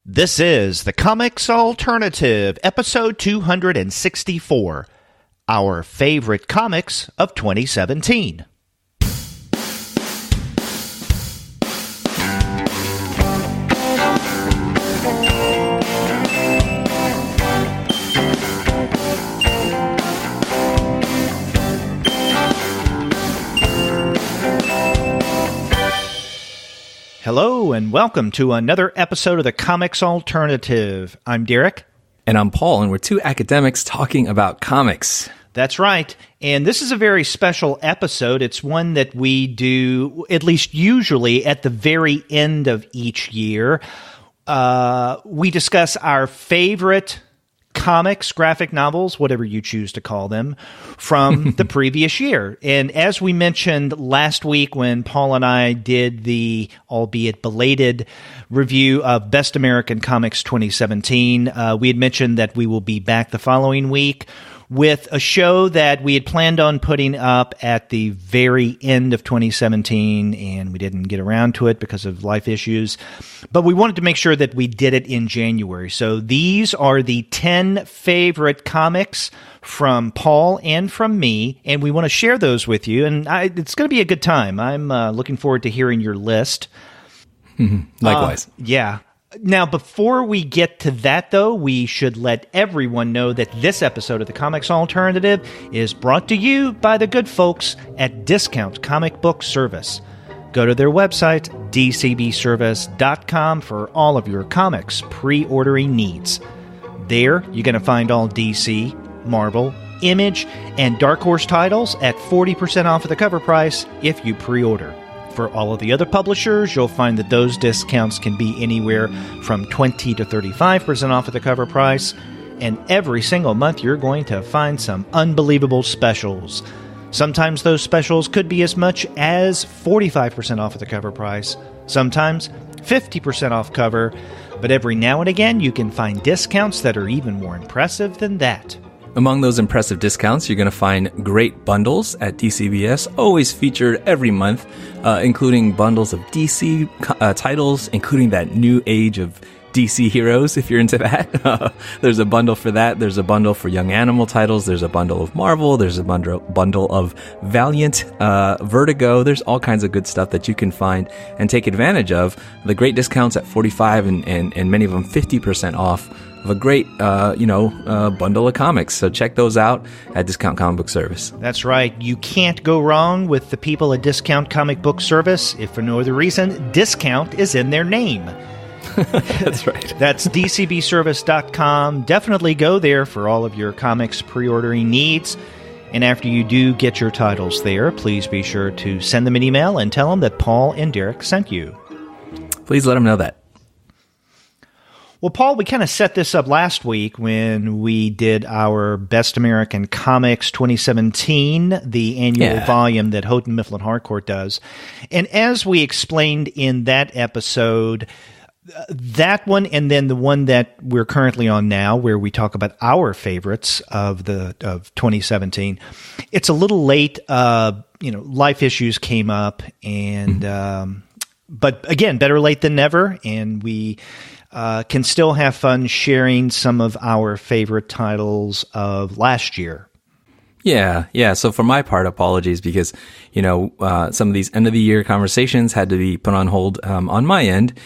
This is the Comics Alternative, episode 264, our favorite comics of 2017. Hello, and welcome to another episode of the Comics Alternative. I'm Derek. And I'm Paul, and we're two academics talking about comics. That's right. And this is a very special episode. It's one that we do, at least usually, at the very end of each year. We discuss our favorite comics, graphic novels, whatever you choose to call them, from the previous year. And as we mentioned last week when Paul and I did the, albeit belated, review of Best American Comics 2017, we had mentioned that we will be back the following week with a show that we had planned on putting up at the very end of 2017, and we didn't get around to it because of life issues. But we wanted to make sure that we did it in January. So these are the 10 favorite comics from Paul and from me, and we want to share those with you. And it's going to be a good time. I'm looking forward to hearing your list. Likewise. Yeah. Now, before we get to that, though, we should let everyone know that this episode of the Comics Alternative is brought to you by the good folks at Discount Comic Book Service. Go to their website, dcbservice.com, for all of your comics pre-ordering needs. There, you're going to find all DC, Marvel, Image, and Dark Horse titles at 40% off of the cover price if you pre-order. For all of the other publishers, you'll find that those discounts can be anywhere from 20 to 35% off of the cover price. And every single month, you're going to find some unbelievable specials. Sometimes those specials could be as much as 45% off of the cover price. Sometimes 50% off cover. But every now and again, you can find discounts that are even more impressive than that. Among those impressive discounts, you're going to find great bundles at DCBS, always featured every month, including bundles of DC titles, including that new age of DC heroes, if you're into that. There's a bundle for that. There's a bundle for Young Animal titles. There's a bundle of Marvel. There's a bundle of Valiant, Vertigo. There's all kinds of good stuff that you can find and take advantage of. The great discounts at 45% and many of them 50% off of a great, bundle of comics. So check those out at Discount Comic Book Service. That's right. You can't go wrong with the people at Discount Comic Book Service. If for no other reason, discount is in their name. That's right. That's dcbservice.com. Definitely go there for all of your comics pre-ordering needs. And after you do get your titles there, please be sure to send them an email and tell them that Paul and Derek sent you. Please let them know that. Well, Paul, we kind of set this up last week when we did our Best American Comics 2017, the annual volume that Houghton Mifflin Harcourt does. And as we explained in that episode, that one and then the one that we're currently on now, where we talk about our favorites of 2017, it's a little late. Life issues came up, and but again, better late than never, and we can still have fun sharing some of our favorite titles of last year. Yeah. So for my part, apologies because, some of these end of the year conversations had to be put on hold on my end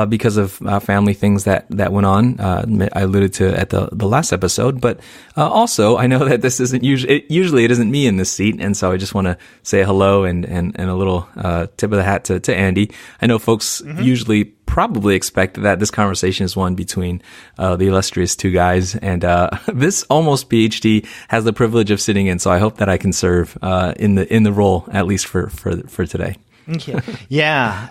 because of family things that went on. I alluded to at the last episode, but also I know that this isn't usually it isn't me in this seat, and so I just want to say hello and a little tip of the hat to Andy. I know folks usually probably expect that this conversation is one between the illustrious two guys, and this almost PhD has the privilege of sitting in, so I hope that I can serve in the role, at least for today. Okay. Yeah.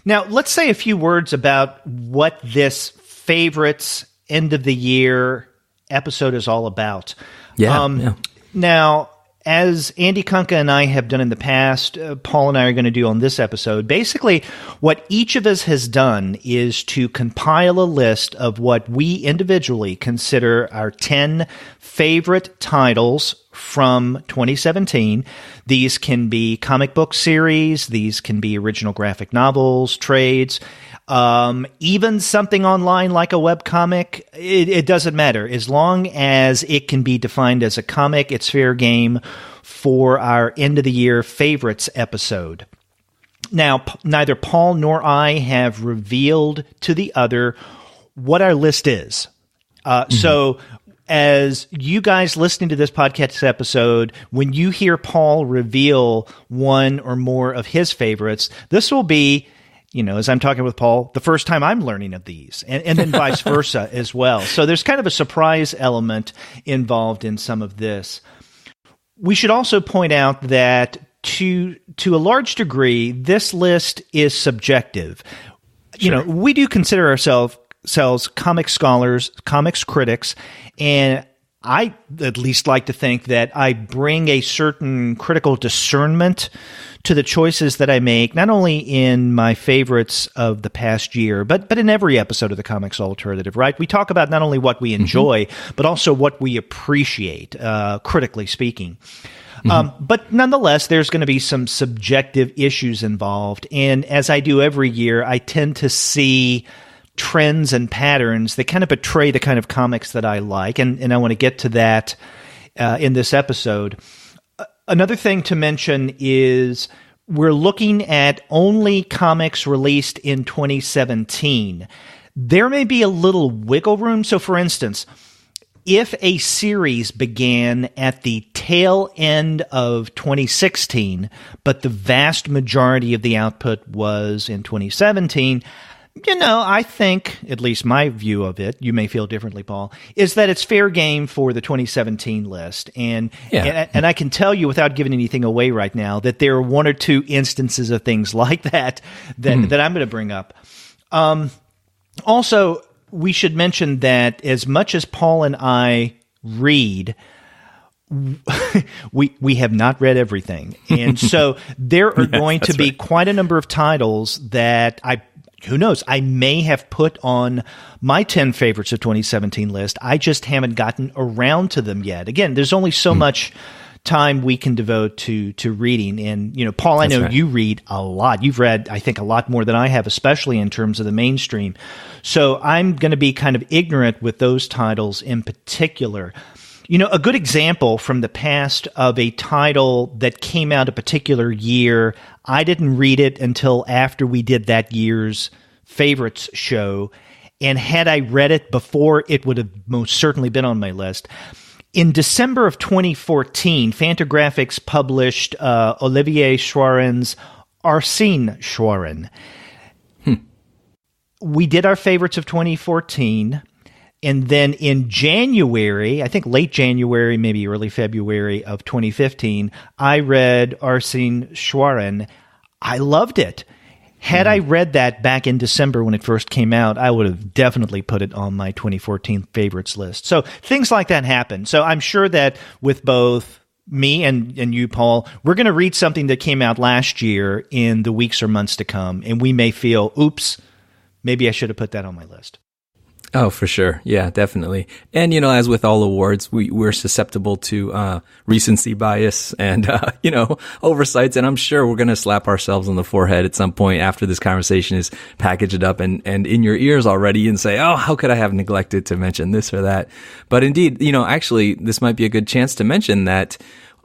Now, let's say a few words about what this favorites end of the year episode is all about. Yeah. Now, as Andy Kunka and I have done in the past, Paul and I are going to do on this episode, basically what each of us has done is to compile a list of what we individually consider our 10 favorite titles from 2017. These can be comic book series. These can be original graphic novels, trades. Even something online like a webcomic, it doesn't matter. As long as it can be defined as a comic, it's fair game for our end of the year favorites episode. Now, neither Paul nor I have revealed to the other what our list is. So as you guys listening to this podcast episode, when you hear Paul reveal one or more of his favorites, this will be, as I'm talking with Paul, the first time I'm learning of these, and then vice versa as well. So there's kind of a surprise element involved in some of this. We should also point out that to a large degree, this list is subjective. Sure. We do consider ourselves comic scholars, comics critics, and I at least like to think that I bring a certain critical discernment to the choices that I make, not only in my favorites of the past year, but in every episode of the Comics Alternative, right? We talk about not only what we enjoy, but also what we appreciate, critically speaking. But nonetheless, there's going to be some subjective issues involved. And as I do every year, I tend to see trends and patterns that kind of betray the kind of comics that I like. And I want to get to that in this episode. Another thing to mention is we're looking at only comics released in 2017. There may be a little wiggle room. So, for instance, if a series began at the tail end of 2016, but the vast majority of the output was in 2017, I think, at least my view of it, you may feel differently, Paul, is that it's fair game for the 2017 list. And I can tell you without giving anything away right now that there are one or two instances of things like that I'm going to bring up. Also, we should mention that as much as Paul and I read, we have not read everything. And so there are going to be quite a number of titles that who knows, I may have put on my 10 favorites of 2017 list. I just haven't gotten around to them yet. Again, there's only so much time we can devote to reading. And, Paul, I know you read a lot. You've read, I think, a lot more than I have, especially in terms of the mainstream. So I'm going to be kind of ignorant with those titles in particular. A good example from the past of a title that came out a particular year, I didn't read it until after we did that year's favorites show. And had I read it before, it would have most certainly been on my list. In December of 2014, Fantagraphics published Olivier Schwaren's Arsene Schwaren. We did our favorites of 2014. And then in January, I think late January, maybe early February of 2015, I read Arsene Schwaren. I loved it. Had I read that back in December when it first came out, I would have definitely put it on my 2014 favorites list. So things like that happen. So I'm sure that with both me and you, Paul, we're going to read something that came out last year in the weeks or months to come, and we may feel, oops, maybe I should have put that on my list. Oh, for sure. Yeah, definitely. And, as with all awards, we're susceptible to recency bias and, oversights. And I'm sure we're going to slap ourselves on the forehead at some point after this conversation is packaged up and in your ears already and say, oh, how could I have neglected to mention this or that? But indeed, actually, this might be a good chance to mention that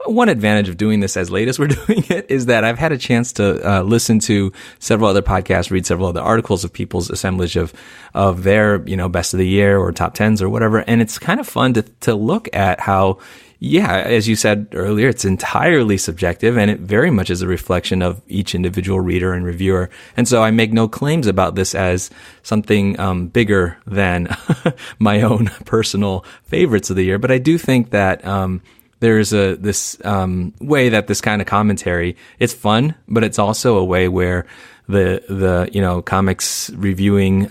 one advantage of doing this as late as we're doing it is that I've had a chance to listen to several other podcasts, read several other articles of people's assemblage of their, best of the year or top tens or whatever. And it's kind of fun to look at how, as you said earlier, it's entirely subjective and it very much is a reflection of each individual reader and reviewer. And so I make no claims about this as something bigger than my own personal favorites of the year. But I do think that there's this way that this kind of commentary, it's fun, but it's also a way where the comics reviewing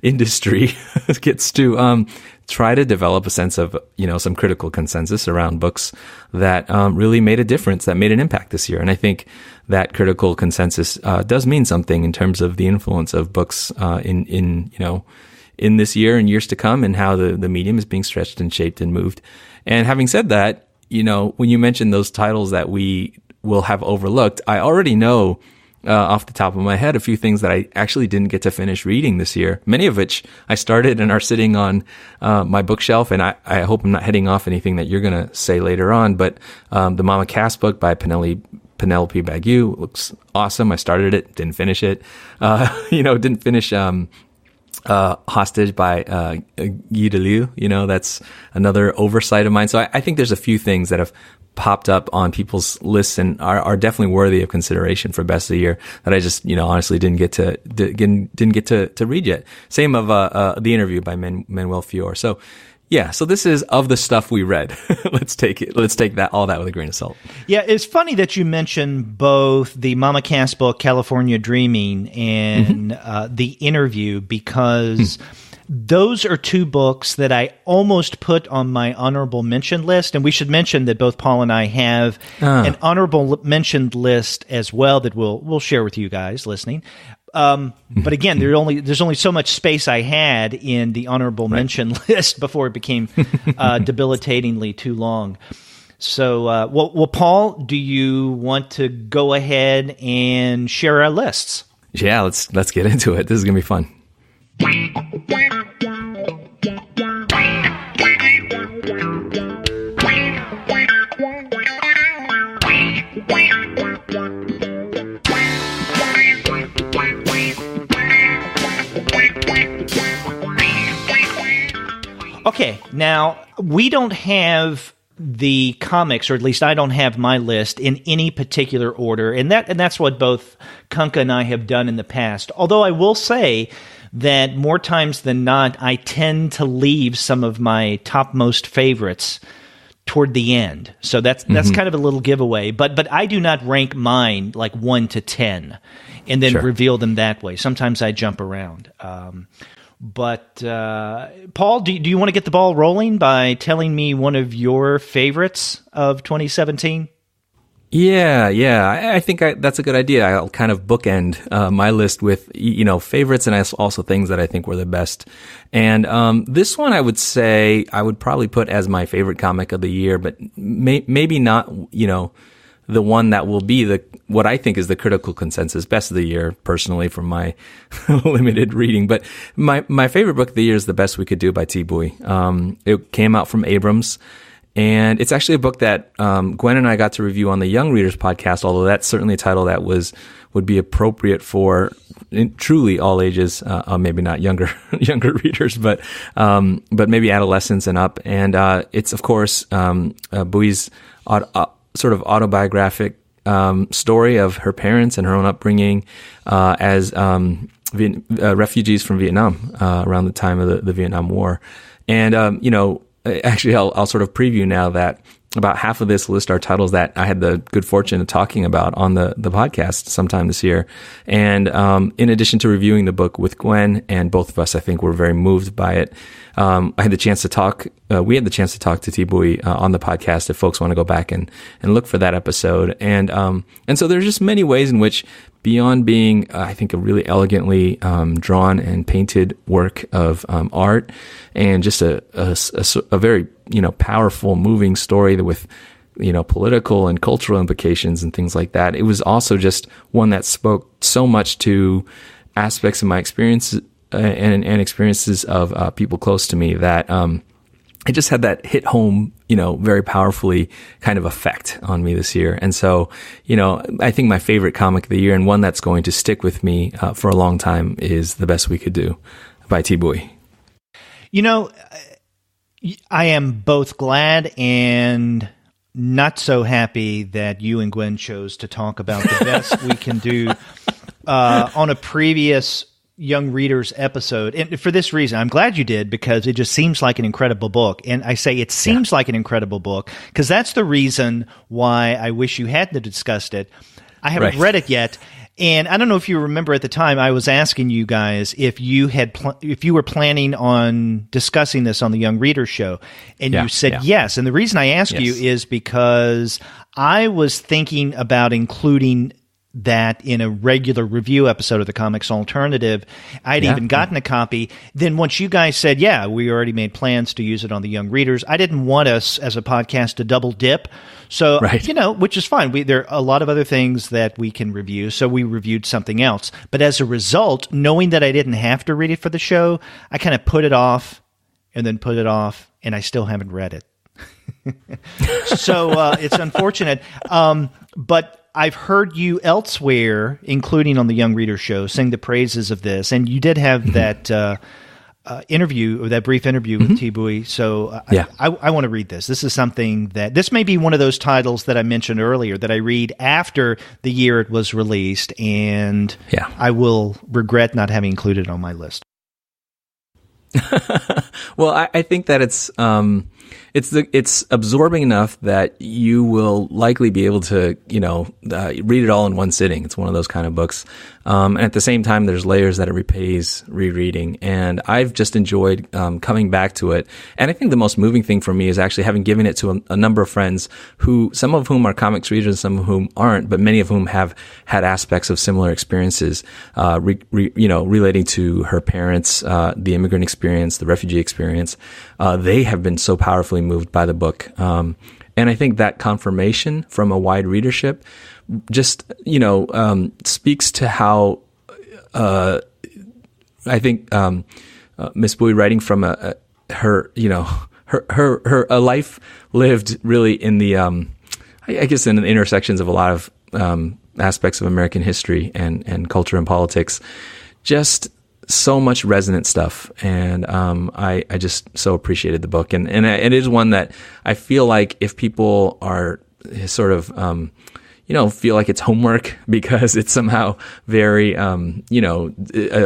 industry gets to try to develop a sense of some critical consensus around books that really made a difference, that made an impact this year. And I think that critical consensus does mean something in terms of the influence of books in this year and years to come, and how the medium is being stretched and shaped and moved. And having said that, when you mention those titles that we will have overlooked, I already know off the top of my head a few things that I actually didn't get to finish reading this year, many of which I started and are sitting on my bookshelf. And I hope I'm not heading off anything that you're going to say later on. But the Mama Cass book by Penelope Bagu looks awesome. I started it, didn't finish it. Didn't finish Hostage by Guy Delisle. That's another oversight of mine. So I think there's a few things that have popped up on people's lists and are definitely worthy of consideration for best of the year that I just, honestly didn't get to read yet. Same of The Interview by Manuel Fior. So yeah, so this is of the stuff we read. Let's take all that with a grain of salt. Yeah, it's funny that you mentioned both the Mama Cass book, California Dreaming, and The Interview, because those are two books that I almost put on my honorable mention list. And we should mention that both Paul and I have an honorable mentioned list as well that we'll share with you guys listening. But again, there's only so much space I had in the honorable mention list before it became debilitatingly too long. So, well, Paul, do you want to go ahead and share our lists? Yeah, let's get into it. This is gonna be fun. Okay, now we don't have the comics, or at least I don't have my list in any particular order, and that's what both Kunka and I have done in the past. Although I will say that more times than not, I tend to leave some of my topmost favorites toward the end. So that's kind of a little giveaway. But I do not rank mine like 1 to 10 and then reveal them that way. Sometimes I jump around. But Paul, do you want to get the ball rolling by telling me one of your favorites of 2017? Yeah. I think that's a good idea. I'll kind of bookend my list with favorites and also things that I think were the best. And this one I would say I would probably put as my favorite comic of the year, but maybe not the one that will be what I think is the critical consensus best of the year, personally, from my limited reading. But my favorite book of the year is The Best We Could Do by T. Bui. It came out from Abrams, and it's actually a book that Gwen and I got to review on the Young Readers podcast, although that's certainly a title that would be appropriate for truly all ages, maybe not younger readers, but maybe adolescents and up. And it's, of course, Bui's sort of autobiographic story of her parents and her own upbringing as refugees from Vietnam around the time of the Vietnam War. And, actually, I'll sort of preview now that about half of this list are titles that I had the good fortune of talking about on the podcast sometime this year. And in addition to reviewing the book with Gwen, and both of us, I think, were very moved by it. I had the chance to talk. We had the chance to talk to T. Bui on the podcast. If folks want to go back and look for that episode, and so there's just many ways in which, beyond being, I think, a really elegantly drawn and painted work of art, and just a very powerful, moving story with political and cultural implications and things like that. It was also just one that spoke so much to aspects of my experiences and experiences of people close to me that it just had that hit home, very powerfully kind of effect on me this year. And so, I think my favorite comic of the year, and one that's going to stick with me for a long time, is The Best We Could Do by T. Bui. I am both glad and not so happy that you and Gwen chose to talk about The Best We Can Do on a previous Young Readers episode. And for this reason, I'm glad you did, because it just seems like an incredible book. And I say it seems like an incredible book because that's the reason why I wish you hadn't discussed it. I haven't read it yet. And I don't know if you remember at the time, I was asking you guys if you were planning on discussing this on the Young Readers show, and you said yes. And the reason I asked you is because I was thinking about including that in a regular review episode of the Comics Alternative. I'd even gotten a copy. Then once you guys said, yeah, we already made plans to use it on the young readers, I didn't want us as a podcast to double dip. So, which is fine. There are a lot of other things that we can review. So we reviewed something else. But as a result, knowing that I didn't have to read it for the show, I kind of put it off and then put it off, and I still haven't read it. So it's unfortunate. But I've heard you elsewhere, including on the Young Reader Show, sing the praises of this. And you did have that interview, or that brief interview with Tibui. So I want to read this. This is something this may be one of those titles that I mentioned earlier that I read after the year it was released. And I will regret not having included it on my list. Well, I think that it's absorbing enough that you will likely be able to, read it all in one sitting. It's one of those kind of books. And at the same time, there's layers that it repays rereading. And I've just enjoyed coming back to it. And I think the most moving thing for me is actually having given it to a number of friends some of whom are comics readers, some of whom aren't, but many of whom have had aspects of similar experiences, relating to her parents, the immigrant experience, the refugee experience. They have been so powerfully moved by the book. And I think that confirmation from a wide readership just, speaks to how, I think, Miss Bui, writing from her a life lived really in the, I guess in the intersections of a lot of, aspects of American history and culture and politics, just so much resonant stuff. And I just so appreciated the book. And it is one that I feel like if people are sort of, feel like it's homework because it's somehow very, a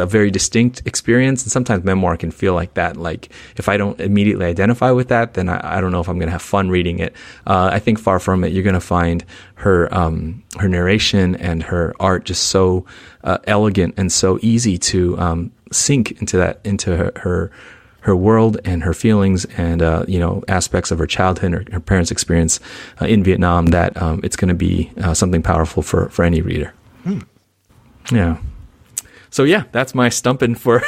very distinct experience. And sometimes memoir can feel like that. Like if I don't immediately identify with that, then I don't know if I'm going to have fun reading it. I think far from it, you're going to find her narration and her art just so elegant and so easy to sink into her world and her feelings and aspects of her childhood or her parents' experience in Vietnam, that it's going to be something powerful for any reader. Yeah. So that's my stumping for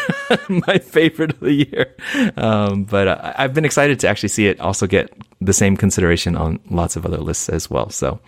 my favorite of the year. But I've been excited to actually see it also get the same consideration on lots of other lists as well. So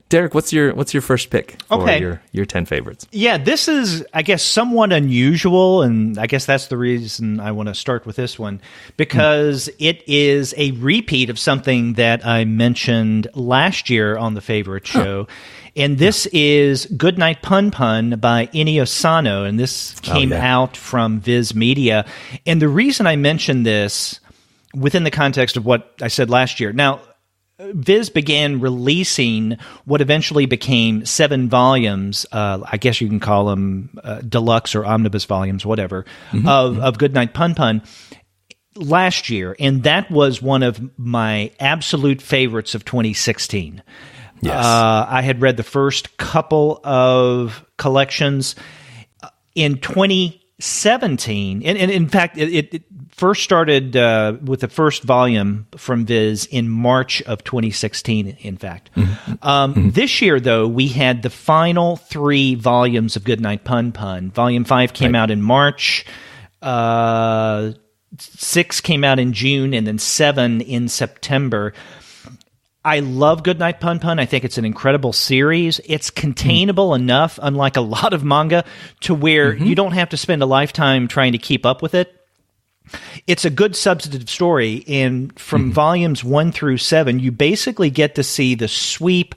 Derek, what's your first pick for your 10 favorites? Yeah, this is, I guess, somewhat unusual, and I guess that's the reason I want to start with this one, because it is a repeat of something that I mentioned last year on the favorite show. And this is Goodnight Pun Pun by Inio Sano, and this came out from Viz Media. And the reason I mentioned this within the context of what I said last year. Now, Viz began releasing what eventually became 7 volumes, I guess you can call them deluxe or omnibus volumes, whatever, of Goodnight Pun Pun last year. And that was one of my absolute favorites of 2016. Yes. I had read the first couple of collections in 2017. And in fact, it first started with the first volume from Viz in March of 2016, in fact. This year, though, we had the final 3 volumes of Goodnight Pun Pun. Volume 5 came out in March, 6 came out in June, and then 7 in September. I love Goodnight Pun Pun. I think it's an incredible series. It's containable enough, unlike a lot of manga, to where you don't have to spend a lifetime trying to keep up with it. It's a good substantive story, and from volumes 1 through 7, you basically get to see the sweep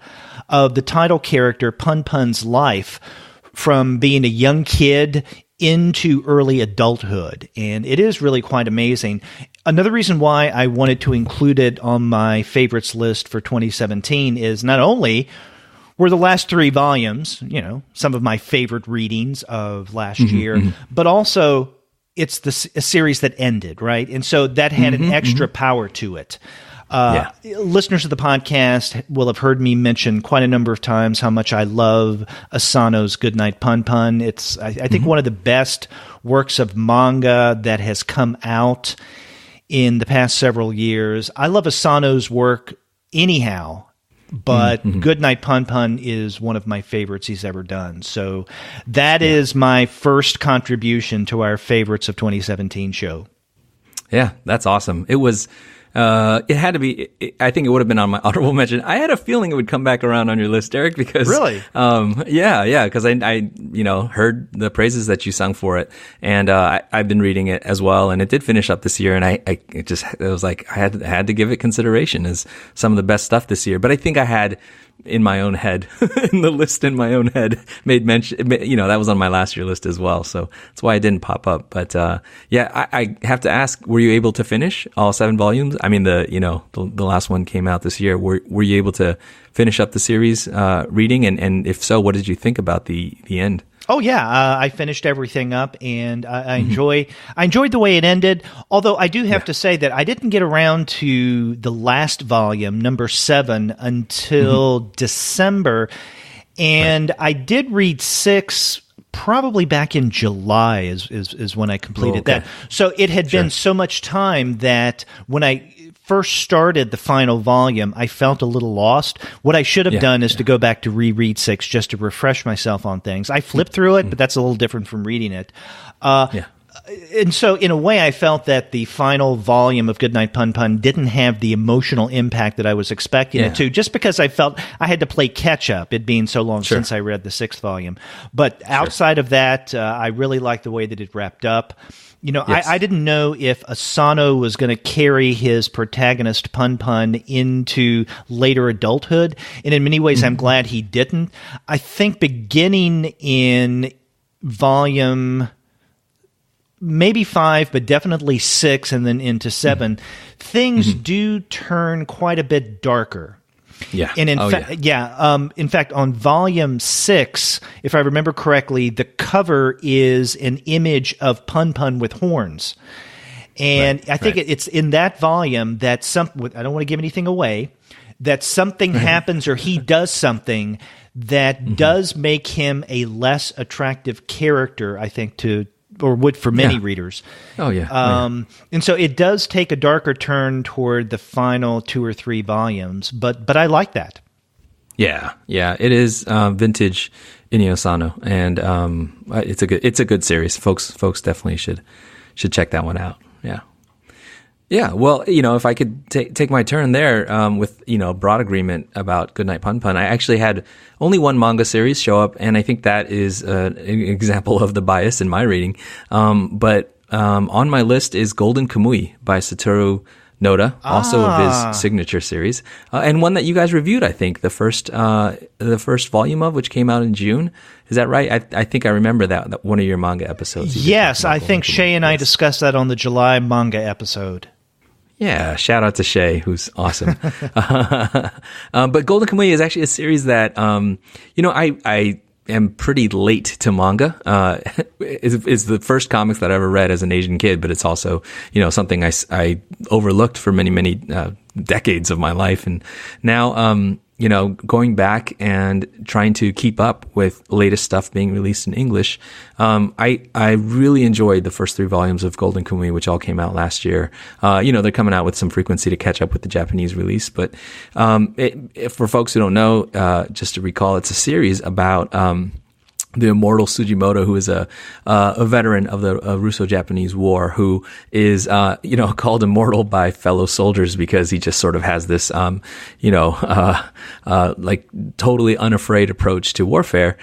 of the title character Pun Pun's life from being a young kid into early adulthood, and it is really quite amazing. Another reason why I wanted to include it on my favorites list for 2017 is not only were the last 3 volumes, some of my favorite readings of last year, but also it's a series that ended, right? And so that had an extra power to it. Listeners of the podcast will have heard me mention quite a number of times how much I love Asano's Goodnight Pun Pun. It's, I think, one of the best works of manga that has come out in the past several years. I love Asano's work anyhow, but Goodnight Pun Pun is one of my favorites he's ever done. So that is my first contribution to our Favorites of 2017 show. Yeah, that's awesome. It was, it had to be, I think it would have been on my honorable mention. I had a feeling it would come back around on your list, Derek, because. Really? Because I heard the praises that you sung for it, and I've been reading it as well, and it did finish up this year, and it was like, I had to give it consideration as some of the best stuff this year. But I think I had, in my own head, in the list in my own head, made mention, that was on my last year list as well. So that's why it didn't pop up. But, I have to ask, were you able to finish all 7 volumes? I mean, the last one came out this year. Were you able to finish up the series, reading? And if so, what did you think about the end? Oh yeah, I finished everything up, and I enjoyed the way it ended. Although I do have to say that I didn't get around to the last volume, number 7, until December, and I did read 6 probably back in July is when I completed that. So it had been so much time that when I first started the final volume, I felt a little lost. What I should have done is to go back to reread 6 just to refresh myself on things. I flipped through it, but that's a little different from reading it. And so in a way, I felt that the final volume of Goodnight Pun Pun didn't have the emotional impact that I was expecting it to, just because I felt I had to play catch up, it being so long since I read the 6th volume. But outside of that, I really liked the way that it wrapped up. I didn't know if Asano was going to carry his protagonist Pun Pun into later adulthood, and in many ways I'm glad he didn't. I think beginning in volume maybe 5, but definitely 6, and then into 7, things do turn quite a bit darker. Yeah. And in fact, on volume 6, if I remember correctly, the cover is an image of Pun Pun with horns. And I think it's in that volume that I don't want to give anything away, that something happens or he does something that does make him a less attractive character, I think, or would for many readers. And so it does take a darker turn toward the final 2 or 3 volumes, but I like that. Yeah, it is vintage Inio Asano, and it's a good series. Folks definitely should check that one out. Yeah. Well, if I could take my turn there, with, broad agreement about Goodnight Pun Pun, I actually had only one manga series show up, and I think that is an example of the bias in my reading. But on my list is Golden Kamuy by Satoru Noda, also of his signature series, and one that you guys reviewed, I think, the first volume of, which came out in June. Is that right? I think I remember that one of your manga episodes. Yes, I think Shay and I discussed that on the July manga episode. Yeah, shout out to Shay, who's awesome. But Golden Kamuy is actually a series that, I am pretty late to manga. It's the first comics that I ever read as an Asian kid, but it's also, something I overlooked for many, many decades of my life. And now, going back and trying to keep up with latest stuff being released in English, I really enjoyed the first 3 volumes of Golden Kamuy, which all came out last year. They're coming out with some frequency to catch up with the Japanese release. But for folks who don't know, just to recall, it's a series about the immortal Sugimoto, who is a veteran of the Russo-Japanese War, who is, called immortal by fellow soldiers because he just sort of has this, like totally unafraid approach to warfare,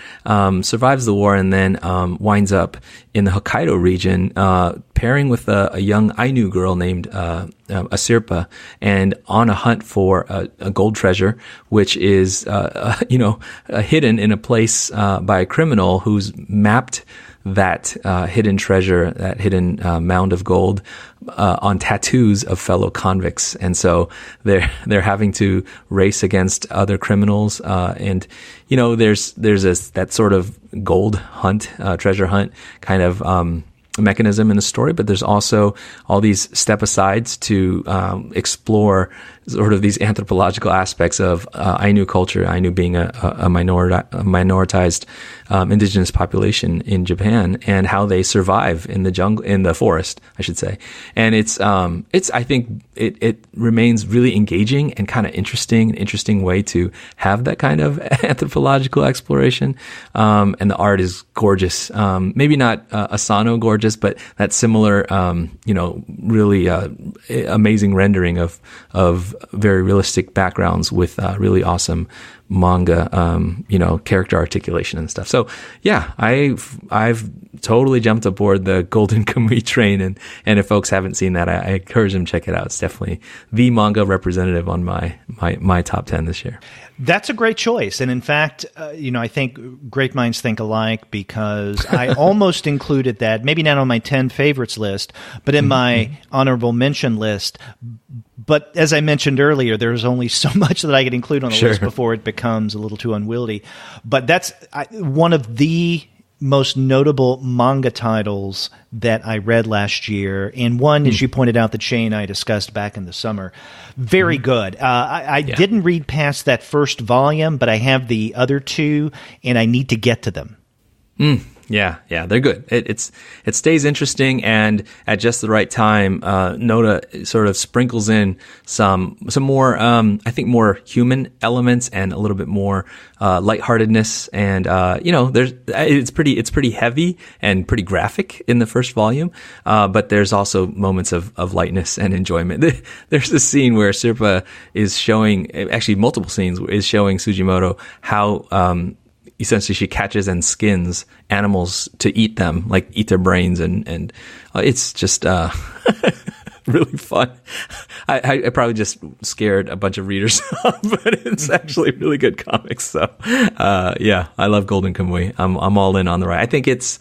survives the war, and then winds up in the Hokkaido region, pairing with a young Ainu girl named Asirpa, and on a hunt for a gold treasure, which is, hidden in a place by a criminal who's mapped that hidden treasure, that hidden mound of gold, on tattoos of fellow convicts. And so they're having to race against other criminals, and there's that sort of gold hunt, treasure hunt kind of mechanism in the story, but there's also all these step asides to explore sort of these anthropological aspects of Ainu culture, Ainu being a minoritized indigenous population in Japan, and how they survive in the jungle, in the forest, I should say. And it's I think it remains really engaging and kind of interesting, an interesting way to have that kind of anthropological exploration. And the art is gorgeous. Maybe not Asano gorgeous, but that similar, really amazing rendering of very realistic backgrounds with really awesome manga, character articulation and stuff. So yeah, I've totally jumped aboard the Golden Kamuy train, and if folks haven't seen that, I encourage them to check it out. It's definitely the manga representative on my top 10 this year. That's a great choice. And in fact, I think great minds think alike, because I almost included that, maybe not on my 10 favorites list, but in my honorable mention list. But as I mentioned earlier, there's only so much that I can include on the list before it becomes a little too unwieldy. But that's one of the most notable manga titles that I read last year, and one, as you pointed out, that Shay and I discussed back in the summer. Very good. I didn't read past that first volume, but I have the other two, and I need to get to them. Yeah, they're good. It stays interesting, and at just the right time, Noda sort of sprinkles in some more, I think, more human elements and a little bit more lightheartedness. And it's pretty heavy and pretty graphic in the first volume, but there's also moments of lightness and enjoyment. There's a scene where Sirpa is showing, actually multiple scenes, is showing Sugimoto how essentially she catches and skins animals to eat them, like eat their brains, and it's just really fun. I probably just scared a bunch of readers off, but it's actually really good comics. So I love Golden Kamuy. I'm all in on the ride. I think it's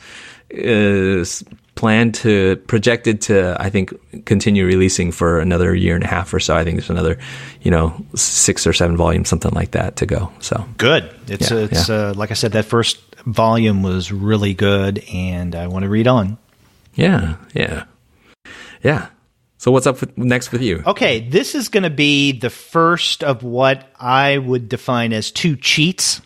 projected to, I think, continue releasing for another year and a half or so. I think there's another, 6 or 7 volumes, something like that, to go. So good. It's like I said, that first volume was really good, and I want to read on. Yeah. So what's up next with you? Okay, this is going to be the first of what I would define as 2 cheats.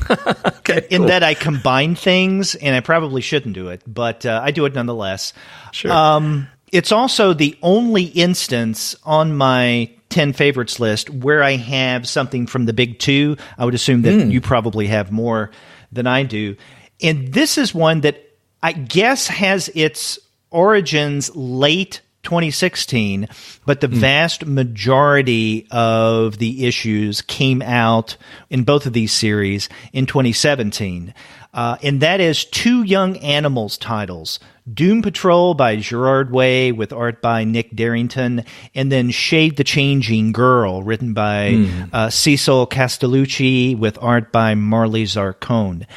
Okay, in that I combine things, and I probably shouldn't do it, but I do it nonetheless. Sure. It's also the only instance on my 10 favorites list where I have something from the big 2. I would assume that you probably have more than I do. And this is one that I guess has its origins late 2016, but the vast majority of the issues came out in both of these series in 2017. And that is 2 Young Animals titles, Doom Patrol by Gerard Way with art by Nick Darrington, and then Shade the Changing Girl, written by Cecil Castellucci with art by Marley Zarcone.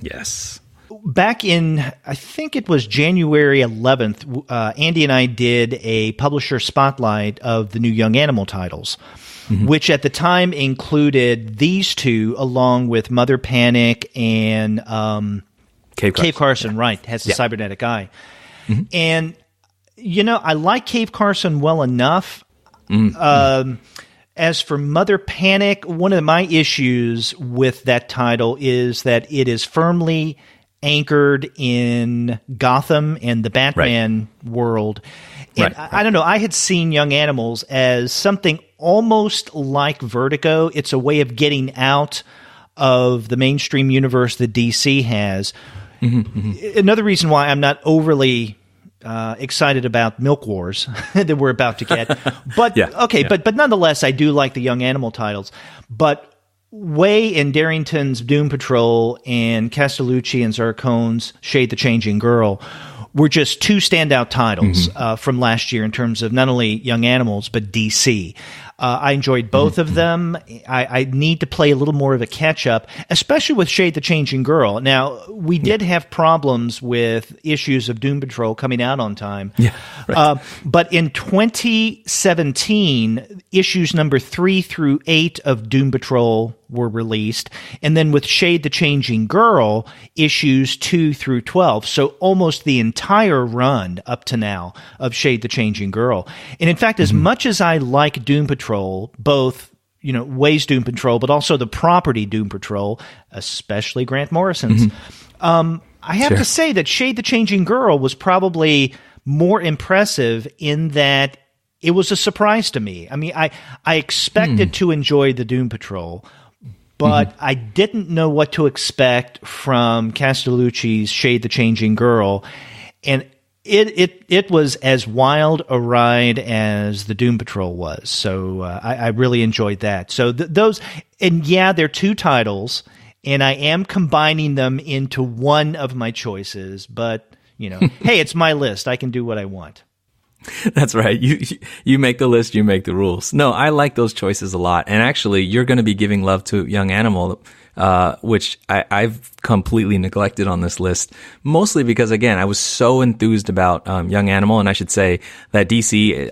Yes. Back in, I think it was January 11th, Andy and I did a publisher spotlight of the new Young Animal titles, which at the time included these 2, along with Mother Panic and Cave Carson, right, has a cybernetic eye. And, I like Cave Carson well enough. As for Mother Panic, one of my issues with that title is that it is firmly anchored in Gotham and the Batman world. And I don't know, I had seen Young Animals as something almost like Vertigo. It's a way of getting out of the mainstream universe that DC has. Another reason why I'm not overly excited about Milk Wars that we're about to get. But but nonetheless, I do like the Young Animal titles. But Way and Darrington's Doom Patrol and Castellucci and Zarcone's Shade the Changing Girl were just 2 standout titles from last year in terms of not only Young Animals, but DC. I enjoyed both of them. I need to play a little more of a catch-up, especially with Shade the Changing Girl. Now, we did have problems with issues of Doom Patrol coming out on time. But in 2017, issues number 3 through 8 of Doom Patrol were released. And then with Shade the Changing Girl, issues 2 through 12. So almost the entire run up to now of Shade the Changing Girl. And in fact, as much as I like Doom Patrol, both Way's Doom Patrol, but also the property Doom Patrol, especially Grant Morrison's, I have to say that Shade the Changing Girl was probably more impressive in that it was a surprise to me. I mean, I expected to enjoy the Doom Patrol, but I didn't know what to expect from Castellucci's Shade the Changing Girl, and it was as wild a ride as the Doom Patrol was. So I really enjoyed that. So those, and yeah, they're 2 titles, and I am combining them into one of my choices, but hey, it's my list. I can do what I want. That's right. You make the list, you make the rules. No, I like those choices a lot. And actually, you're going to be giving love to Young Animal, which I've completely neglected on this list, mostly because, again, I was so enthused about Young Animal. And I should say that DC,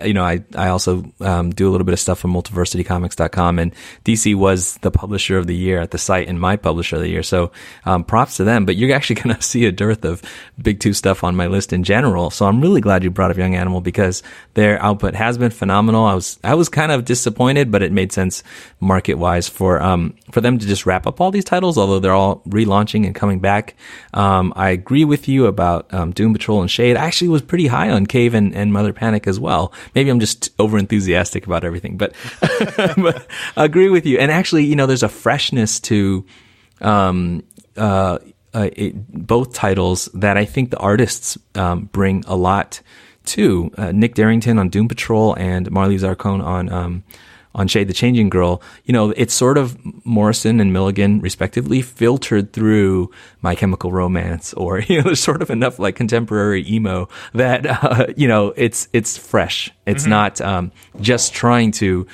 I also do a little bit of stuff for multiversitycomics.com, and DC was the publisher of the year at the site and my publisher of the year. So props to them. But you're actually going to see a dearth of Big 2 stuff on my list in general. So I'm really glad you brought up Young Animal, because their output has been phenomenal. I was kind of disappointed, but it made sense market wise for them to just wrap up all these titles, although they're all relaunching and coming back. I agree with you about Doom Patrol and Shade. I actually was pretty high on Cave and Mother Panic as well. Maybe I'm just over enthusiastic about everything, but but I agree with you. And actually, there's a freshness to both titles that I think the artists bring a lot to. Nick Darrington on Doom Patrol and Marley Zarcone on Shade the Changing Girl, it's sort of Morrison and Milligan, respectively, filtered through My Chemical Romance, or, there's sort of enough like contemporary emo that, it's fresh. It's not just trying to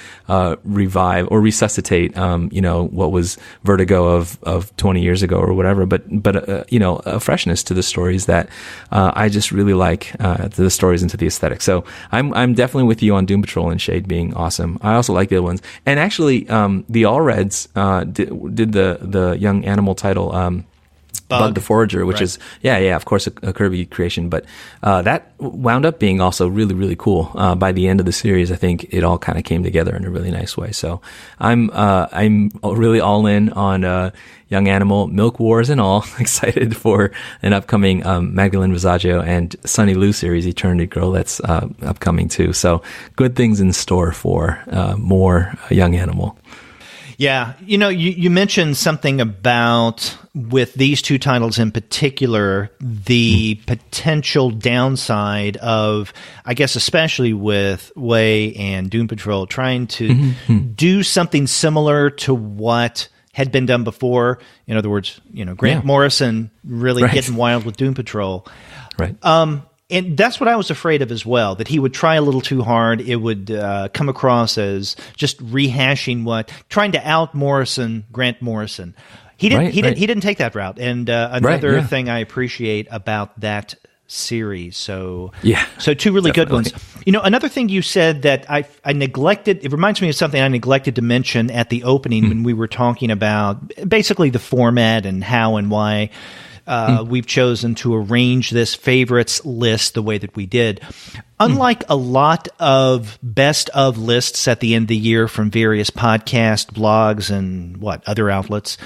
revive or resuscitate, what was Vertigo of 20 years ago or whatever, but a freshness to the stories that I just really like, to the stories and to the aesthetic. So I'm definitely with you on Doom Patrol and Shade being awesome. I also like the other ones. And actually, the Allreds did the Young Animal title, Bug the Forager, which is, of course, a Kirby creation. But that wound up being also really, really cool. By the end of the series, I think it all kind of came together in a really nice way. So I'm really all in on Young Animal, Milk Wars and all. Excited for an upcoming Magdalene Visaggio and Sunny Lou series, Eternity Girl, that's upcoming too. So good things in store for more Young Animal. Yeah, you mentioned something about, with these 2 titles in particular, the potential downside of, I guess, especially with Way and Doom Patrol, trying to do something similar to what had been done before. In other words, Grant Morrison really getting wild with Doom Patrol. Right. And that's what I was afraid of as well, that he would try a little too hard. It would come across as just rehashing trying to out Grant Morrison. He didn't take that route. And another thing I appreciate about that series. So 2 really good ones. Another thing you said that I neglected, it reminds me of something I neglected to mention at the opening when we were talking about basically the format and how and why we've chosen to arrange this favorites list the way that we did. Unlike a lot of best of lists at the end of the year from various podcast blogs and other outlets,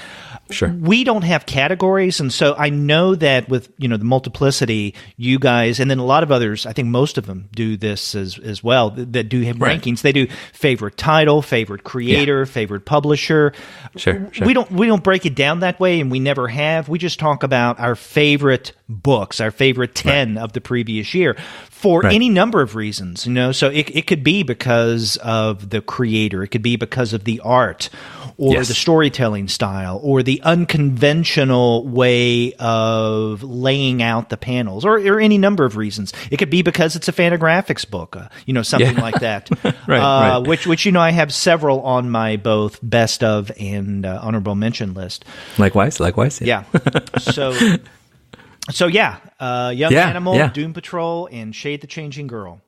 we don't have categories. And so I know that with, the multiplicity, you guys, and then a lot of others, I think most of them do this as well, that do have rankings. They do favorite title, favorite creator, favorite publisher. Sure. We don't break it down that way, and we never have. We just talk about our favorite books, our favorite 10 of the previous year, for any number of reasons, So it could be because of the creator, it could be because of the art, or the storytelling style, or the unconventional way of laying out the panels, or any number of reasons. It could be because it's a Fantagraphics book, something like that. Which I have several on my both best of and honorable mention list. Likewise. Yeah. So Young Animal, Doom Patrol, and Shade the Changing Girl.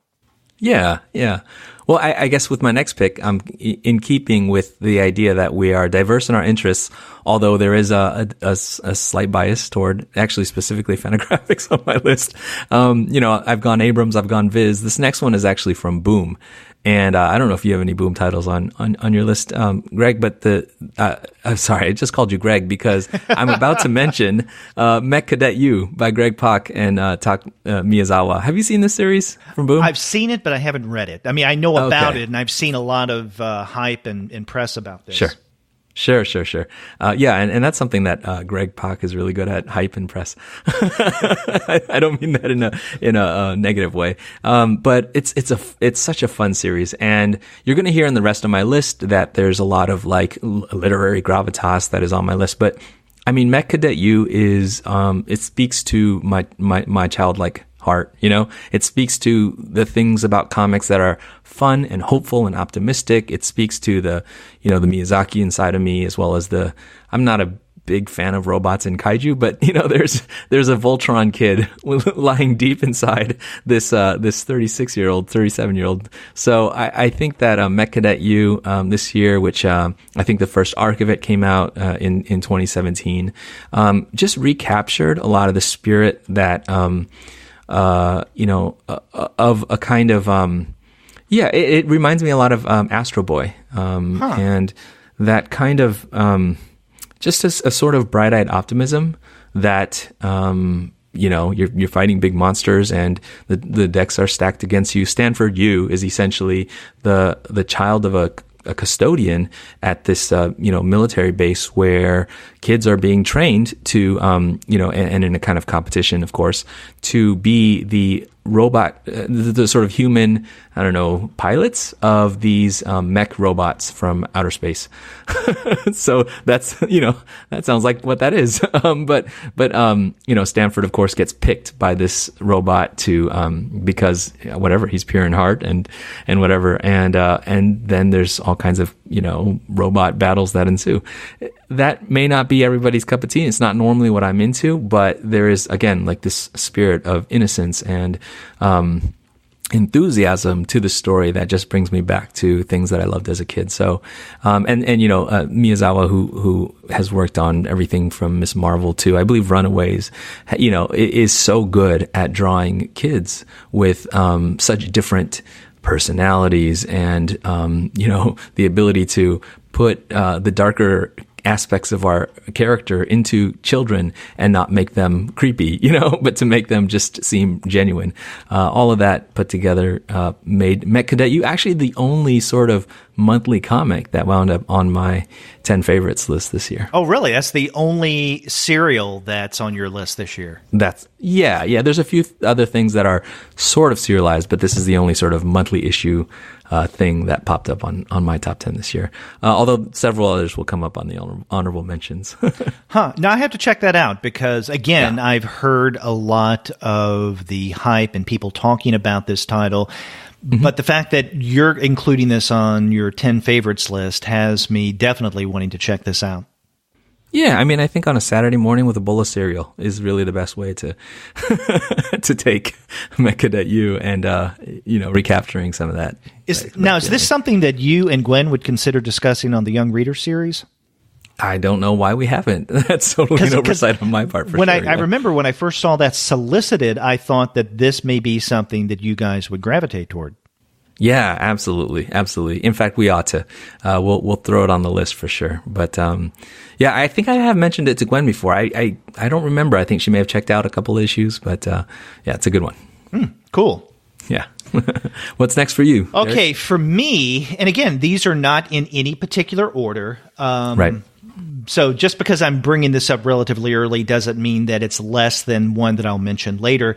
Yeah, yeah. Well, I guess with my next pick, I'm in keeping with the idea that we are diverse in our interests, although there is a slight bias toward actually specifically Fantagraphics on my list. I've gone Abrams, I've gone Viz. This next one is actually from Boom. And I don't know if you have any Boom titles on your list, Greg, but I'm sorry, I just called you Greg because I'm about to mention Mech Cadet U by Greg Pak and Miyazawa. Have you seen this series from Boom? I've seen it, but I haven't read it. I mean, I know about it, and I've seen a lot of hype and press about this. Sure. And that's something that Greg Pak is really good at, hype and press. I don't mean that in a negative way. But it's such a fun series, and you're going to hear in the rest of my list that there's a lot of like literary gravitas that is on my list. But I mean, Mech Cadet U is it speaks to my childlike heart. It speaks to the things about comics that are fun and hopeful and optimistic. It speaks to the Miyazaki inside of me, as well as I'm not a big fan of robots and kaiju, but there's a Voltron kid lying deep inside this 37-year-old. So I think that Mech Cadet U this year, which I think the first arc of it came out in 2017, just recaptured a lot of the spirit that of a kind of, it reminds me a lot of Astro Boy, and that kind of, just a sort of bright-eyed optimism that, you're fighting big monsters and the decks are stacked against you. Stanford U is essentially the child of a custodian at this, military base where kids are being trained to, and in a kind of competition, of course, to be the robot, the sort of human, pilots of these mech robots from outer space. So that's, that sounds like what that is. But Stanford, of course, gets picked by this robot to, because whatever, he's pure in heart and whatever. And then there's all kinds of, robot battles that ensue. That may not be everybody's cup of tea. It's not normally what I'm into, but there is, again, like this spirit of innocence and enthusiasm to the story that just brings me back to things that I loved as a kid. So, Miyazawa, who has worked on everything from Miss Marvel to, I believe, Runaways, is so good at drawing kids with such different personalities and, the ability to put the darker aspects of our character into children and not make them creepy, but to make them just seem genuine. All of that put together made Mech Cadet U actually the only sort of monthly comic that wound up on my 10 favorites list this year. Oh, really? That's the only serial that's on your list this year? Yeah. There's a few other things that are sort of serialized, but this is the only sort of monthly issue thing that popped up on my top 10 this year. Although several others will come up on the honorable mentions. Now I have to check that out because, again, I've heard a lot of the hype and people talking about this title. Mm-hmm. But the fact that you're including this on your 10 favorites list has me definitely wanting to check this out. Yeah, I mean, I think on a Saturday morning with a bowl of cereal is really the best way to to take Mech Cadet U and recapturing some of that. Is this something that you and Gwen would consider discussing on the Young Reader series? I don't know why we haven't. That's totally an oversight on my part. I remember when I first saw that solicited, I thought that this may be something that you guys would gravitate toward. Yeah, absolutely. In fact, we ought to. We'll throw it on the list for sure. But I think I have mentioned it to Gwen before. I don't remember. I think she may have checked out a couple issues, but it's a good one. Cool. Yeah. What's next for you? Okay, Eric? For me, and again, these are not in any particular order. Right. So just because I'm bringing this up relatively early doesn't mean that it's less than one that I'll mention later.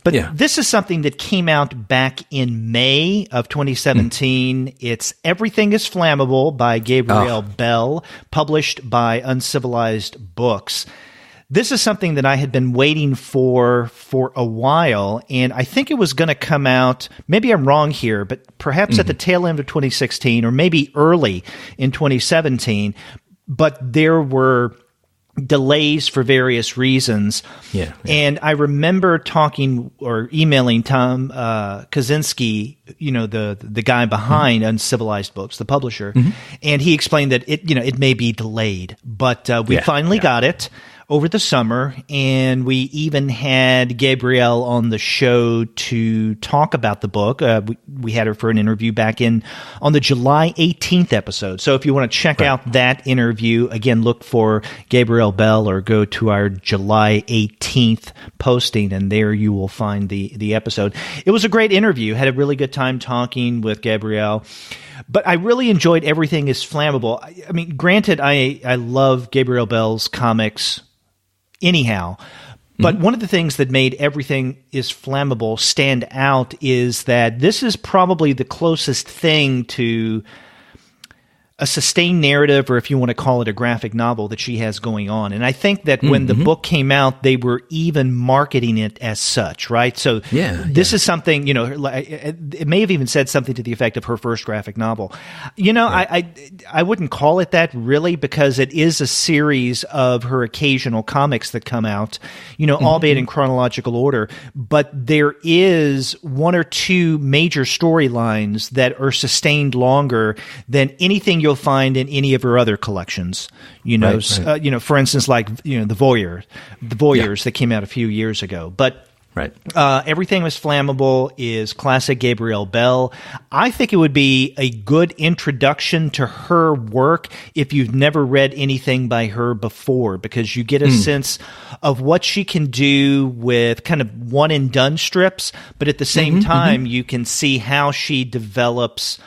But this is something that came out back in May of 2017. It's Everything is Flammable by Gabriel Bell, published by Uncivilized Books. This is something that I had been waiting for a while, and I think it was going to come out, maybe I'm wrong here, but perhaps at the tail end of 2016 or maybe early in 2017. But there were delays for various reasons. Yeah. And I remember talking or emailing Tom Kaczynski, the guy behind Uncivilized Books, the publisher, and he explained that it may be delayed, but we finally got it over the summer, and we even had Gabrielle on the show to talk about the book. We had her for an interview back on the July 18th episode. So if you want to check out that interview, again, look for Gabrielle Bell or go to our July 18th posting, and there you will find the episode. It was a great interview. Had a really good time talking with Gabrielle. But I really enjoyed Everything is Flammable. I mean, granted, I love Gabrielle Bell's comics anyhow, but one of the things that made Everything is Flammable stand out is that this is probably the closest thing to a sustained narrative, or if you want to call it a graphic novel, that she has going on. And I think that when the book came out, they were even marketing it as such, right? So this is something, it may have even said something to the effect of her first graphic novel. I wouldn't call it that really, because it is a series of her occasional comics that come out, albeit in chronological order. But there is one or two major storylines that are sustained longer than anything you'll find in any of her other collections. For instance, like the Voyeurs that came out a few years ago. But Everything Was Flammable is classic Gabrielle Bell. I think it would be a good introduction to her work if you've never read anything by her before, because you get a sense of what she can do with kind of one and done strips, but at the same time, you can see how she develops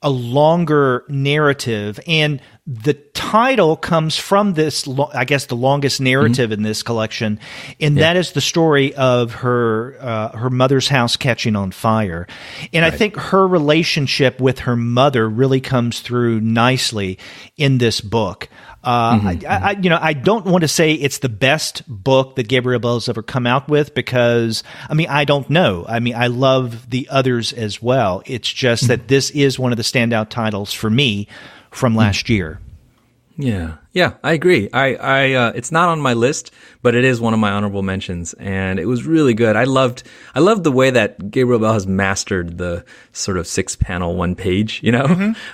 a longer narrative. And the title comes from this, I guess, the longest narrative in this collection, and that is the story of her mother's house catching on fire. And I think her relationship with her mother really comes through nicely in this book. I don't want to say it's the best book that Gabrielle Bell's ever come out with, because, I don't know. I love the others as well. It's just that this is one of the standout titles for me from last year. Yeah, I agree. I it's not on my list, but it is one of my honorable mentions, and it was really good. I loved the way that Gabrielle Bell has mastered the sort of 6-panel, 1-page,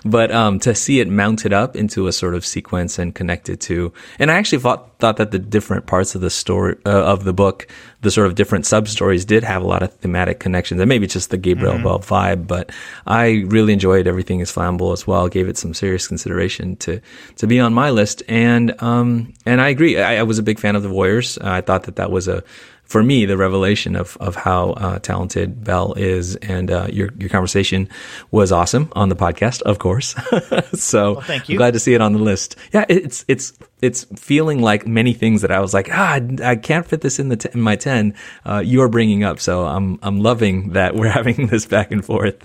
but to see it mounted up into a sort of sequence and connected to, and I actually thought that the different parts of the story of the book, the sort of different sub-stories, did have a lot of thematic connections, and maybe just the Gabrielle Bell vibe, but I really enjoyed Everything is Flammable as well. Gave it some serious consideration to be on my list. And I agree. I was a big fan of the Voyeurs. I thought that was for me, the revelation of how talented Bell is. And your conversation was awesome on the podcast, of course. So thank you. I'm glad to see it on the list. Yeah, it's feeling like many things that I was like, I can't fit this in my 10. You're bringing up, so I'm loving that we're having this back and forth.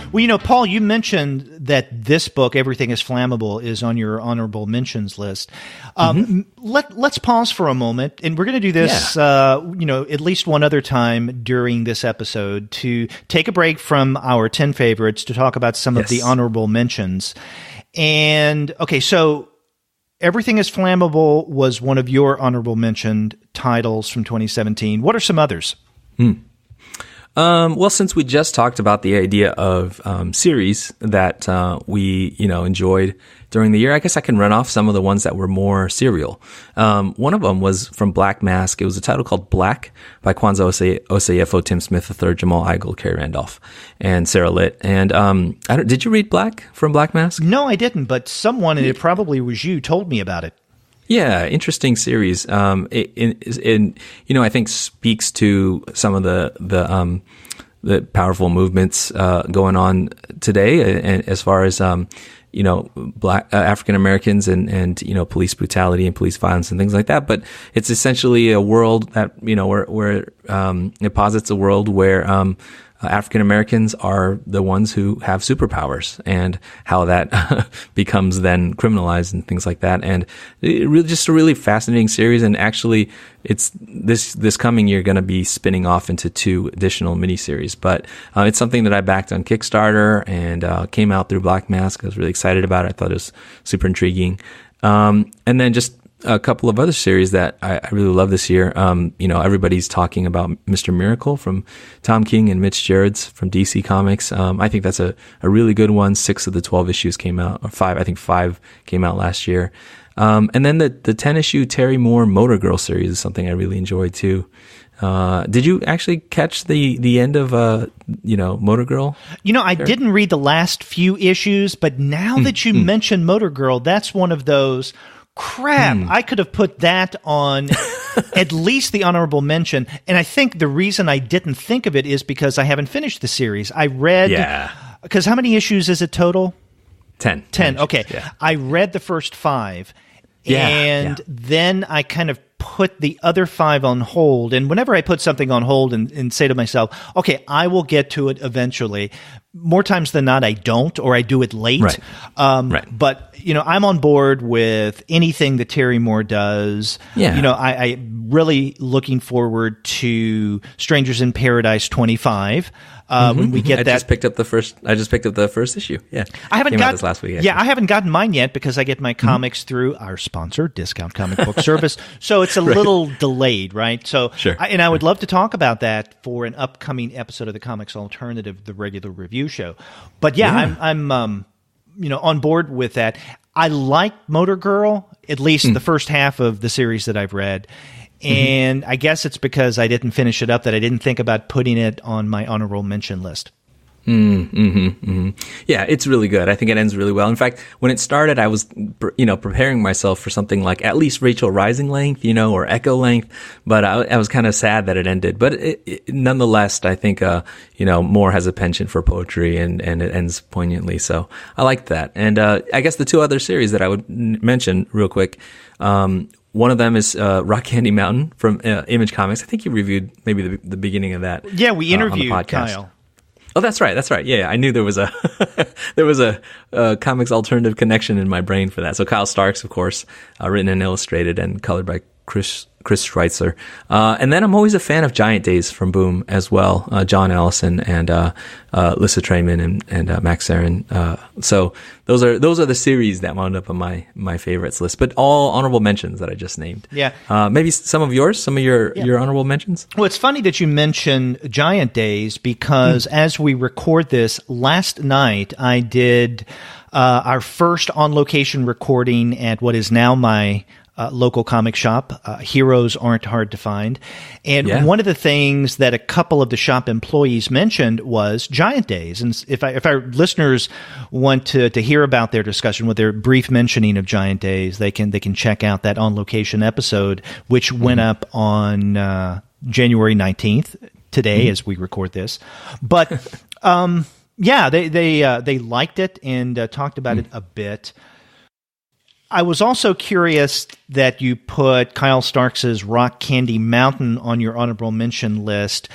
Well, Paul, you mentioned that this book, Everything is Flammable, is on your honorable mentions list. Let's pause for a moment, and we're going to do this, at least one other time during this episode, to take a break from our 10 favorites to talk about some of the honorable mentions. And, okay, so Everything is Flammable was one of your honorable mentioned titles from 2017. What are some others? Well, since we just talked about the idea of series that we enjoyed during the year, I guess I can run off some of the ones that were more serial. One of them was from Black Mask. It was a title called Black by Kwanzaa Osayefo, Tim Smith III, Jamal Igle, Kerry Randolph, and Sarah Litt. And did you read Black from Black Mask? No, I didn't, but someone, and it probably was you, told me about it. Yeah, interesting series. I think speaks to some of the powerful movements going on today, and as far as Black African Americans and police brutality and police violence and things like that. But it's essentially a world that where it posits a world where African Americans are the ones who have superpowers, and how that becomes then criminalized and things like that. And it really, just a really fascinating series. And actually, it's this coming year going to be spinning off into 2 additional miniseries. But it's something that I backed on Kickstarter and came out through Black Mask. I was really excited about it. I thought it was super intriguing. And then just a couple of other series that I really love this year. Everybody's talking about Mr. Miracle from Tom King and Mitch Gerads from DC Comics. I think that's a really good one. 6 of the 12 issues came out, or 5. I think 5 came out last year. And then the 10-issue Terry Moore Motor Girl series is something I really enjoyed too. Did you actually catch the end of Motor Girl? I didn't read the last few issues, but now that you mention Motor Girl, that's one of those. Crap, I could have put that on at least the honorable mention. And I think the reason I didn't think of it is because I haven't finished the series. I read, because how many issues is it total? 10. 10, okay. Yeah. I read the first 5, and then I kind of put the other 5 on hold. And whenever I put something on hold and say to myself, okay, I will get to it eventually, more times than not, I don't, or I do it late. Right. But, I'm on board with anything that Terry Moore does. Yeah. I'm really looking forward to Strangers in Paradise 25. When we get I that, just picked up the first issue. Yeah, I haven't came got out this last week. Yeah, I haven't gotten mine yet because I get my comics through our sponsor, Discount Comic Book Service. So it's a little delayed, right? So, sure. I would love to talk about that for an upcoming episode of the Comics Alternative, the regular review show. But I'm on board with that. I like Motor Girl, at least the first half of the series that I've read. And I guess it's because I didn't finish it up that I didn't think about putting it on my honorable mention list. Yeah, it's really good. I think it ends really well. In fact, when it started, I was, preparing myself for something like at least Rachel Rising length, or Echo length. But I was kind of sad that it ended. But nonetheless, I think, Moore has a penchant for poetry and it ends poignantly. So I liked that. And I guess the 2 other series that I would mention real quick, one of them is Rock Candy Mountain from Image Comics. I think you reviewed maybe the beginning of that. Yeah, we interviewed on the podcast. Kyle. Oh, that's right. Yeah, I knew there was a comics alternative connection in my brain for that. So Kyle Starks, of course, written and illustrated and colored by Chris Schweitzer. And then I'm always a fan of Giant Days from Boom as well. John Allison and Lissa Treyman and Max Sarin. So those are the series that wound up on my favorites list, but all honorable mentions that I just named. Yeah. Maybe some of your honorable mentions. Well, it's funny that you mention Giant Days because as we record this, last night I did our first on-location recording at what is now my local comic shop. Heroes aren't hard to find. And one of the things that a couple of the shop employees mentioned was Giant Days. And if our listeners want to hear about their discussion with their brief mentioning of Giant Days, they can check out that on location episode, which went up on January 19th today as we record this. But they liked it and talked about it a bit. I was also curious that you put Kyle Starks' Rock Candy Mountain on your honorable mention list.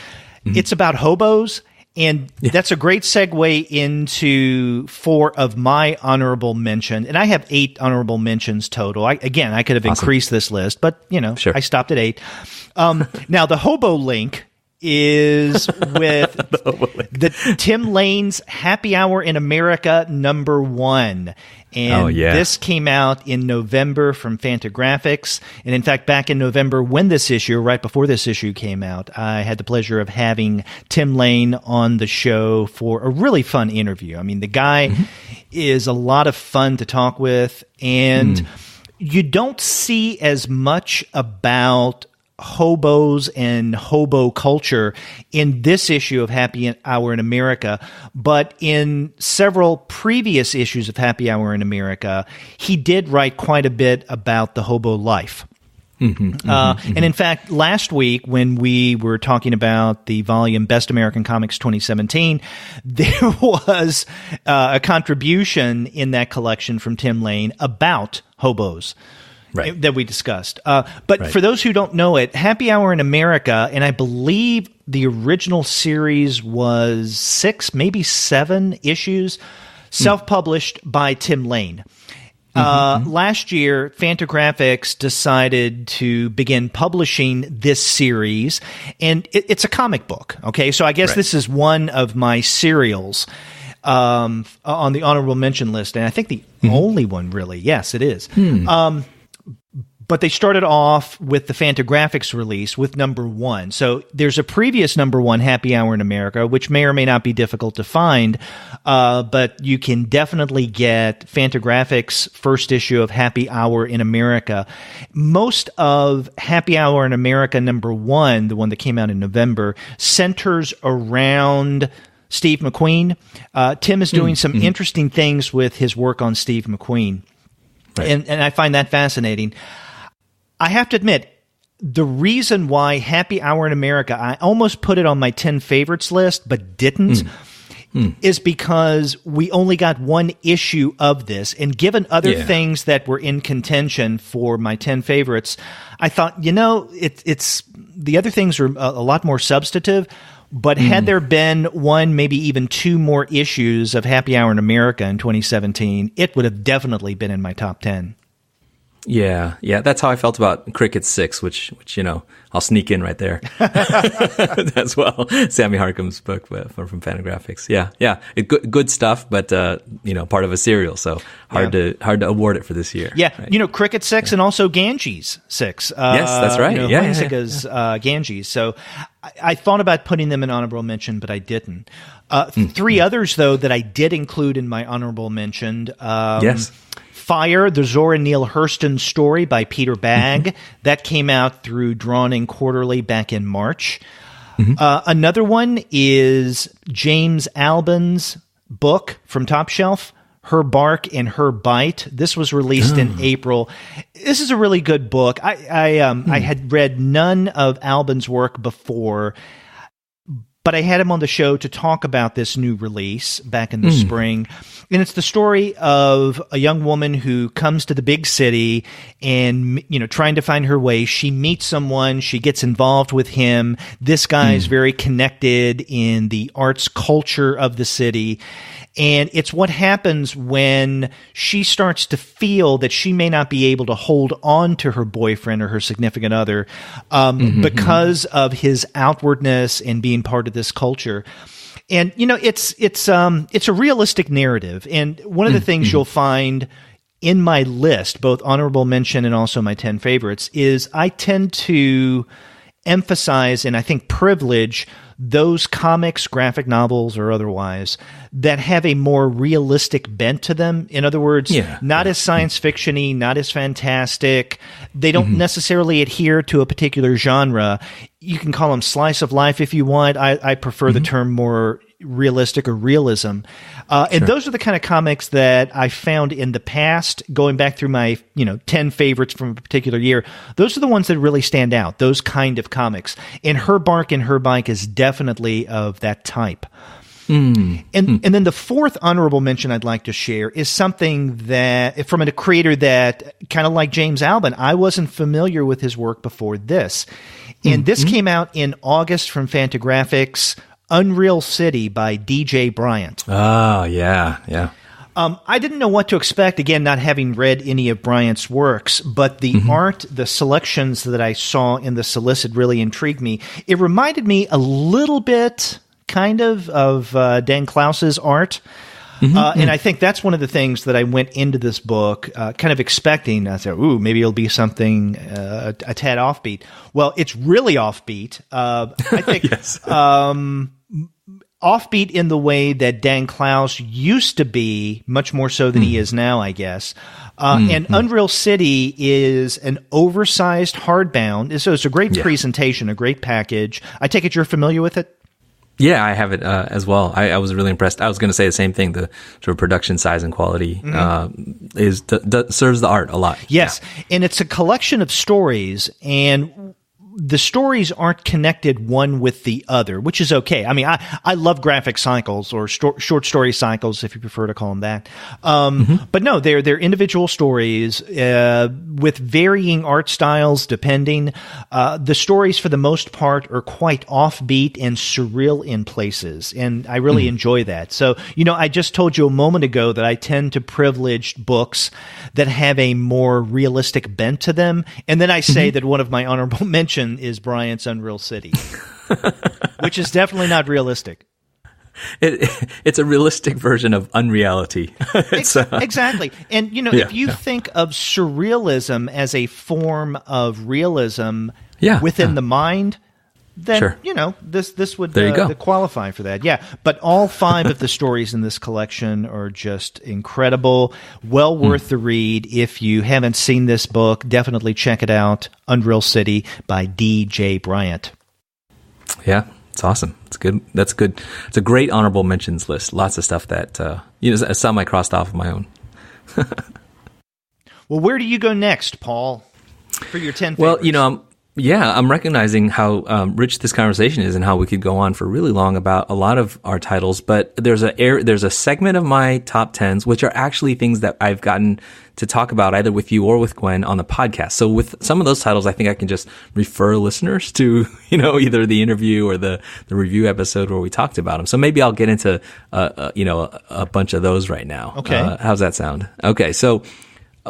It's about hobos, and that's a great segue into 4 of my honorable mention. And I have 8 honorable mentions total. I could have increased this list, but, Sure. I stopped at 8. Now, the hobo link is with the Tim Lane's Happy Hour in America #1. And this came out in November from Fantagraphics. And in fact, back in November when this issue, right before this issue came out, I had the pleasure of having Tim Lane on the show for a really fun interview. I mean, the guy is a lot of fun to talk with. And you don't see as much about hobos and hobo culture in this issue of Happy Hour in America, but in several previous issues of Happy Hour in America, he did write quite a bit about the hobo life. And in fact, last week when we were talking about the volume Best American Comics 2017, there was a contribution in that collection from Tim Lane about hobos. that we discussed. But for those who don't know it, Happy Hour in America, and I believe the original series was 6, maybe 7 issues, self-published by Tim Lane. Last year, Fantagraphics decided to begin publishing this series, and it's a comic book. Okay, so I guess this is one of my serials on the honorable mention list, and I think the only one, really. Yes, it is. But they started off with the Fantagraphics release with number 1. So there's a previous number 1, Happy Hour in America, which may or may not be difficult to find, but you can definitely get Fantagraphics' first issue of Happy Hour in America. Most of Happy Hour in America number 1, the one that came out in November, centers around Steve McQueen. Tim is doing some interesting things with his work on Steve McQueen, and I find that fascinating. I have to admit, the reason why Happy Hour in America, I almost put it on my 10 favorites list, but didn't, is because we only got 1 issue of this. And given other things that were in contention for my 10 favorites, I thought, it's the other things are a lot more substantive. But had there been 1, maybe even 2 more issues of Happy Hour in America in 2017, it would have definitely been in my top 10. Yeah, that's how I felt about Cricket 6, which I'll sneak in right there as well. Sammy Harkham's book from Fantagraphics. Yeah, good stuff, but part of a serial, so hard to award it for this year. Yeah, right? Cricket 6 and also Ganges 6. Yes, that's right. Huizinga's Ganges. So I thought about putting them in honorable mention, but I didn't. 3 others though that I did include in my honorable mention. Fire, the Zora Neale Hurston story by Peter Bagg. That came out through Drawn In Quarterly back in March. Another one is James Albin's book from Top Shelf, Her Bark and Her Bite. This was released in April. This is a really good book. I had read none of Albin's work before, but I had him on the show to talk about this new release back in the spring. And it's the story of a young woman who comes to the big city and, trying to find her way. She meets someone. She gets involved with him. This guy is very connected in the arts culture of the city. And it's what happens when she starts to feel that she may not be able to hold on to her boyfriend or her significant other because of his outwardness and being part of this culture. And, it's a realistic narrative. And one of the things you'll find in my list, both honorable mention and also my 10 favorites, is I tend to emphasize and I think privilege those comics, graphic novels or otherwise, that have a more realistic bent to them. In other words, not as science fiction-y, not as fantastic. They don't necessarily adhere to a particular genre. You can call them slice of life if you want. I prefer the term more realistic or realism. And those are the kind of comics that I found in the past, going back through my 10 favorites from a particular year. Those are the ones that really stand out, those kind of comics. And Her Bark and Her Bike is definitely of that type. And then the 4th honorable mention I'd like to share is something that from a creator that, kind of like James Albin, I wasn't familiar with his work before this. And this came out in August from Fantagraphics, Unreal City by DJ Bryant. Oh, yeah. I didn't know what to expect, again, not having read any of Bryant's works, but the art, the selections that I saw in the solicit really intrigued me. It reminded me a little bit, kind of Dan Klaus's art. And I think that's one of the things that I went into this book kind of expecting. I said, maybe it'll be something a tad offbeat. Well, it's really offbeat. I think offbeat in the way that Dan Klaus used to be, much more so than he is now, I guess. And Unreal City is an oversized hardbound. So it's a great presentation, a great package. I take it you're familiar with it? Yeah, I have it as well. I was really impressed. I was going to say the same thing. The sort of production size and quality serves the art a lot. Yes, and it's a collection of stories. And the stories aren't connected one with the other, which is okay. I mean, I love graphic cycles or short story cycles, if you prefer to call them that. But no, they're individual stories with varying art styles depending. The stories, for the most part, are quite offbeat and surreal in places, and I really enjoy that. So, I just told you a moment ago that I tend to privilege books that have a more realistic bent to them, and then I say that one of my honorable mentions is Bryant's Unreal City, which is definitely not realistic. It's a realistic version of unreality. Exactly. And, if you think of surrealism as a form of realism within the mind, then, this would qualify for that. Yeah. But all 5 of the stories in this collection are just incredible. Well worth the read. If you haven't seen this book, definitely check it out. Unreal City by D.J. Bryant. Yeah. It's awesome. It's good. That's good. It's a great honorable mentions list. Lots of stuff that, some I crossed off of my own. Well, where do you go next, Paul, for your 10 favorites? Well, I'm recognizing how rich this conversation is and how we could go on for really long about a lot of our titles. But there's a segment of my top 10s, which are actually things that I've gotten to talk about either with you or with Gwen on the podcast. So with some of those titles, I think I can just refer listeners to, either the interview or the review episode where we talked about them. So maybe I'll get into, a bunch of those right now. Okay. How's that sound? Okay. So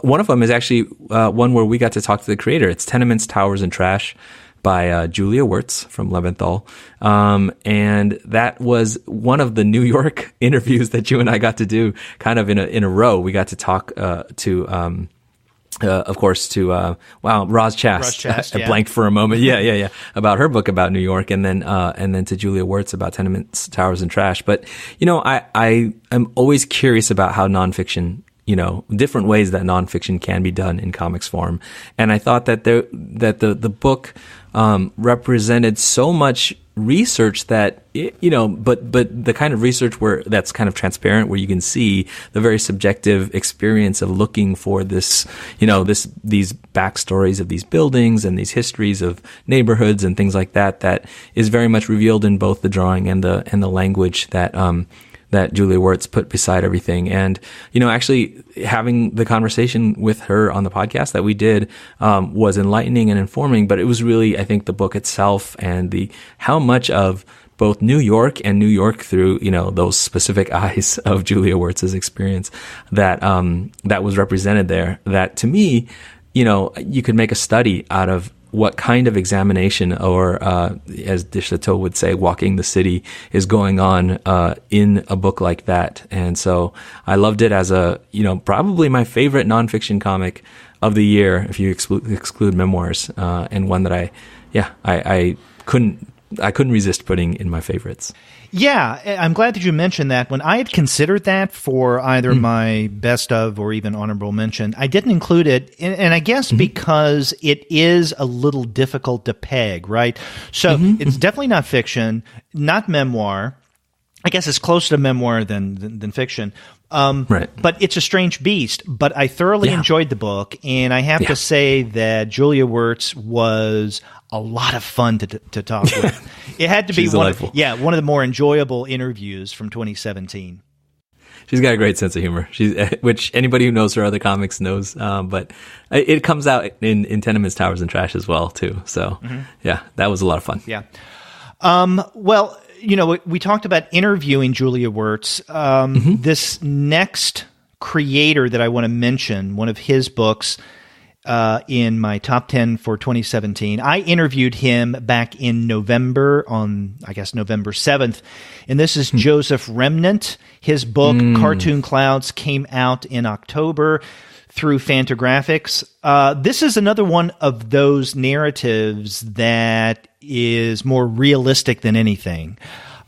one of them is actually one where we got to talk to the creator. It's Tenements, Towers, and Trash by Julia Wertz from Leventhal. And that was one of the New York interviews that you and I got to do kind of in a row. We got to talk to Roz Chast. I blanked for a moment. Yeah. About her book about New York, and then to Julia Wertz about Tenements, Towers, and Trash. But, I am always curious about how nonfiction, different ways that nonfiction can be done in comics form. And I thought that the book represented so much research that, but the kind of research that's kind of transparent, where you can see the very subjective experience of looking for this, these backstories of these buildings and these histories of neighborhoods and things like that is very much revealed in both the drawing and the language that Julia Wertz put beside everything. And, actually having the conversation with her on the podcast that we did, was enlightening and informing, but it was really, I think, the book itself and how much of both New York and New York through, those specific eyes of Julia Wertz's experience that was represented there, that to me, you could make a study out of what kind of examination, or as de Chateau would say, walking the city, is going on in a book like that. And so I loved it as probably my favorite nonfiction comic of the year, if you exclude memoirs, and one that I couldn't resist putting in my favorites. Yeah, I'm glad that you mentioned that. When I had considered that for either my best of or even honorable mention, I didn't include it, and I guess because it is a little difficult to peg, right? So it's definitely not fiction, not memoir. I guess it's closer to memoir than fiction. Right. But it's a strange beast. But I thoroughly enjoyed the book, and I have to say that Julia Wertz was a lot of fun to talk with. It had to be one of the more enjoyable interviews from 2017. She's got a great sense of humor, which anybody who knows her other comics knows. But it comes out in Tenements, Towers, and Trash as well, too. So, that was a lot of fun. Yeah. Well, we talked about interviewing Julia Wertz. This next creator that I want to mention, one of his books in my top 10 for 2017. I interviewed him back in November on, I guess, November 7th. And this is Joseph Remnant. His book, Cartoon Clouds, came out in October through Fantagraphics. This is another one of those narratives that is more realistic than anything.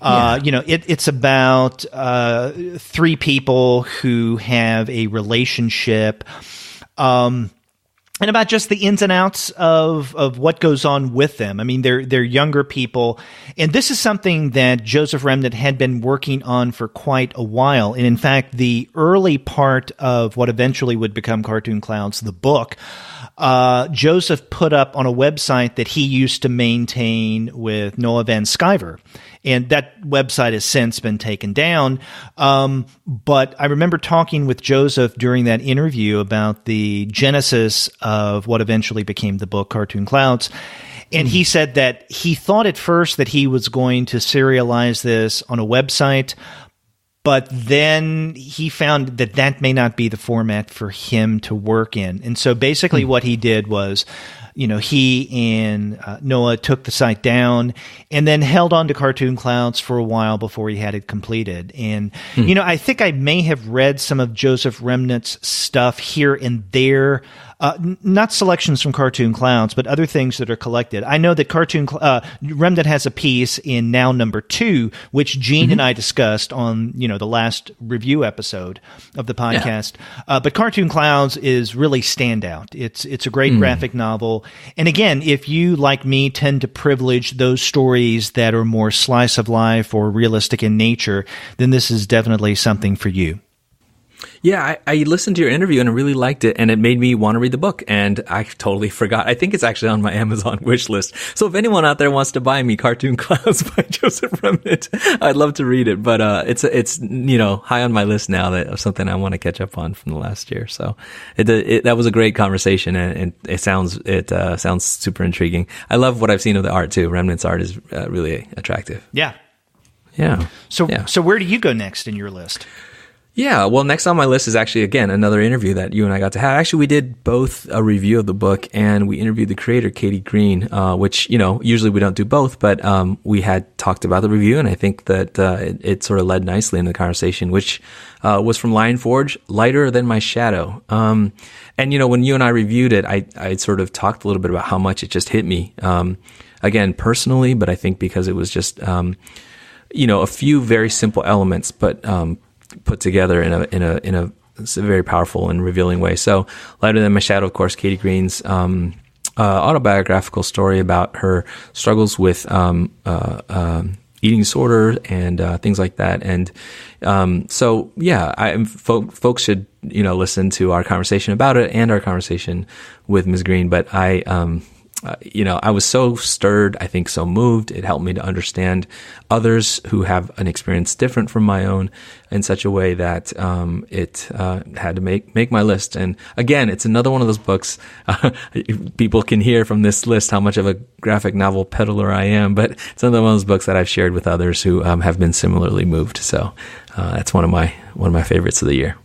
It's about 3 people who have a relationship, and about just the ins and outs of what goes on with them. I mean, they're younger people, and this is something that Joseph Remnant had been working on for quite a while. And in fact, the early part of what eventually would become Cartoon Clouds, the book, Joseph put up on a website that he used to maintain with Noah Van Sciver. And that website has since been taken down. But I remember talking with Joseph during that interview about the genesis of what eventually became the book Cartoon Clouds. And he said that he thought at first that he was going to serialize this on a website, but then he found that that may not be the format for him to work in. And so basically what he did was, he and Noah took the site down and then held on to Cartoon Clouds for a while before he had it completed. And, I think I may have read some of Joseph Remnant's stuff here and there, not selections from Cartoon Clouds, but other things that are collected. I know that Remnant has a piece in Now Number 2, which Gene and I discussed on, the last review episode of the podcast. Yeah. But Cartoon Clouds is really standout. It's a great graphic novel. And again, if you, like me, tend to privilege those stories that are more slice of life or realistic in nature, then this is definitely something for you. Yeah, I listened to your interview and I really liked it, and it made me want to read the book, and I totally forgot. I think it's actually on my Amazon wish list. So if anyone out there wants to buy me Cartoon Clouds by Joseph Remnant, I'd love to read it. But it's high on my list now of something I want to catch up on from the last year. So that was a great conversation, and it sounds super intriguing. I love what I've seen of the art too. Remnant's art is really attractive. Yeah. So where do you go next in your list? Yeah, well, next on my list is actually, again, another interview that you and I got to have. Actually, we did both a review of the book, and we interviewed the creator, Katie Green, which, usually we don't do both, but we had talked about the review, and I think that it sort of led nicely in the conversation, which was from Lion Forge, Lighter Than My Shadow. And, when you and I reviewed it, I sort of talked a little bit about how much it just hit me, again, personally, but I think because it was just, a few very simple elements, but put together in a very powerful and revealing way. So, Lighter Than My Shadow, of course, Katie Green's autobiographical story about her struggles with eating disorder and things like that. And folks should listen to our conversation about it and our conversation with Ms. Green. But I was so stirred, I think so moved. It helped me to understand others who have an experience different from my own in such a way that it had to make my list. And again, it's another one of those books. People can hear from this list how much of a graphic novel peddler I am, but it's another one of those books that I've shared with others who have been similarly moved. So that's one of my favorites of the year.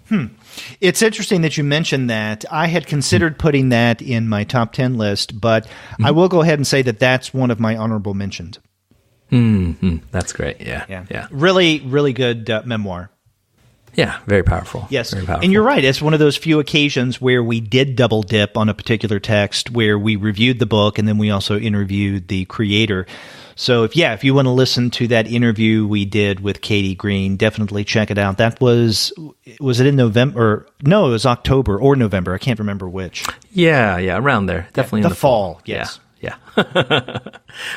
It's interesting that you mentioned that. I had considered putting that in my top 10 list, but I will go ahead and say that that's one of my honorable mentions. That's great. Yeah. Really, really good memoir. Yeah, very powerful. Yes, very powerful. And you're right. It's one of those few occasions where we did double dip on a particular text, where we reviewed the book and then we also interviewed the creator. So if you want to listen to that interview we did with Katie Green, definitely check it out. That was it in November? No, it was October or November. I can't remember which. Yeah, around there. Definitely in the fall. Yes. Yeah.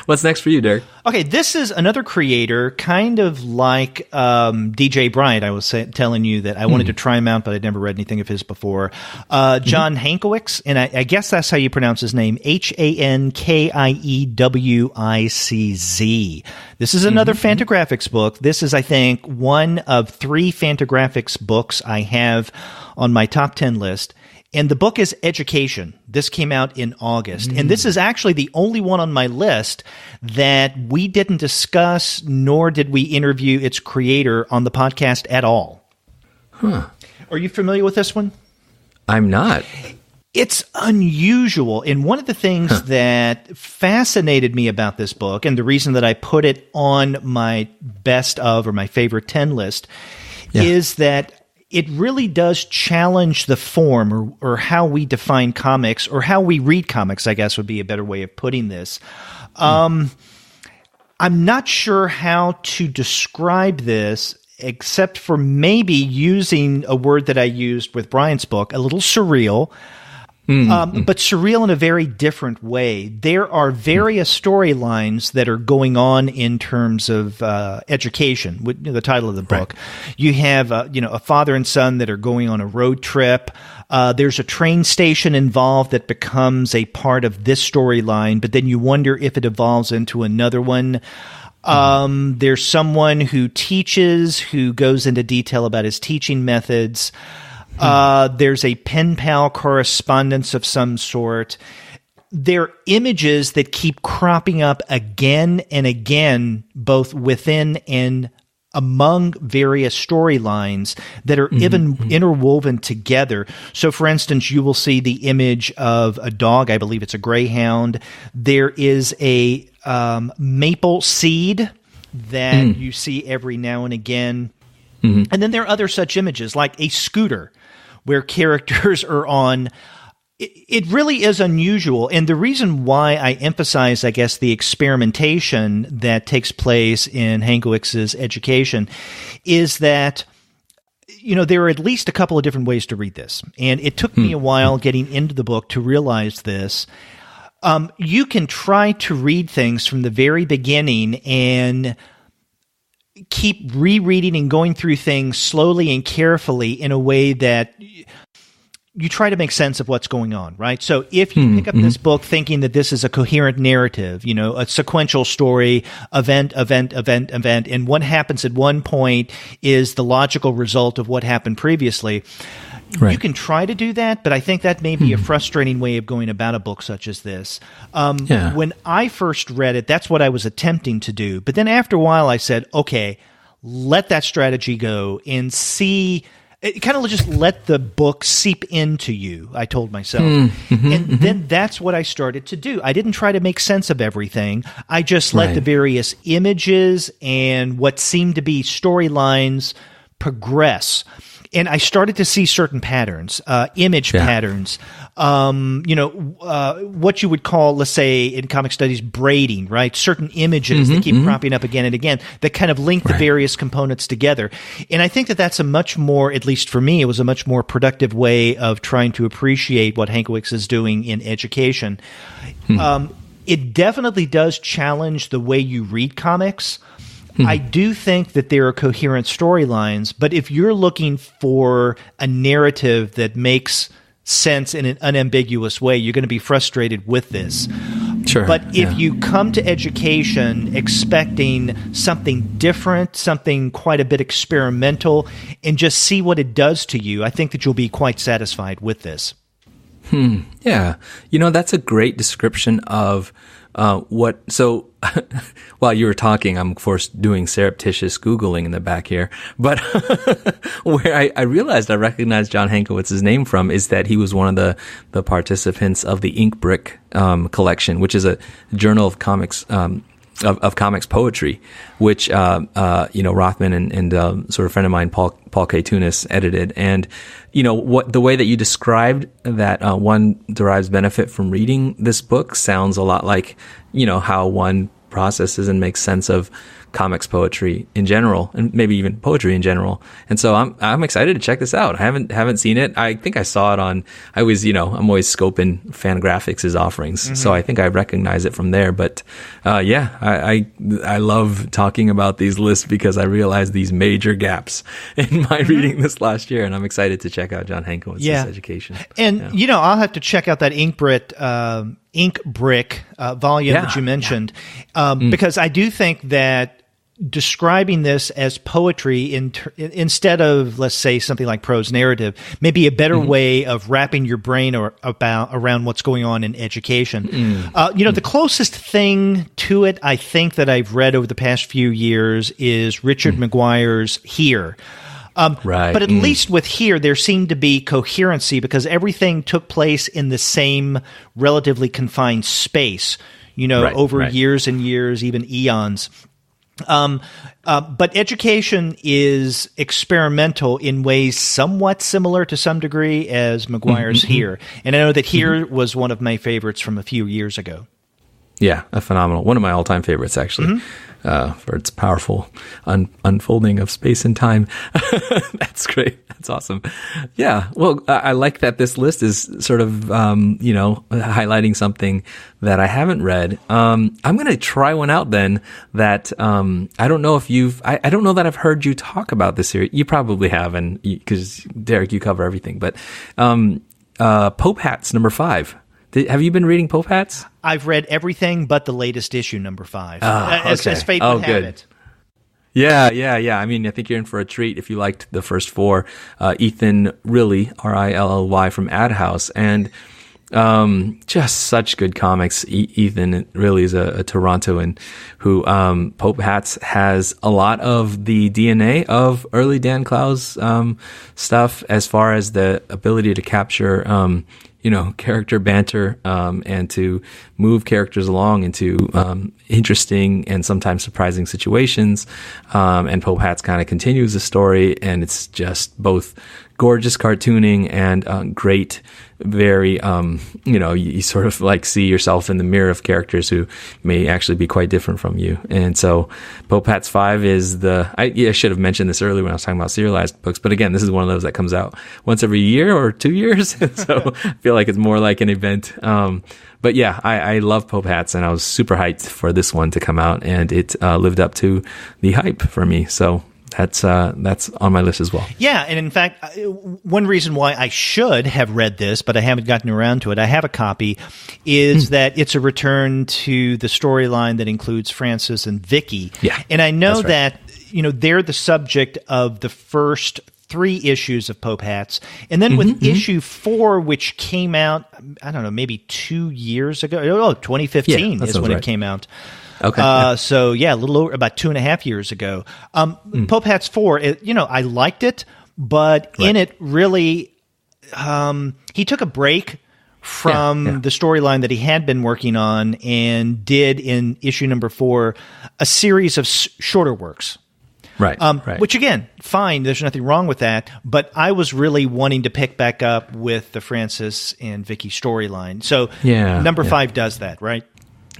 What's next for you, Derek? Okay, this is another creator, kind of like DJ Bryant. I was telling you that I wanted to try him out, but I'd never read anything of his before. John Hankiewicz, and I guess that's how you pronounce his name, Hankiewiczz. This is another Fantagraphics book. This is, I think, one of 3 Fantagraphics books I have on my top 10 list. And the book is Education. This came out in August. And this is actually the only one on my list that we didn't discuss, nor did we interview its creator on the podcast at all. Are you familiar with this one? I'm not. It's unusual. And one of the things that fascinated me about this book, and the reason that I put it on my best of or my favorite 10 list, is that it really does challenge the form or how we define comics, or how we read comics, I guess would be a better way of putting this. I'm not sure how to describe this, except for maybe using a word that I used with Brian's book, a little surreal. but surreal in a very different way. There are various storylines that are going on in terms of education, the title of the book. Right. You have a father and son that are going on a road trip. There's a train station involved that becomes a part of this storyline, but then you wonder if it evolves into another one. There's someone who teaches, who goes into detail about his teaching methods. There's a pen pal correspondence of some sort. There are images that keep cropping up again and again, both within and among various storylines that are even interwoven together. So, for instance, you will see the image of a dog. I believe it's a greyhound. There is a maple seed that you see every now and again. And then there are other such images, like a scooter, where characters are on. It really is unusual. And the reason why I emphasize, I guess, the experimentation that takes place in Hankiewicz's education is that, there are at least a couple of different ways to read this. And it took me a while getting into the book to realize this. You can try to read things from the very beginning and keep rereading and going through things slowly and carefully in a way that you try to make sense of what's going on, right? So if you pick up this book thinking that this is a coherent narrative, a sequential story, event, and what happens at one point is the logical result of what happened previously, you can try to do that, but I think that may be a frustrating way of going about a book such as this. When I first read it, that's what I was attempting to do. But then after a while, I said, okay, let that strategy go and see. Kind of just let the book seep into you, I told myself. And then that's what I started to do. I didn't try to make sense of everything. I just let the various images and what seemed to be storylines progress. And I started to see certain patterns, image patterns, what you would call, let's say in comic studies, braiding, right? Certain images that keep cropping up again and again that kind of link the various components together. And I think that that's a much more, at least for me, it was a much more productive way of trying to appreciate what Hankiewicz is doing in education. It definitely does challenge the way you read comics. I do think that there are coherent storylines, but if you're looking for a narrative that makes sense in an unambiguous way, you're going to be frustrated with this. Sure. But if you come to education expecting something different, something quite a bit experimental, and just see what it does to you, I think that you'll be quite satisfied with this. Yeah. That's a great description of so while you were talking, I'm of course doing surreptitious Googling in the back here, but where I realized I recognized John Hankiewicz's name from is that he was one of the participants of the Ink Brick collection, which is a journal of comics of comics poetry, which Rothman and sort of friend of mine, Paul K. Tunis, edited. And the way that you described that one derives benefit from reading this book sounds a lot like how one processes and makes sense of comics poetry in general, and maybe even poetry in general. And so I'm excited to check this out. I haven't seen it. I think I saw it on. I'm always scoping Fantagraphics' offerings, so I think I recognize it from there. But I love talking about these lists because I realize these major gaps in my reading this last year, and I'm excited to check out John Hankiewicz's education. And I'll have to check out that Ink Brick volume that you mentioned, because I do think that describing this as poetry instead of, let's say, something like prose narrative may be a better way of wrapping your brain around what's going on in education. The closest thing to it, I think, that I've read over the past few years is Richard McGuire's Here. But at least with Here, there seemed to be coherency because everything took place in the same relatively confined space, over years and years, even eons. But education is experimental in ways somewhat similar to some degree as McGuire's Here. And I know that Here was one of my favorites from a few years ago. Yeah, a phenomenal. One of my all-time favorites, actually, for its powerful unfolding of space and time. That's great. That's awesome. Yeah. Well, I like that this list is sort of, highlighting something that I haven't read. I'm going to try one out then that I don't know if I don't know that I've heard you talk about this series. You probably have, and because Derek, you cover everything. But Pope Hats number 5. Have you been reading Pope Hats? I've read everything but the latest issue, number 5. As fate would have it. Yeah. I mean, I think you're in for a treat if you liked the first 4. Ethan Rilly, Rilly from Adhouse, and just such good comics. Ethan really is a Torontoan who Pope Hats has a lot of the DNA of early Dan Clowes stuff as far as the ability to capture character banter, and to move characters along into interesting and sometimes surprising situations. And Pope Hats kind of continues the story, and it's just both gorgeous cartooning and great, very, you sort of like see yourself in the mirror of characters who may actually be quite different from you. And so Pope Hats 5 is I should have mentioned this earlier when I was talking about serialized books, but again, this is one of those that comes out once every year or 2 years. So I feel like it's more like an event. But yeah, I love Pope Hats, and I was super hyped for this one to come out, and it lived up to the hype for me. So that's on my list as well. Yeah, and in fact, one reason why I should have read this, but I haven't gotten around to it, I have a copy, is that it's a return to the storyline that includes Francis and Vicky. Yeah, and I know that they're the subject of the first 3 issues of Pope Hats, and then with issue 4, which came out, I don't know, maybe 2 years ago. 2015 is when it came out. Okay. So yeah, a little over about 2.5 years ago. Pope Hats 4, I liked it, but in it really, he took a break from the storyline that he had been working on and did in issue number 4 a series of shorter works. Right. Which again, fine. There's nothing wrong with that. But I was really wanting to pick back up with the Francis and Vicky storyline. So number 5 does that, right?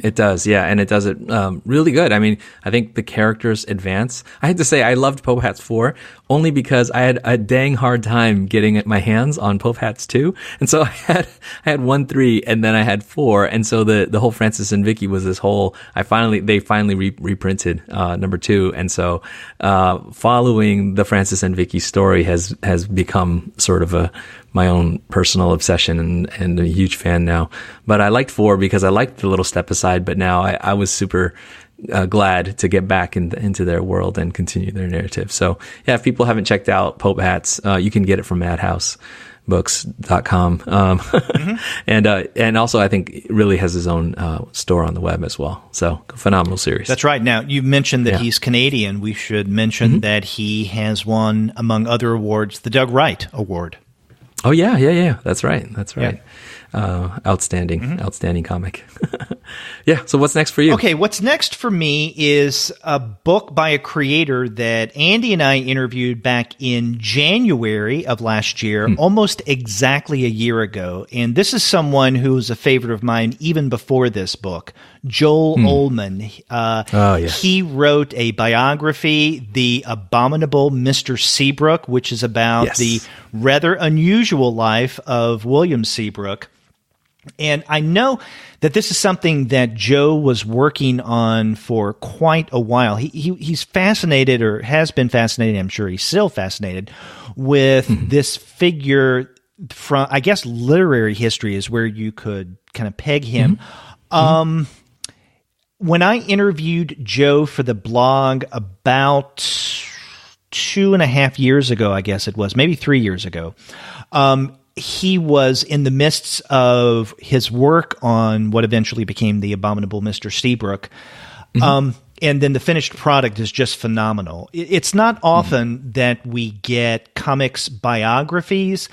It does, yeah, and it does it really good. I mean, I think the characters advance. I had to say I loved Pope Hats 4 only because I had a dang hard time getting my hands on Pope Hats 2, and so I had 1, 3, and then I had 4, and so the whole Francis and Vicky was this whole. They finally reprinted number 2, and so following the Francis and Vicky story has become sort of my own personal obsession, and a huge fan now. But I liked 4 because I liked the little step aside, but now I was super glad to get back into their world and continue their narrative. So yeah, if people haven't checked out Pope Hats, you can get it from AdhouseBooks.com. And also I think it really has his own store on the web as well. So phenomenal series. That's right. Now, you mentioned that he's Canadian. We should mention that he has won, among other awards, the Doug Wright Award. Oh yeah. That's right. Yeah. Outstanding comic. Yeah. So what's next for you? Okay. What's next for me is a book by a creator that Andy and I interviewed back in January of last year, almost exactly a year ago. And this is someone who was a favorite of mine even before this book, Joel Ullman. He wrote a biography, The Abominable Mr. Seabrook, which is about the rather unusual life of William Seabrook. And I know that this is something that Joe was working on for quite a while. He's fascinated, or has been fascinated, I'm sure he's still fascinated, with this figure from, I guess, literary history is where you could kind of peg him. When I interviewed Joe for the blog about 2.5 years ago, I guess it was, maybe 3 years ago, he was in the midst of his work on what eventually became The Abominable Mr. Seabrook. And then the finished product is just phenomenal. It's not often that we get comics biographies.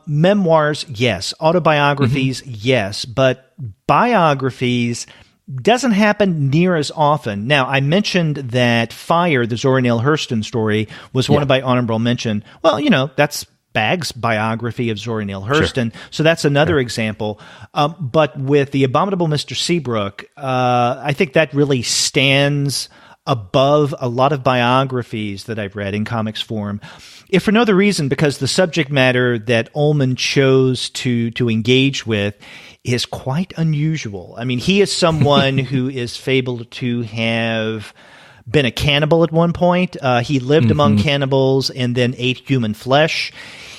Memoirs, yes. Autobiographies, yes. But biographies doesn't happen near as often. Now, I mentioned that Fire, the Zora Neale Hurston story, was one of my honorable mention. Well, that's Bag's biography of Zora Neale Hurston. Sure. So that's another example. But with The Abominable Mr. Seabrook, I think that really stands above a lot of biographies that I've read in comics form, if for no other reason, because the subject matter that Ullman chose to engage with is quite unusual. I mean, he is someone who is fabled to have been a cannibal at one point. He lived among cannibals and then ate human flesh.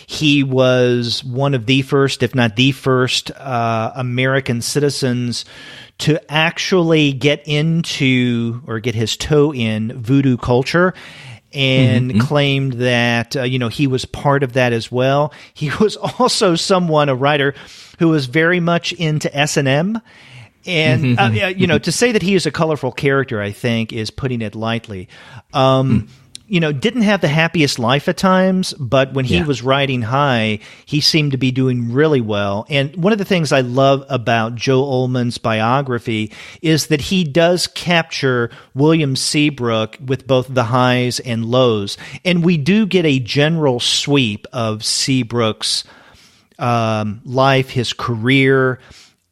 He was one of the first, if not the first, American citizens to actually get into or get his toe in voodoo culture, and claimed that he was part of that as well. He was also a writer who was very much into S&M. And, to say that he is a colorful character, I think, is putting it lightly. Didn't have the happiest life at times, but when he was riding high, he seemed to be doing really well. And one of the things I love about Joe Ullman's biography is that he does capture William Seabrook with both the highs and lows. And we do get a general sweep of Seabrook's life, his career,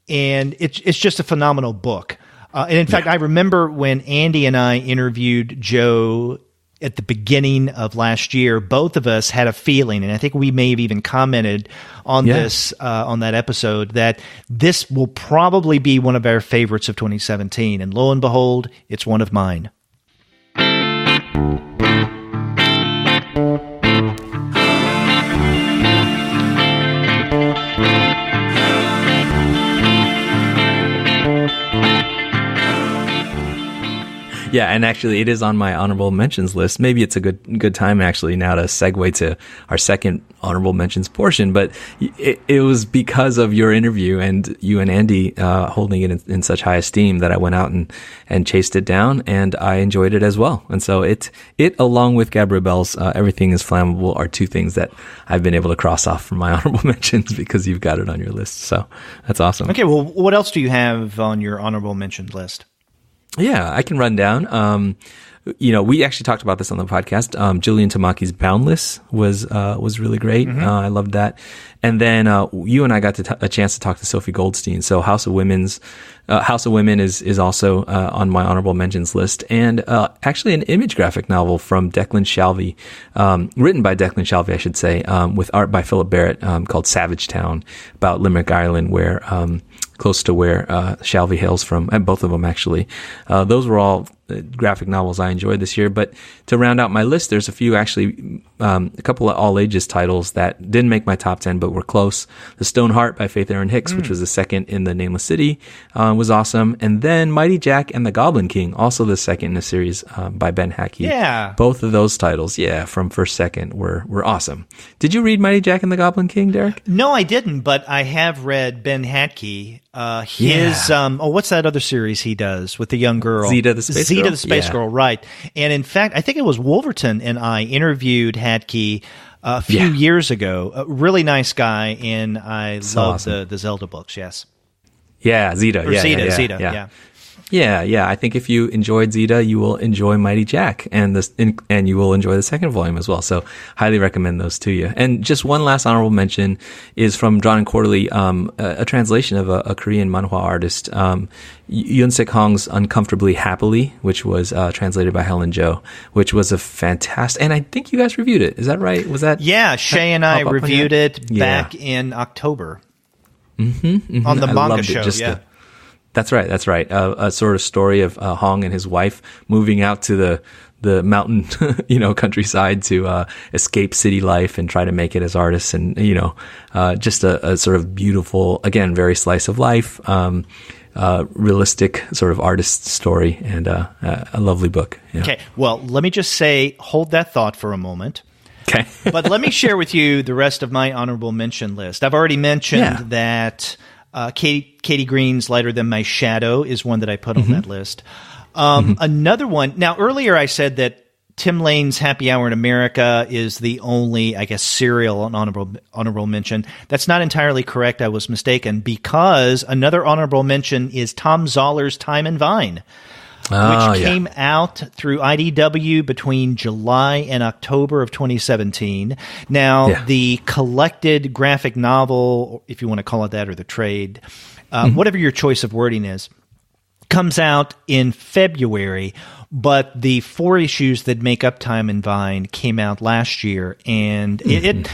and it's just a phenomenal book. And in fact, I remember when Andy and I interviewed Joe at the beginning of last year, both of us had a feeling, and I think we may have even commented on this on that episode, that this will probably be one of our favorites of 2017. And lo and behold, it's one of mine. Yeah, and actually, it is on my honorable mentions list. Maybe it's a good time actually now to segue to our second honorable mentions portion. But it was because of your interview and you and Andy holding it in such high esteem that I went out and chased it down, and I enjoyed it as well. And so it along with Gabrielle Bell's Everything is Flammable are two things that I've been able to cross off from my honorable mentions because you've got it on your list. So that's awesome. Okay, well, what else do you have on your honorable mention list? Yeah, I can run down. We actually talked about this on the podcast. Julian Tamaki's Boundless was really great. I loved that. And then you and I got a chance to talk to Sophie Goldstein. So House of Women is also on my honorable mentions list. And actually an image graphic novel from Declan Shalvey, written by Declan Shalvey, I should say, with art by Philip Barrett, called Savage Town, about Limerick Ireland, where close to where Shalvey hails from, and both of them actually. Those were all graphic novels I enjoyed this year. But to round out my list, there's a few actually, a couple of all ages titles that didn't make my top 10, but were close. The Stone Heart by Faith Erin Hicks, which was the second in the Nameless City, was awesome. And then Mighty Jack and the Goblin King, also the second in the series, by Ben Hackey. Yeah. Both of those titles, from First Second were awesome. Did you read Mighty Jack and the Goblin King, Derek? No, I didn't, but I have read Ben Hackey. What's that other series he does with the young girl? Zeta the Space Girl, right. And in fact, I think it was Wolverton and I interviewed Hackey a few years ago. A really nice guy, and I love the Zelda books, yes. Yeah, Zeta. Zeta. Yeah. I think if you enjoyed Zeta, you will enjoy Mighty Jack, and you will enjoy the second volume as well. So, highly recommend those to you. And just one last honorable mention is from Drawn and Quarterly, a translation of a Korean manhwa artist, Yoon-sik Hong's Uncomfortably Happily, which was translated by Helen Jo, which was a fantastic. And I think you guys reviewed it. Is that right? Was that? Yeah, Shay and I reviewed it back in October on the manga show. That's right. A sort of story of Hong and his wife moving out to the mountain, countryside to escape city life and try to make it as artists, and just a sort of beautiful, again, very slice of life, realistic sort of artist story, and a lovely book. Yeah. Okay, well, let me just say, hold that thought for a moment. Okay, but let me share with you the rest of my honorable mention list. I've already mentioned that. Katie Green's Lighter Than My Shadow is one that I put on that list. Another one. Now, earlier I said that Tim Lane's Happy Hour in America is the only, I guess, serial on honorable mention. That's not entirely correct. I was mistaken, because another honorable mention is Tom Zoller's Time and Vine. which came out through IDW between July and October of 2017. Now, the collected graphic novel, if you want to call it that, or the trade, whatever your choice of wording is, comes out in February, but the 4 issues that make up Time and Vine came out last year. And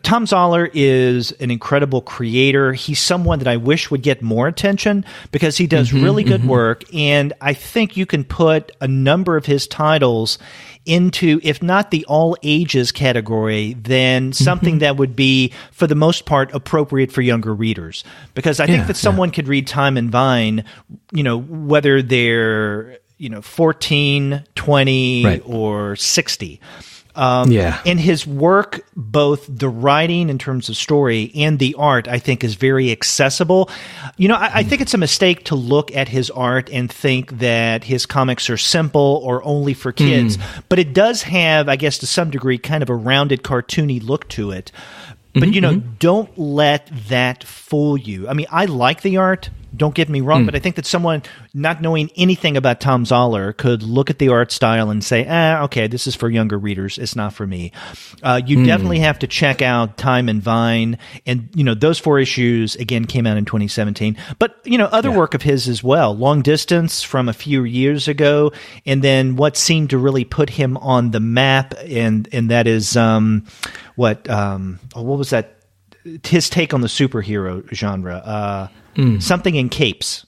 Tom Zoller is an incredible creator. He's someone that I wish would get more attention because he does really good work. And I think you can put a number of his titles into, if not the all ages category, then something that would be, for the most part, appropriate for younger readers. Because I think that someone could read Time and Vine, whether they're 14, 20, or 60. And his work, both the writing in terms of story and the art, I think is very accessible. I think it's a mistake to look at his art and think that his comics are simple or only for kids. But it does have, I guess, to some degree, kind of a rounded, cartoony look to it. But, don't let that fool you. I mean, I like the art. Don't get me wrong, but I think that someone not knowing anything about Tom Zoller could look at the art style and say, okay, this is for younger readers. It's not for me. You definitely have to check out Time and Vine. And, those 4 issues, again, came out in 2017. But, other work of his as well. Long Distance from a few years ago. And then what seemed to really put him on the map, and that is, what was that? His take on the superhero genre. Something in capes.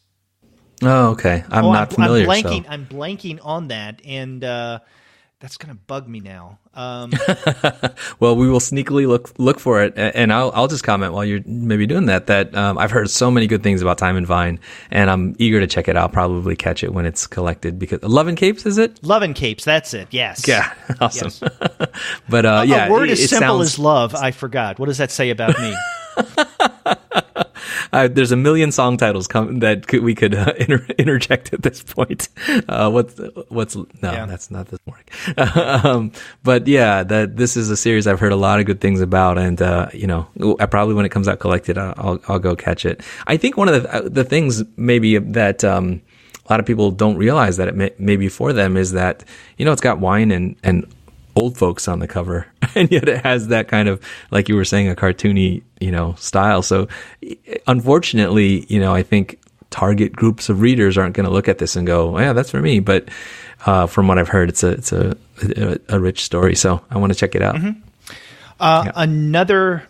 Oh, okay. I'm not familiar. I'm blanking on that, and that's going to bug me now. Well, we will sneakily look for it, and I'll just comment while you're maybe doing that. I've heard so many good things about Time and Vine, and I'm eager to check it out. I'll probably catch it when it's collected. Because Love and Capes, is it? Love and Capes. That's it. Yes. Yeah. Awesome. Yes. But a word as simple as love. I forgot. What does that say about me? There's a million song titles we could interject at this point. That's not this morning. But this is a series I've heard a lot of good things about, and I probably, when it comes out collected, I'll go catch it. I think one of the things maybe that a lot of people don't realize that it may be for them is that it's got wine and old folks on the cover, and yet it has that kind of, like you were saying, a cartoony, style. So unfortunately, I think target groups of readers aren't going to look at this and go, yeah, that's for me. But from what I've heard, it's a rich story. So I want to check it out. Another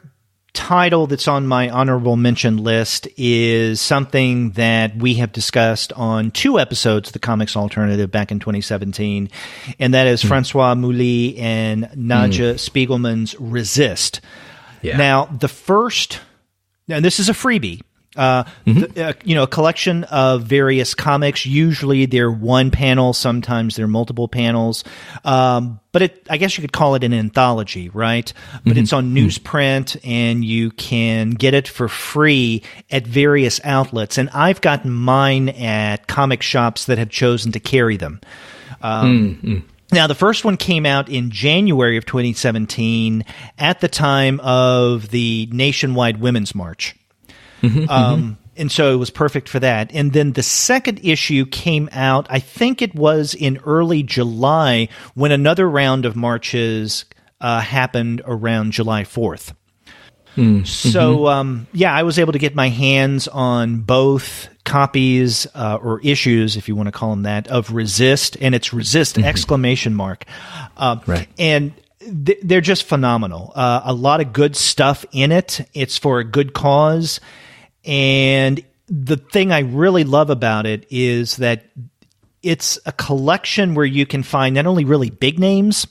title that's on my honorable mention list is something that we have discussed on 2 episodes of the Comics Alternative back in 2017, and that is Francois Mouly and Nadja Spiegelman's Resist. Yeah. Now, this is a freebie. A collection of various comics. Usually they're one panel, sometimes they're multiple panels. But I guess you could call it an anthology, right? But it's on newsprint, and you can get it for free at various outlets. And I've gotten mine at comic shops that have chosen to carry them. Now, the first one came out in January of 2017 at the time of the nationwide Women's March. And so it was perfect for that. And then the second issue came out, I think it was in early July, when another round of marches happened around July 4th. So, I was able to get my hands on both copies or issues, if you want to call them that, of Resist, and it's Resist ! Right. And they're just phenomenal. A lot of good stuff in it. It's for a good cause. And the thing I really love about it is that it's a collection where you can find not only really big names,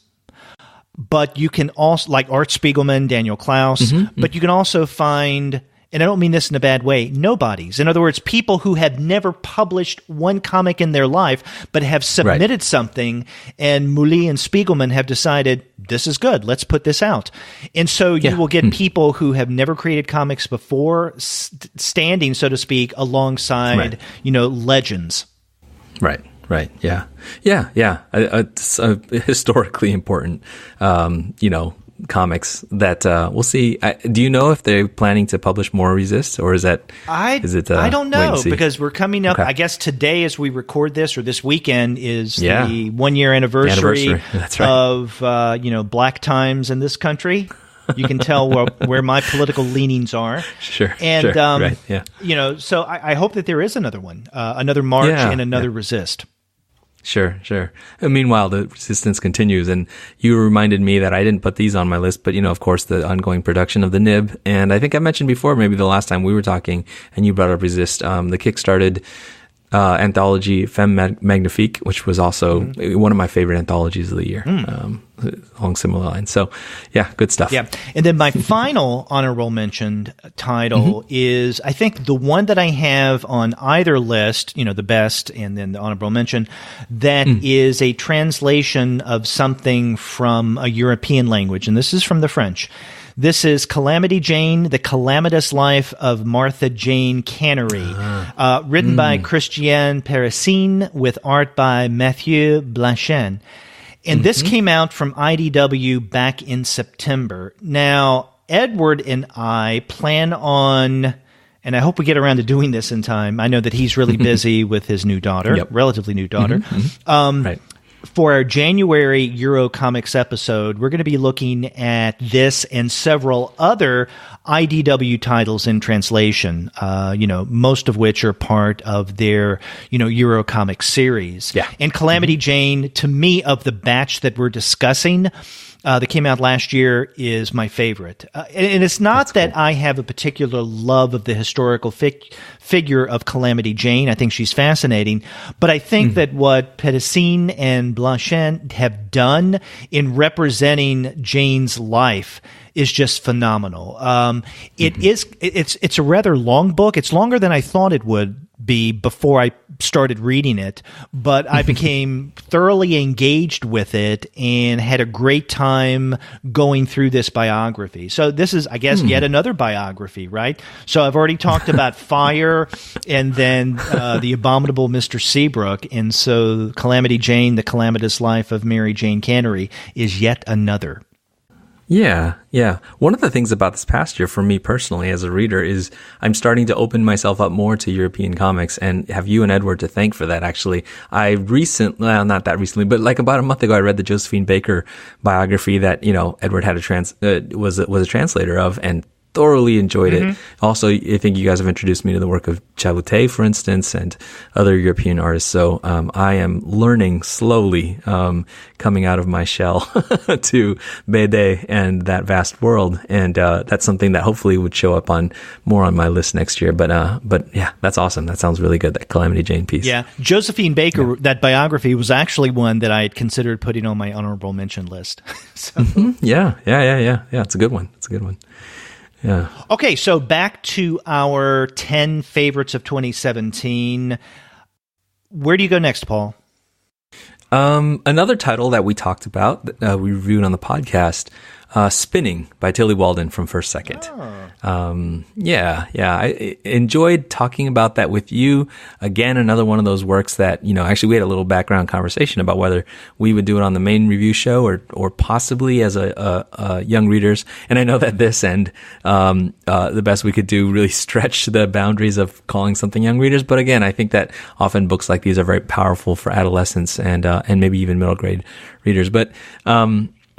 but you can also, like Art Spiegelman, Daniel Klaus, but you can also find, and I don't mean this in a bad way, nobodies. In other words, people who have never published one comic in their life, but have submitted something, and Mouly and Spiegelman have decided, this is good, let's put this out. And so you will get people who have never created comics before standing, so to speak, alongside, legends. Right. Right. Yeah. It's historically important, comics that we'll see. Do you know if they're planning to publish more Resist, or is it? I don't know, because we're coming up. Okay. I guess today, as we record this, or this weekend, is the 1 year anniversary That's right. of Black times in this country. You can tell where my political leanings are. Sure. And right, yeah. So I hope that there is another one, another March and another Resist. Sure. And meanwhile, the resistance continues, and you reminded me that I didn't put these on my list, but of course, the ongoing production of the Nib, and I think I mentioned before, maybe the last time we were talking, and you brought up Resist, the kickstarted anthology Femme Magnifique, which was also one of my favorite anthologies of the year, along similar lines. So, yeah, good stuff. Yeah, and then my final honorable mentioned title is, I think, the one that I have on either list, the best and then the honorable mention, that is a translation of something from a European language, and this is from the French. This is Calamity Jane, The Calamitous Life of Martha Jane Cannery, written by Christiane Perricine with art by Mathieu Blanchin. And this came out from IDW back in September. Now, Edward and I plan on, and I hope we get around to doing this in time. I know that he's really busy with his new daughter, relatively new daughter. Right. For our January Euro Comics episode, we're going to be looking at this and several other IDW titles in translation, most of which are part of their, Euro Comics series. Yeah. And Calamity Jane, to me, of the batch that we're discussing, that came out last year, is my favorite. And it's not that I have a particular love of the historical figure of Calamity Jane. I think she's fascinating. But I think that what Perricine and Blanchin have done in representing Jane's life is just phenomenal. It's a rather long book. It's longer than I thought it would be before I started reading it, but I became thoroughly engaged with it and had a great time going through this biography. So this is, I guess, yet another biography, right? So I've already talked about Fire and then the abominable Mr. Seabrook, and so Calamity Jane, The Calamitous Life of Mary Jane Cannery is yet another. Yeah. One of the things about this past year for me personally as a reader is I'm starting to open myself up more to European comics, and have you and Edward to thank for that. Actually, not that recently, but like about a month ago, I read the Josephine Baker biography that, Edward had was a translator of, and thoroughly enjoyed it. Also, I think you guys have introduced me to the work of Chaboutet, for instance, and other European artists. So I am learning slowly, coming out of my shell to BD and that vast world. And that's something that hopefully would show up more on my list next year. But yeah, that's awesome. That sounds really good, that Calamity Jane piece. Yeah. Josephine Baker, that biography was actually one that I had considered putting on my honorable mention list. So. Yeah. It's a good one. Yeah. Okay, so back to our 10 favorites of 2017. Where do you go next, Paul? Another title that we talked about, we reviewed on the podcast, Spinning by Tillie Walden from First Second. I enjoyed talking about that with you. Again, another one of those works that, actually we had a little background conversation about whether we would do it on the main review show or possibly as a young readers. And I know that this and the best we could do really stretch the boundaries of calling something young readers. But again, I think that often books like these are very powerful for adolescents and maybe even middle grade readers. But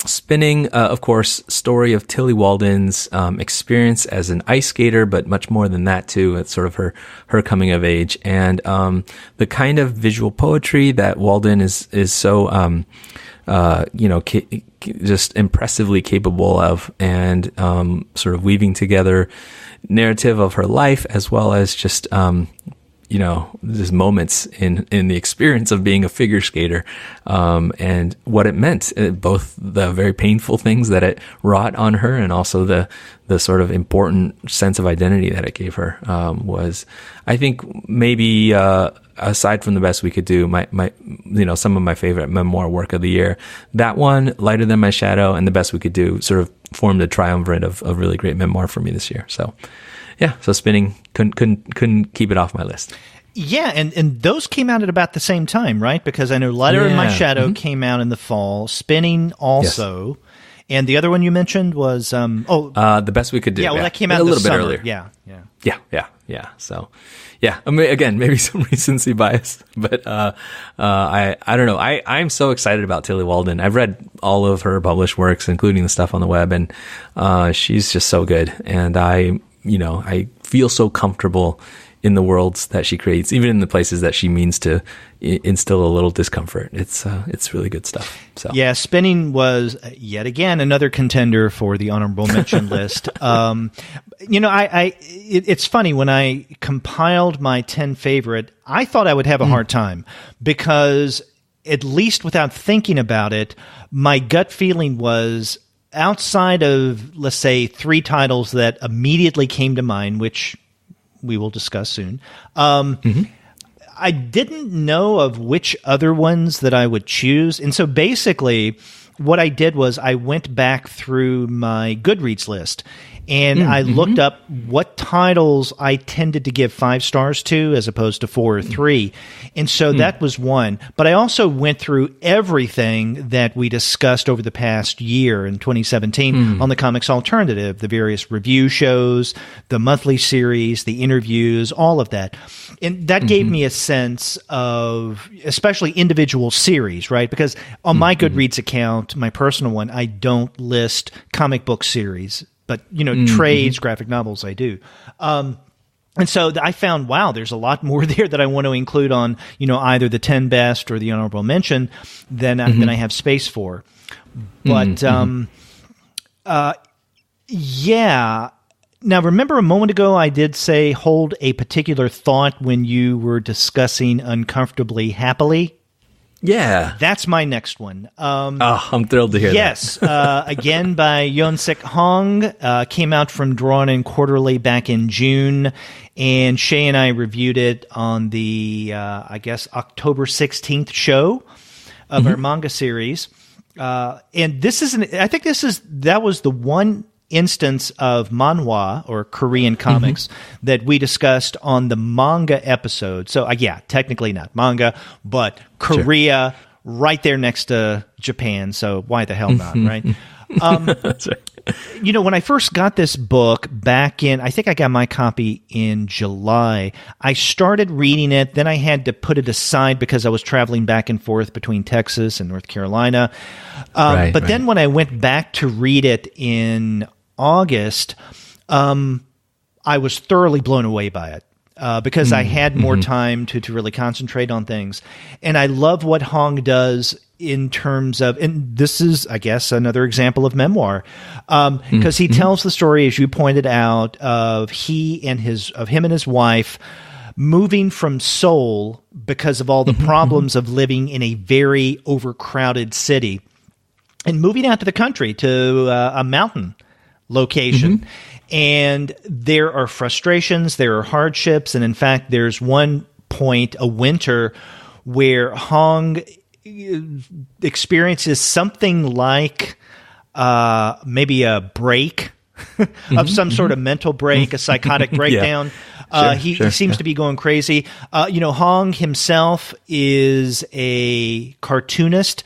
Spinning, of course, story of Tillie Walden's experience as an ice skater, but much more than that too. It's sort of her coming of age, and the kind of visual poetry that Walden is so just impressively capable of, and sort of weaving together narrative of her life as well as just there's moments in the experience of being a figure skater, and what it meant, both the very painful things that it wrought on her and also the sort of important sense of identity that it gave her, was, I think, maybe, aside from the best we could do, my some of my favorite memoir work of the year. That one, Lighter Than My Shadow, and The Best We Could Do sort of formed a triumvirate of really great memoir for me this year. So, yeah, so Spinning couldn't keep it off my list. Yeah, and those came out at about the same time, right? Because I know Lighter Than My Shadow came out in the fall, Spinning also. Yes. And the other one you mentioned was The Best We Could Do. Yeah, well, that came out a little this bit summer. earlier. Yeah. So, yeah. I mean, again, maybe some recency bias, but I don't know. I'm so excited about Tillie Walden. I've read all of her published works, including the stuff on the web, and she's just so good. And I feel so comfortable in the worlds that she creates, even in the places that she means to instill a little discomfort. It's really good stuff. So yeah, Spinning was yet again another contender for the honorable mention list. It's funny, when I compiled my 10 favorite, I thought I would have a hard time because, at least without thinking about it, my gut feeling was, outside of, let's say, 3 titles that immediately came to mind, which we will discuss soon. I didn't know of which other ones that I would choose. And so basically what I did was I went back through my Goodreads list and I looked up what titles I tended to give 5 stars to as opposed to 4 or 3. And so that was one. But I also went through everything that we discussed over the past year in 2017 on the Comics Alternative, the various review shows, the monthly series, the interviews, all of that. And that gave me a sense of, especially individual series, right? Because on my Goodreads account, my personal one, I don't list comic book series. But, trades, graphic novels, I do. And so I found, wow, there's a lot more there that I want to include on, either the 10 best or the honorable mention than I have space for. But, yeah. Now, remember a moment ago I did say hold a particular thought when you were discussing Uncomfortably Happily? Yeah. That's my next one. I'm thrilled to hear that. Yes. Again, by Yeon-sik Hong. Came out from Drawn and Quarterly back in June. And Shay and I reviewed it on the, October 16th show of our manga series. And this is that was the one instance of manhwa, or Korean comics, that we discussed on the manga episode. So, technically not manga, but Korea, right there next to Japan. So why the hell not, right? That's right. When I first got this book back in, I think I got my copy in July, I started reading it. Then I had to put it aside because I was traveling back and forth between Texas and North Carolina. But then when I went back to read it in August, I was thoroughly blown away by it. Because I had more time to really concentrate on things. And I love what Hong does in terms of, and this is, I guess, another example of memoir, because he tells the story, as you pointed out, of him and his wife moving from Seoul because of all the problems of living in a very overcrowded city, and moving out to the country to a mountain location. And there are frustrations, there are hardships, and in fact, there's one point, a winter, where Hong experiences something like maybe a break of some sort of mental break, a psychotic breakdown. He seems to be going crazy. Hong himself is a cartoonist,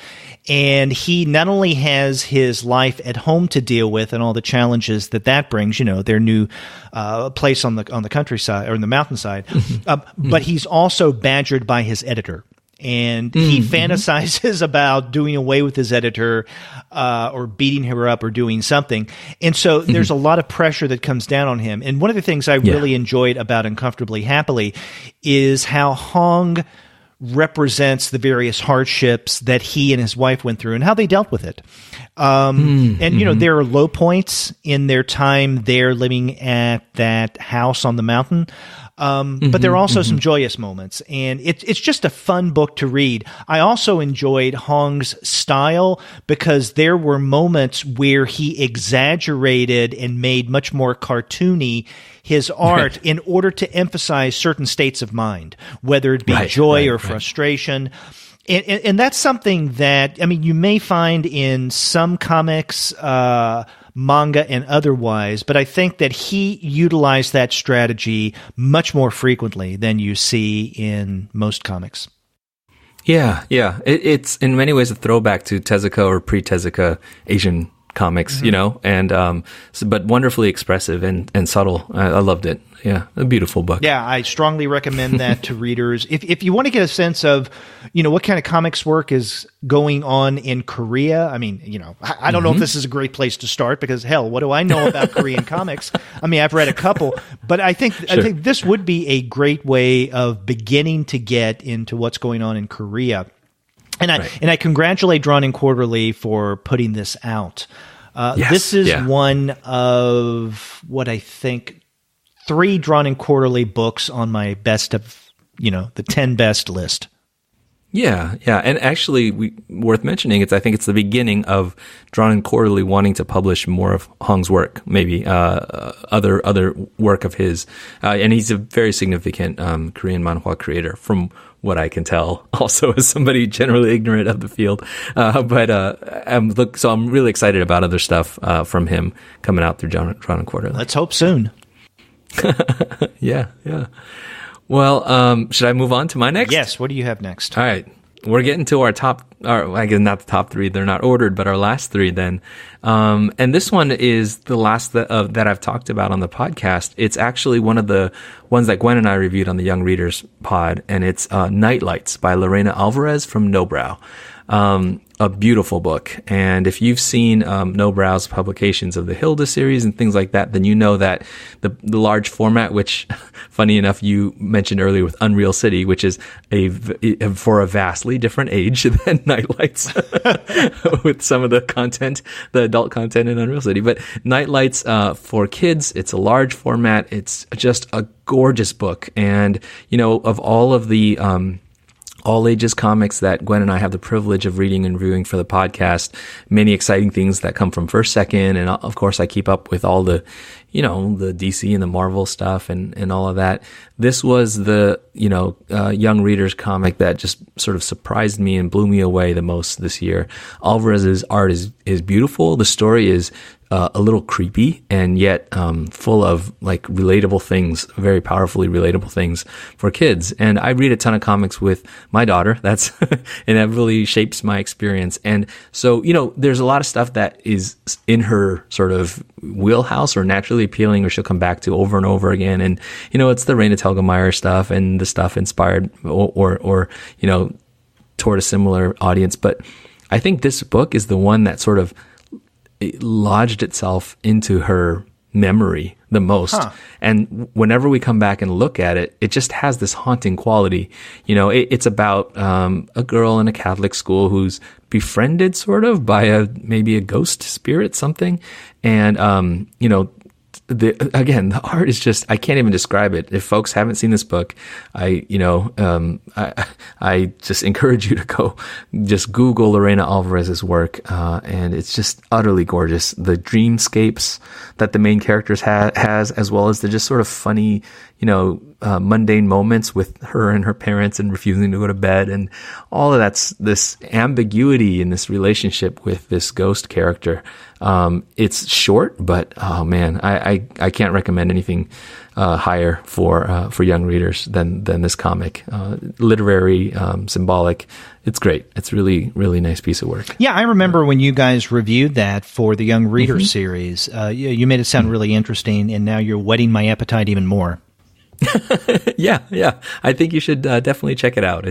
and he not only has his life at home to deal with and all the challenges that brings, their new place on the countryside or in the mountainside, but he's also badgered by his editor. And he fantasizes about doing away with his editor or beating her up or doing something. And so there's a lot of pressure that comes down on him. And one of the things I really enjoyed about Uncomfortably Happily is how Hong represents the various hardships that he and his wife went through and how they dealt with it. There are low points in their time there living at that house on the mountain. But there are also some joyous moments, and it's just a fun book to read. I also enjoyed Hong's style because there were moments where he exaggerated and made much more cartoony his art in order to emphasize certain states of mind, whether it be joy or frustration. And that's something that, you may find in some comics, manga and otherwise, but I think that he utilized that strategy much more frequently than you see in most comics. Yeah. It's in many ways a throwback to Tezuka or pre-Tezuka Asian comics, and but wonderfully expressive and subtle. I loved it. Yeah, a beautiful book. Yeah, I strongly recommend that to readers. If you want to get a sense of, what kind of comics work is going on in Korea. I mean, I don't know if this is a great place to start because, hell, what do I know about Korean comics? I mean, I've read a couple, but I think this would be a great way of beginning to get into what's going on in Korea. And I congratulate Drawn and Quarterly for putting this out. This is one of what I think 3 Drawn and Quarterly books on my best of, the 10 best list. Yeah. And actually, worth mentioning, I think it's the beginning of Drawn and Quarterly wanting to publish more of Hong's work, maybe other work of his. And he's a very significant Korean manhwa creator, from what I can tell, also as somebody generally ignorant of the field. So I'm really excited about other stuff from him coming out through Drawn and Quarterly. Let's hope soon. Yeah. Well, should I move on to my next? Yes. What do you have next? All right. We're getting to our I guess not the top 3. They're not ordered, but our last 3 then. And this one is the last that I've talked about on the podcast. It's actually one of the ones that Gwen and I reviewed on the Young Readers pod, and it's Nightlights by Lorena Alvarez from Nobrow. A beautiful book. And if you've seen Nobrow's publications of the Hilda series and things like that, then you know that the large format, which, funny enough, you mentioned earlier with Unreal City, which is for a vastly different age than Nightlights with some of the content, the adult content in Unreal City. But Nightlights for kids, it's a large format. It's just a gorgeous book. And, of all of the all ages comics that Gwen and I have the privilege of reading and reviewing for the podcast, many exciting things that come from First Second. And of course, I keep up with all the, the DC and the Marvel stuff and all of that. This was the, young readers comic that just sort of surprised me and blew me away the most this year. Alvarez's art is beautiful. The story is a little creepy and yet full of like relatable things, very powerfully relatable things for kids. And I read a ton of comics with my daughter. And that really shapes my experience. And so, there's a lot of stuff that is in her sort of wheelhouse or naturally appealing, or she'll come back to over and over again. And, it's the Raina Telgemeier stuff and the stuff inspired or toward a similar audience. But I think this book is the one that sort of it lodged itself into her memory the most. And whenever we come back and look at it, it just has this haunting quality. It's about a girl in a Catholic school who's befriended sort of by maybe a ghost spirit, something. And, the art is just, I can't even describe it. If folks haven't seen this book, I just encourage you to go just Google Lorena Alvarez's work. And it's just utterly gorgeous. The dreamscapes that the main characters has, as well as the just sort of funny, mundane moments with her and her parents and refusing to go to bed, and all of that's this ambiguity in this relationship with this ghost character. It's short, but oh man, I can't recommend anything higher for young readers than this comic. Literary, symbolic. It's great. It's really, really nice piece of work. Yeah, I remember when you guys reviewed that for the Young Reader series. You made it sound really interesting, and now you're whetting my appetite even more. Yeah. I think you should definitely check it out.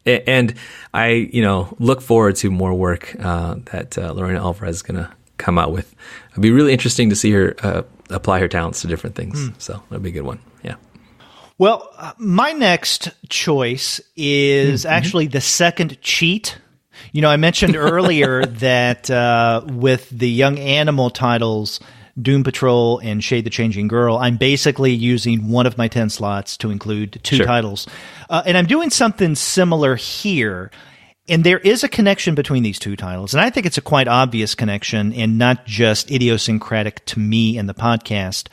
And I, look forward to more work that Lorena Alvarez is going to come out with. It'd be really interesting to see her apply her talents to different things. So that'd be a good one. Yeah. Well, my next choice is actually the second cheat. I mentioned earlier that with the Young Animal titles, Doom Patrol and Shade the Changing Girl, I'm basically using one of my 10 slots to include 2 titles. And I'm doing something similar here. And there is a connection between these 2 titles. And I think it's a quite obvious connection and not just idiosyncratic to me and the podcast.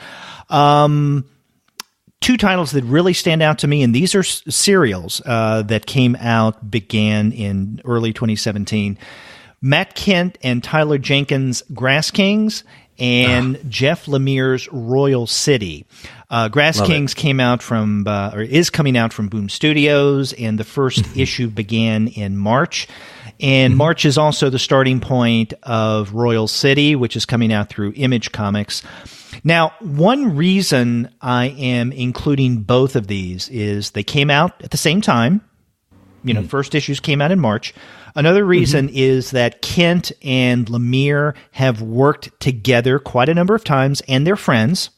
2 titles that really stand out to me, and these are serials that began in early 2017. Matt Kent and Tyler Jenkins' Grass Kings, and Jeff Lemire's Royal City. Grass Kings came out from, or is coming out from Boom Studios, and the first issue began in March. And March is also the starting point of Royal City, which is coming out through Image Comics. Now, one reason I am including both of these is they came out at the same time. First issues came out in March. Another reason is that Kent and Lemire have worked together quite a number of times, and they're friends.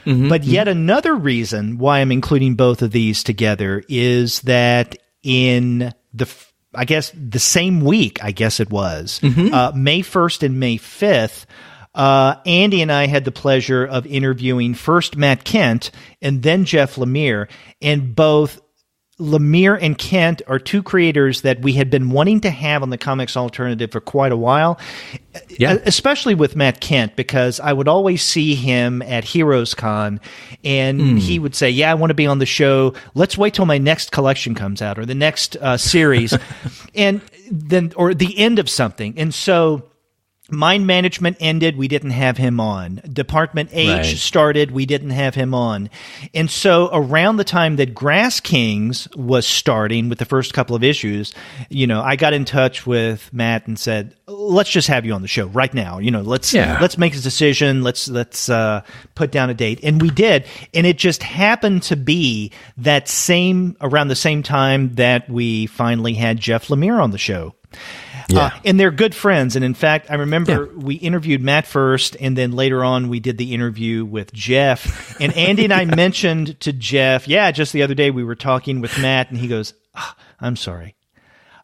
But yet another reason why I'm including both of these together is that in the same week, it was, May 1st and May 5th, Andy and I had the pleasure of interviewing first Matt Kent and then Jeff Lemire, and both Lemire and Kent are two creators that we had been wanting to have on the Comics Alternative for quite a while, especially with Matt Kent, because I would always see him at Heroes Con, and he would say, I want to be on the show. Let's wait till my next collection comes out or the next series, and then or the end of something. And so Mind Management ended, we didn't have him on. Department H started, we didn't have him on. And so around the time that Grass Kings was starting with the first couple of issues, I got in touch with Matt and said, let's just have you on the show right now. Let's make a decision. Let's put down a date. And we did. And it just happened to be that around the same time that we finally had Jeff Lemire on the show. And they're good friends. And in fact, I remember we interviewed Matt first, and then later on we did the interview with Jeff. And Andy and I mentioned to Jeff, just the other day we were talking with Matt, and he goes, I'm sorry.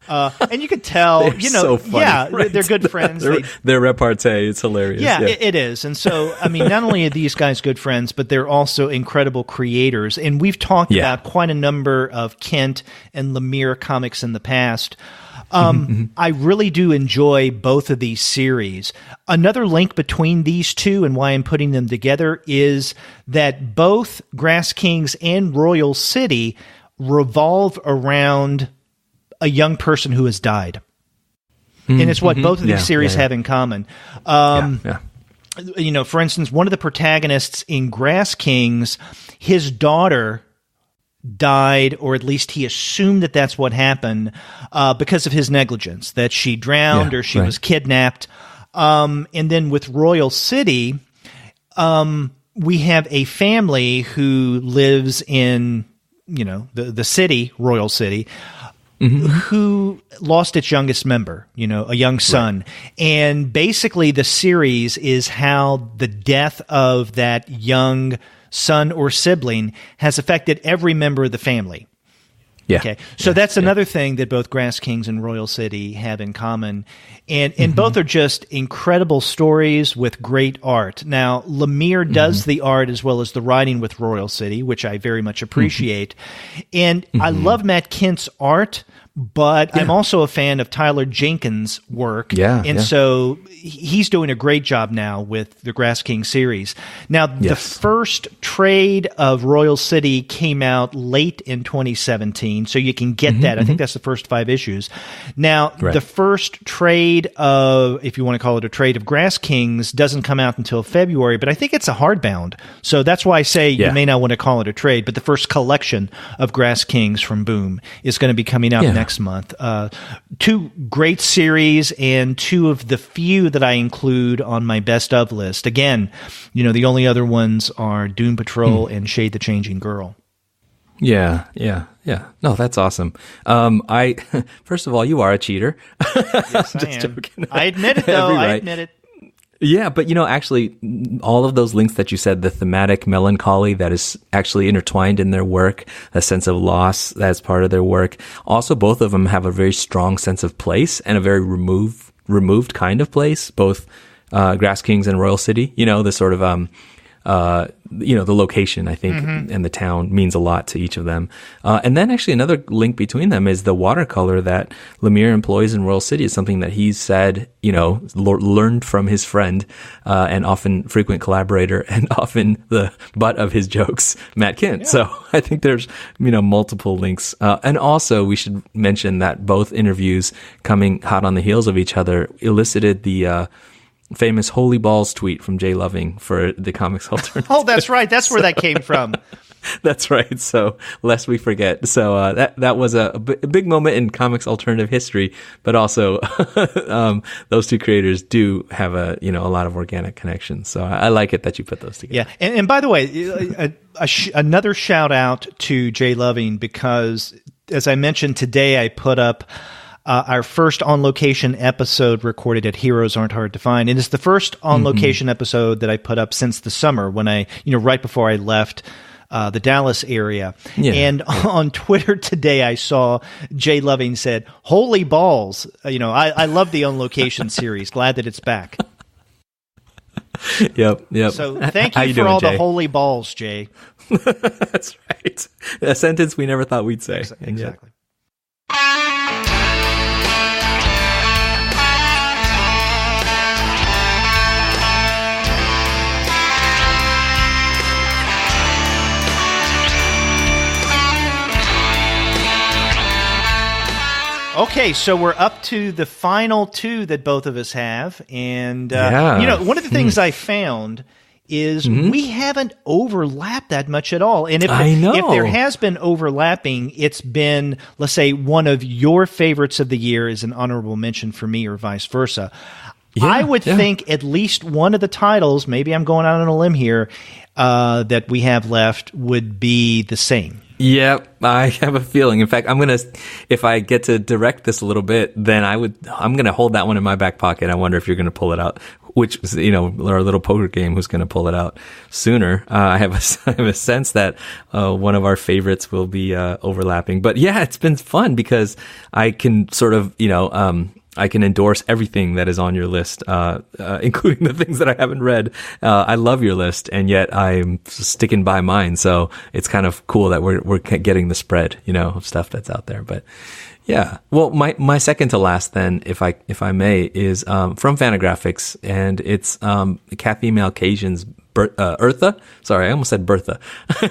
And you could tell, so funny, right? They're good friends. Their repartee, it's hilarious. Yeah, it is. And so, not only are these guys good friends, but they're also incredible creators. And we've talked about quite a number of Kent and Lemire comics in the past. I really do enjoy both of these series. Another link between these two and why I'm putting them together is that both Grass Kings and Royal City revolve around a young person who has died. And it's what both of these series have in common. For instance, one of the protagonists in Grass Kings, his daughter died, or at least he assumed that that's what happened because of his negligence, that she drowned or she was kidnapped. And then with Royal City, we have a family who lives in, the city, Royal City, who lost its youngest member, a young son. And basically the series is how the death of that young son or sibling has affected every member of the family. Okay. So that's another thing that both Grass Kings and Royal City have in common. And both are just incredible stories with great art. Now, Lemire does the art as well as the writing with Royal City, which I very much appreciate. And I love Matt Kent's art, but I'm also a fan of Tyler Jenkins' work. So he's doing a great job now with the Grass King series. Now, the first trade of Royal City came out late in 2017, so you can get that. I think that's the first 5 issues. Now, the first trade of, if you want to call it a trade of Grass Kings, doesn't come out until February, but I think it's a hardbound. So that's why I say you may not want to call it a trade, but the first collection of Grass Kings from Boom is going to be coming out next month. 2 great series and 2 of the few that I include on my best of list. Again, the only other ones are Doom Patrol and Shade the Changing Girl. Yeah. No, that's awesome. First of all, you are a cheater. Yes, I am. Joking. I admit it, though. I admit it. Yeah, but actually, all of those links that you said, the thematic melancholy that is actually intertwined in their work, a sense of loss that's part of their work. Also, both of them have a very strong sense of place and a very removed kind of place. Both Grass Kings and Royal City, the sort of the location, I think, and the town means a lot to each of them. And then actually another link between them is the watercolor that Lemire employs in Royal City is something that he said, learned from his friend, and often frequent collaborator and often the butt of his jokes, Matt Kent. So I think there's, multiple links. And also we should mention that both interviews coming hot on the heels of each other elicited the, famous Holy Balls tweet from Jay Loving for the Comics Alternative. Oh, that's right. That's where that came from. That's right. So, lest we forget. So, that was a big moment in comics alternative history, but also, those two creators do have a lot of organic connections. So, I like it that you put those together. Yeah. And by the way, another shout out to Jay Loving, because as I mentioned today, I put up our first on-location episode recorded at Heroes Aren't Hard to Find. And it's the first on-location episode that I put up since the summer when I, right before I left the Dallas area. Yeah. And on Twitter today, I saw Jay Loving said, "Holy balls." I love the on-location series. Glad that it's back. Yep. So thank you for all the holy balls, Jay. That's right. A sentence we never thought we'd say. Exactly. Okay, so we're up to the final two that both of us have. And, one of the things I found is we haven't overlapped that much at all. And if there has been overlapping, it's been, let's say, one of your favorites of the year is an honorable mention for me or vice versa. Yeah, I would think at least one of the titles, maybe I'm going out on a limb here, that we have left would be the same. Yep, I have a feeling. In fact, if I get to direct this a little bit, then I'm gonna hold that one in my back pocket. I wonder if you're gonna pull it out, which is, our little poker game, who's gonna pull it out sooner. I have a sense that one of our favorites will be overlapping. But yeah, it's been fun because I can sort of, I can endorse everything that is on your list, including the things that I haven't read. I love your list, and yet I'm sticking by mine. So it's kind of cool that we're getting the spread, of stuff that's out there. But yeah, well, my second to last then, if I may, is from Fantagraphics, and it's Cathy Malkasian's Eartha. Sorry, I almost said Bertha.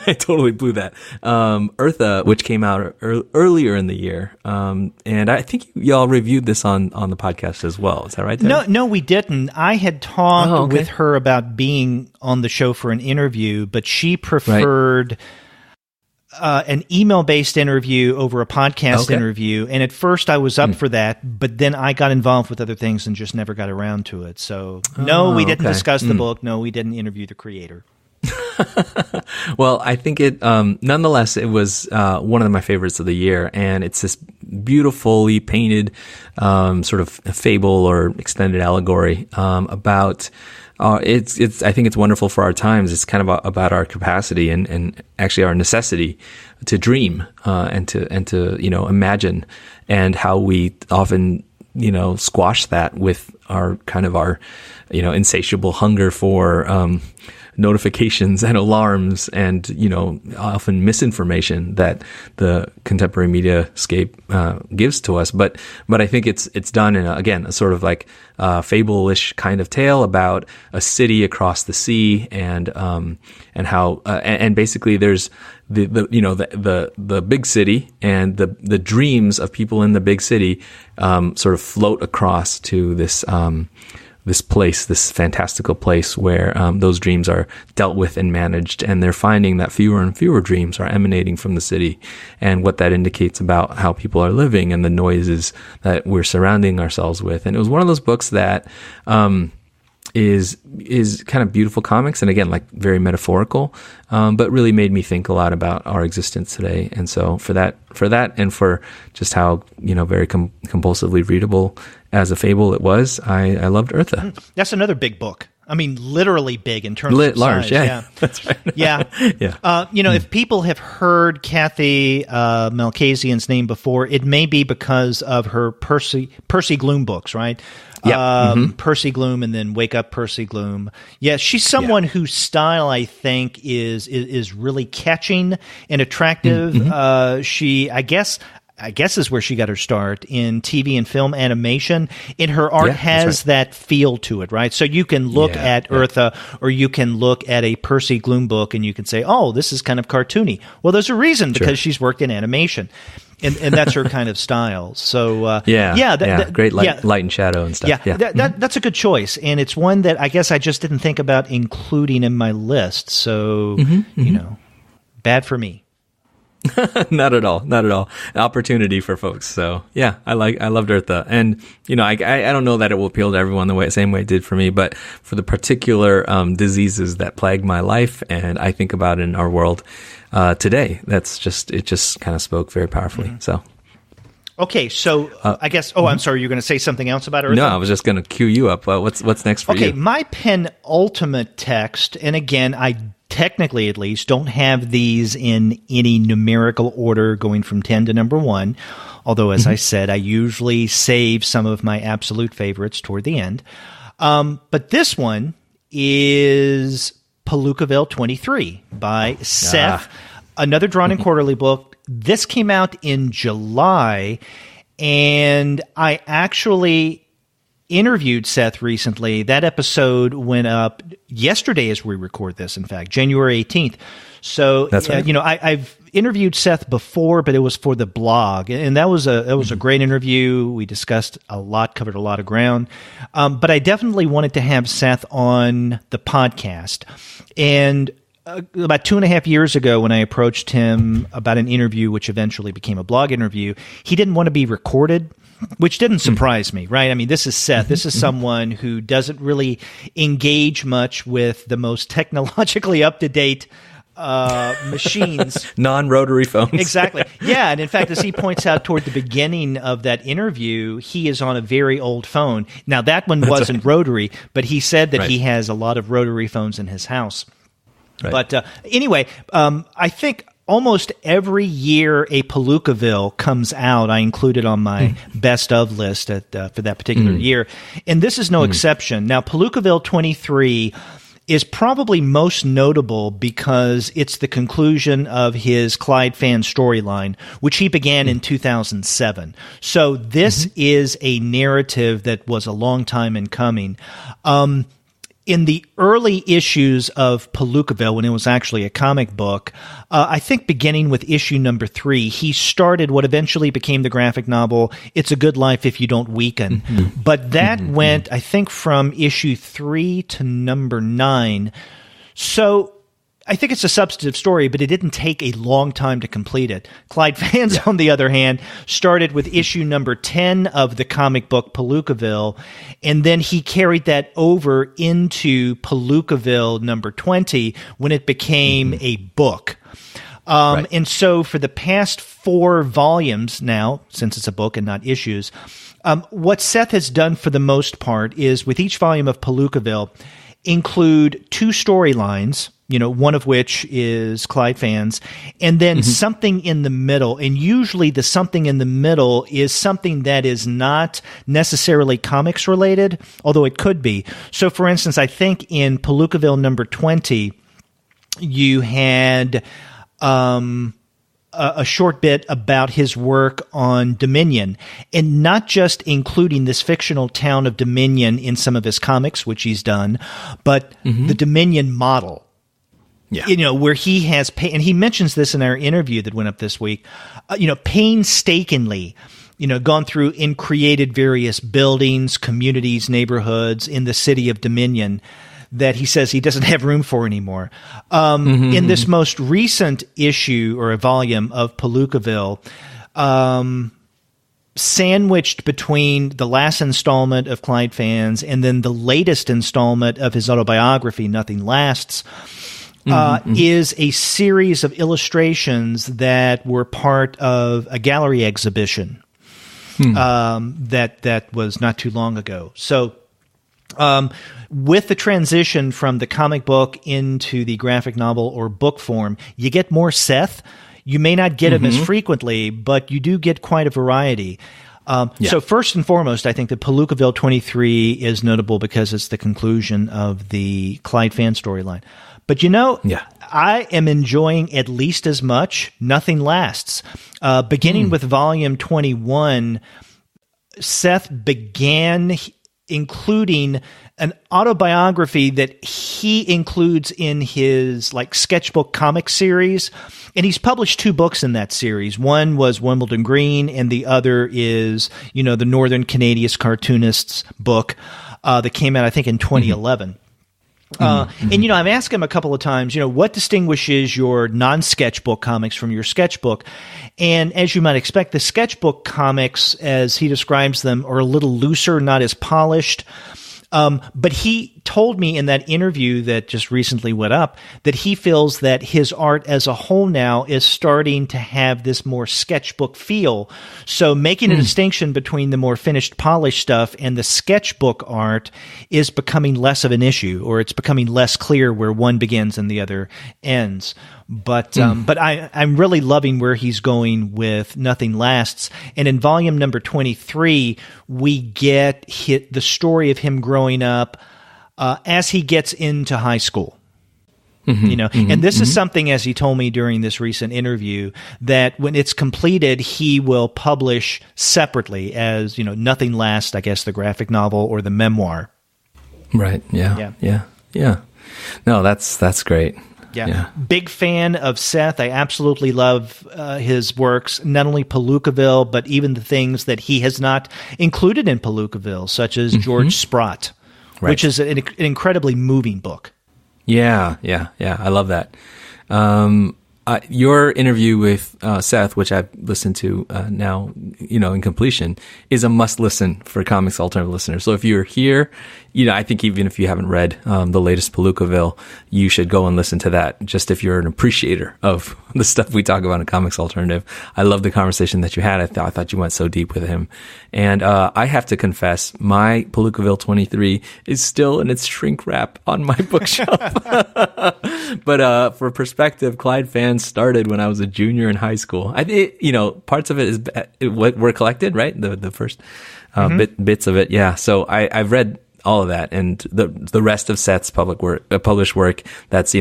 I totally blew that. Eartha, which came out earlier in the year. And I think y'all reviewed this on the podcast as well. Is that right? No, we didn't. I had talked with her about being on the show for an interview, but she preferred an email-based interview over a podcast interview. And at first I was up for that, but then I got involved with other things and just never got around to it. So no, we didn't discuss the book. No, we didn't interview the creator. Well, I think nonetheless, it was one of my favorites of the year, and it's this beautifully painted sort of fable or extended allegory about. I think it's wonderful for our times. It's kind of about our capacity and actually our necessity to dream and to imagine, and how we often squash that with our insatiable hunger for notifications and alarms and often misinformation that the contemporary mediascape gives to us. But I think it's done in a sort of like fable-ish kind of tale about a city across the sea, and how and basically there's the big city, and the dreams of people in the big city sort of float across to this place, this fantastical place where those dreams are dealt with and managed, and they're finding that fewer and fewer dreams are emanating from the city, and what that indicates about how people are living and the noises that we're surrounding ourselves with. And it was one of those books that is kind of beautiful comics, and again, like very metaphorical, but really made me think a lot about our existence today. And so for that, and for just how very compulsively readable as a fable it was, I loved Eartha. That's another big book. I mean, literally big in terms of large, size. Yeah, that's right. Yeah. If people have heard Cathy Malkasian's name before, it may be because of her Percy Gloom books, right? Yeah. Percy Gloom, and then Wake Up Percy Gloom. Yeah, she's someone whose style I think is really catching and attractive. She, I guess is where she got her start in TV and film animation. And her art has that feel to it, right? So you can look at Eartha, or you can look at a Percy Gloom book, and you can say, "Oh, this is kind of cartoony." Well, there's a reason, because she's worked in animation. And that's her kind of style. So great light and shadow and stuff. That's a good choice, and it's one that I guess I just didn't think about including in my list. So Bad for me. Not at all. Not at all. An opportunity for folks. So yeah, I loved Eartha. And, I don't know that it will appeal to everyone the same way it did for me, but for the particular, diseases that plague my life and I think about in our world, today, it just kind of spoke very powerfully. Mm-hmm. So. Okay. So I guess, I'm sorry. You're going to say something else about Eartha? No, I was just going to cue you up. What's next for you? Okay. My penultimate text, and again, I technically at least don't have these in any numerical order going from 10 to number 1, although as I said, I usually save some of my absolute favorites toward the end. But this one is Palookaville 23 by Seth, another drawn and quarterly book. This came out in July, and I actually interviewed Seth recently. That episode went up yesterday as we record this, in fact, January 18th. So, that's right. I've interviewed Seth before, but it was for the blog. And that was a great interview. We discussed a lot, covered a lot of ground. But I definitely wanted to have Seth on the podcast. And about 2.5 years ago, when I approached him about an interview, which eventually became a blog interview, he didn't want to be recorded, which didn't surprise me, right? I mean, this is Seth. This is someone who doesn't really engage much with the most technologically up-to-date machines. Non-rotary phones. Exactly. Yeah, and in fact, as he points out toward the beginning of that interview, he is on a very old phone. Now, that one wasn't rotary, but he said that he has a lot of rotary phones in his house. Right. But anyway, I think almost every year a Palookaville comes out, I include it on my best of list for that particular year. And this is no exception. Now, Palookaville 23 is probably most notable because it's the conclusion of his Clyde fan storyline, which he began in 2007. So this is a narrative that was a long time in coming. In the early issues of Palookaville, when it was actually a comic book, I think beginning with issue number 3, he started what eventually became the graphic novel, It's a Good Life If You Don't Weaken. But that went, I think, from issue 3 to number 9. So I think it's a substantive story, but it didn't take a long time to complete it. Clyde fans, on the other hand, started with issue number 10 of the comic book Palookaville, and then he carried that over into Palookaville number 20 when it became a book. And so for the past 4 volumes now, since it's a book and not issues, what Seth has done for the most part is, with each volume of Palookaville, include 2 storylines, one of which is Clyde fans, and then something in the middle. And usually the something in the middle is something that is not necessarily comics related, although it could be. So for instance, I think in Palookaville number 20, you had a short bit about his work on Dominion, and not just including this fictional town of Dominion in some of his comics, which he's done, but the Dominion model. Yeah. Where he has, and he mentions this in our interview that went up this week, painstakingly, gone through and created various buildings, communities, neighborhoods in the city of Dominion that he says he doesn't have room for anymore. In this most recent issue or a volume of Palookaville, sandwiched between the last installment of Clyde fans and then the latest installment of his autobiography, Nothing Lasts, is a series of illustrations that were part of a gallery exhibition that was not too long ago. So with the transition from the comic book into the graphic novel or book form, you get more Seth. You may not get him as frequently, but you do get quite a variety. So first and foremost, I think that Palookaville 23 is notable because it's the conclusion of the Clyde fan storyline. But I am enjoying at least as much Nothing Lasts. Beginning with volume 21, Seth began including an autobiography that he includes in his sketchbook comic series. And he's published 2 books in that series. One was Wimbledon Green, and the other is, the Northern Canadian Cartoonists book that came out, I think, in 2011. And, I've asked him a couple of times, what distinguishes your non-sketchbook comics from your sketchbook? And as you might expect, the sketchbook comics, as he describes them, are a little looser, not as polished. But he told me in that interview that just recently went up that he feels that his art as a whole now is starting to have this more sketchbook feel. So making a distinction between the more finished, polished stuff and the sketchbook art is becoming less of an issue, or it's becoming less clear where one begins and the other ends. But I'm really loving where he's going with Nothing Lasts. And in volume number 23, we get the story of him growing up as he gets into high school. And this is something, as he told me during this recent interview, that when it's completed, he will publish separately as, Nothing Lasts, I guess, the graphic novel or the memoir. Right. Yeah. No, that's great. Yeah. Big fan of Seth. I absolutely love his works, not only Palookaville, but even the things that he has not included in Palookaville, such as George Sprott, which is an incredibly moving book. Yeah. I love that. Your interview with Seth, which I've listened to now, in completion, is a must listen for Comics Alternative listeners. So if you're here, I think even if you haven't read the latest Palookaville, you should go and listen to that. Just if you're an appreciator of the stuff we talk about in Comics Alternative, I love the conversation that you had. I thought you went so deep with him, and I have to confess, my Palookaville 23 is still in its shrink wrap on my bookshelf. But for perspective, Clyde fans started when I was a junior in high school. Parts of it is what were collected, right? The first bits of it, yeah. So I've read all of that, and the rest of Seth's published work that's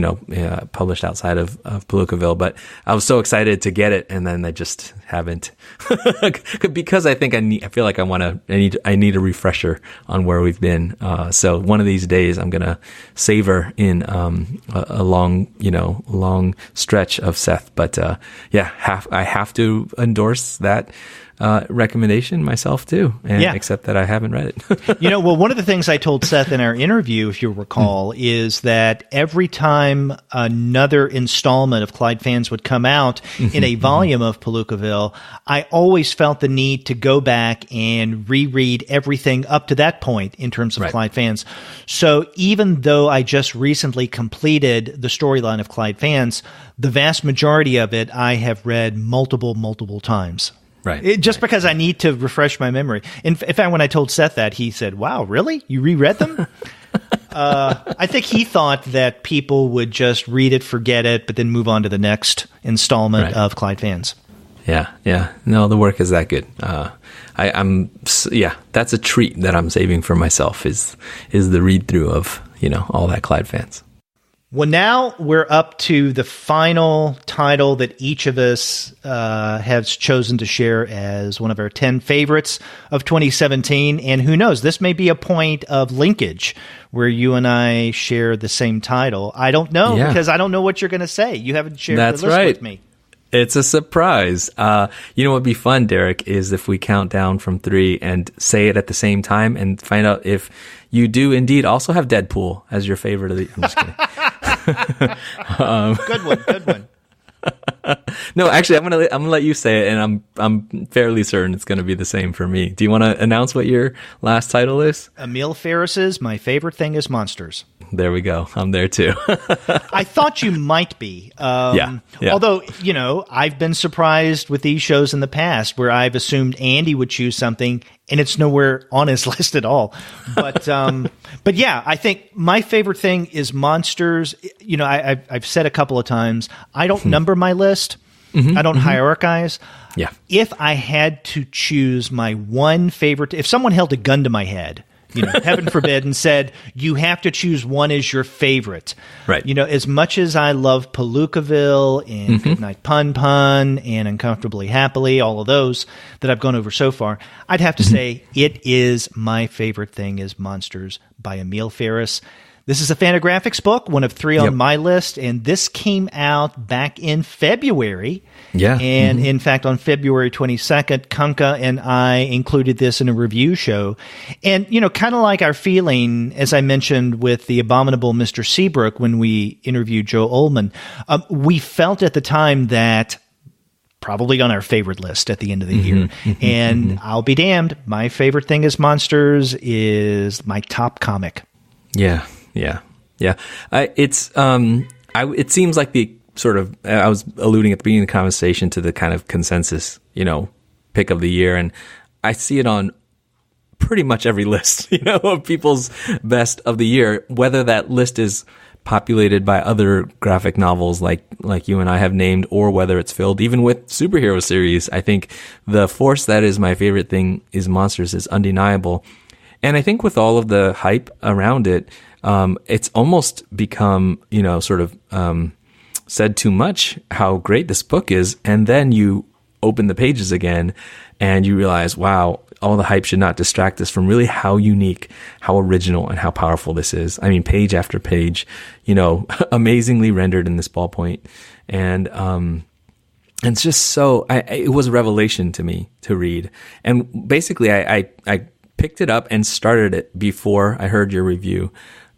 published outside of Palookaville. But I was so excited to get it, and then I just haven't because I think I feel like I need a refresher on where we've been. So one of these days I'm gonna savor in a long stretch of Seth. But I have to endorse that recommendation myself too, and except that I haven't read it. Well, one of the things I told Seth in our interview, if you'll recall, is that every time another installment of Clyde Fans would come out in a volume of Palookaville, I always felt the need to go back and reread everything up to that point in terms of Clyde Fans. So even though I just recently completed the storyline of Clyde Fans, the vast majority of it I have read multiple times. Right. Because I need to refresh my memory. In fact, when I told Seth that, he said, "Wow, really? You reread them?" I think he thought that people would just read it, forget it, but then move on to the next installment of Clyde Fans. Yeah. No, the work is that good. That's a treat that I'm saving for myself is the read through of all that Clyde Fans. Well, now we're up to the final title that each of us has chosen to share as one of our 10 favorites of 2017. And who knows, this may be a point of linkage where you and I share the same title. I don't know, because I don't know what you're going to say. You haven't shared the list with me. It's a surprise. What would be fun, Derek, is if we count down from 3 and say it at the same time and find out if you do indeed also have Deadpool as your favorite of the... I'm just kidding. Good one. No, actually, I'm gonna let you say it, and I'm fairly certain it's gonna be the same for me. Do you want to announce what your last title is? Emil Ferris's My Favorite Thing is Monsters. There we go. I'm there too. I thought you might be. Although, I've been surprised with these shows in the past where I've assumed Andy would choose something and it's nowhere on his list at all. But yeah, I think My Favorite Thing is Monsters. I've said a couple of times, I don't number my list. I don't hierarchize. Yeah. If I had to choose my one favorite, if someone held a gun to my head, heaven forbid, and said, you have to choose one as your favorite. Right. As much as I love Palookaville and Goodnight Pun Pun and Uncomfortably Happily, all of those that I've gone over so far, I'd have to say it is My Favorite Thing is Monsters by Emil Ferris. This is a Fantagraphics book, one of 3 on my list, and this came out back in February. Yeah. And in fact, on February 22nd, Kanka and I included this in a review show. And, kind of like our feeling, as I mentioned, with the abominable Mr. Seabrook when we interviewed Joe Ullman, we felt at the time that probably on our favorite list at the end of the year. And I'll be damned, my favorite thing is Monsters is my top comic. Yeah. It seems like the sort of, I was alluding at the beginning of the conversation to the kind of consensus, pick of the year. And I see it on pretty much every list, of people's best of the year, whether that list is populated by other graphic novels like you and I have named, or whether it's filled even with superhero series. I think the force that is my favorite thing is Monsters is undeniable. And I think with all of the hype around it, it's almost become, said too much how great this book is. And then you open the pages again and you realize, wow, all the hype should not distract us from really how unique, how original, and how powerful this is. I mean, page after page, amazingly rendered in this ballpoint. And it's just so, it was a revelation to me to read. And basically I picked it up and started it before I heard your review.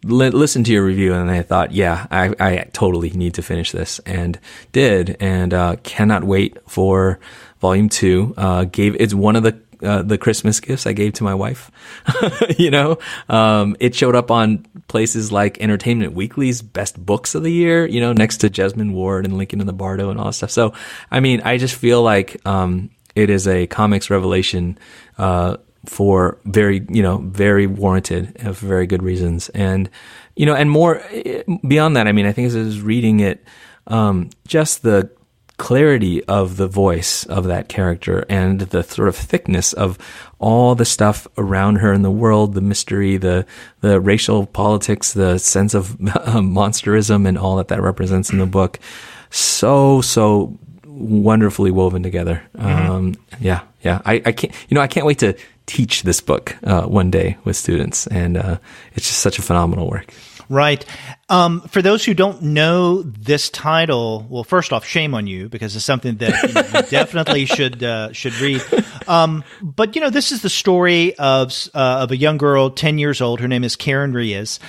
Listened to your review, and I thought, yeah, I totally need to finish this, and did, and cannot wait for volume 2. It's one of the Christmas gifts I gave to my wife. It showed up on places like Entertainment Weekly's best books of the year, next to Jesmyn Ward and Lincoln and the Bardo and all that stuff. So, I mean, I just feel like it is a comics revelation for very warranted, for very good reasons. And, and more beyond that, I mean, I think as I was reading it, just the clarity of the voice of that character and the sort of thickness of all the stuff around her in the world, the mystery, the racial politics, the sense of monsterism and all that represents in the book. So wonderfully woven together. I can't wait to teach this book one day with students, and it's just such a phenomenal work. Right. For those who don't know this title, well, first off, shame on you, because it's something that you definitely should read. But this is the story of a young girl, 10 years old. Her name is Karen Reyes.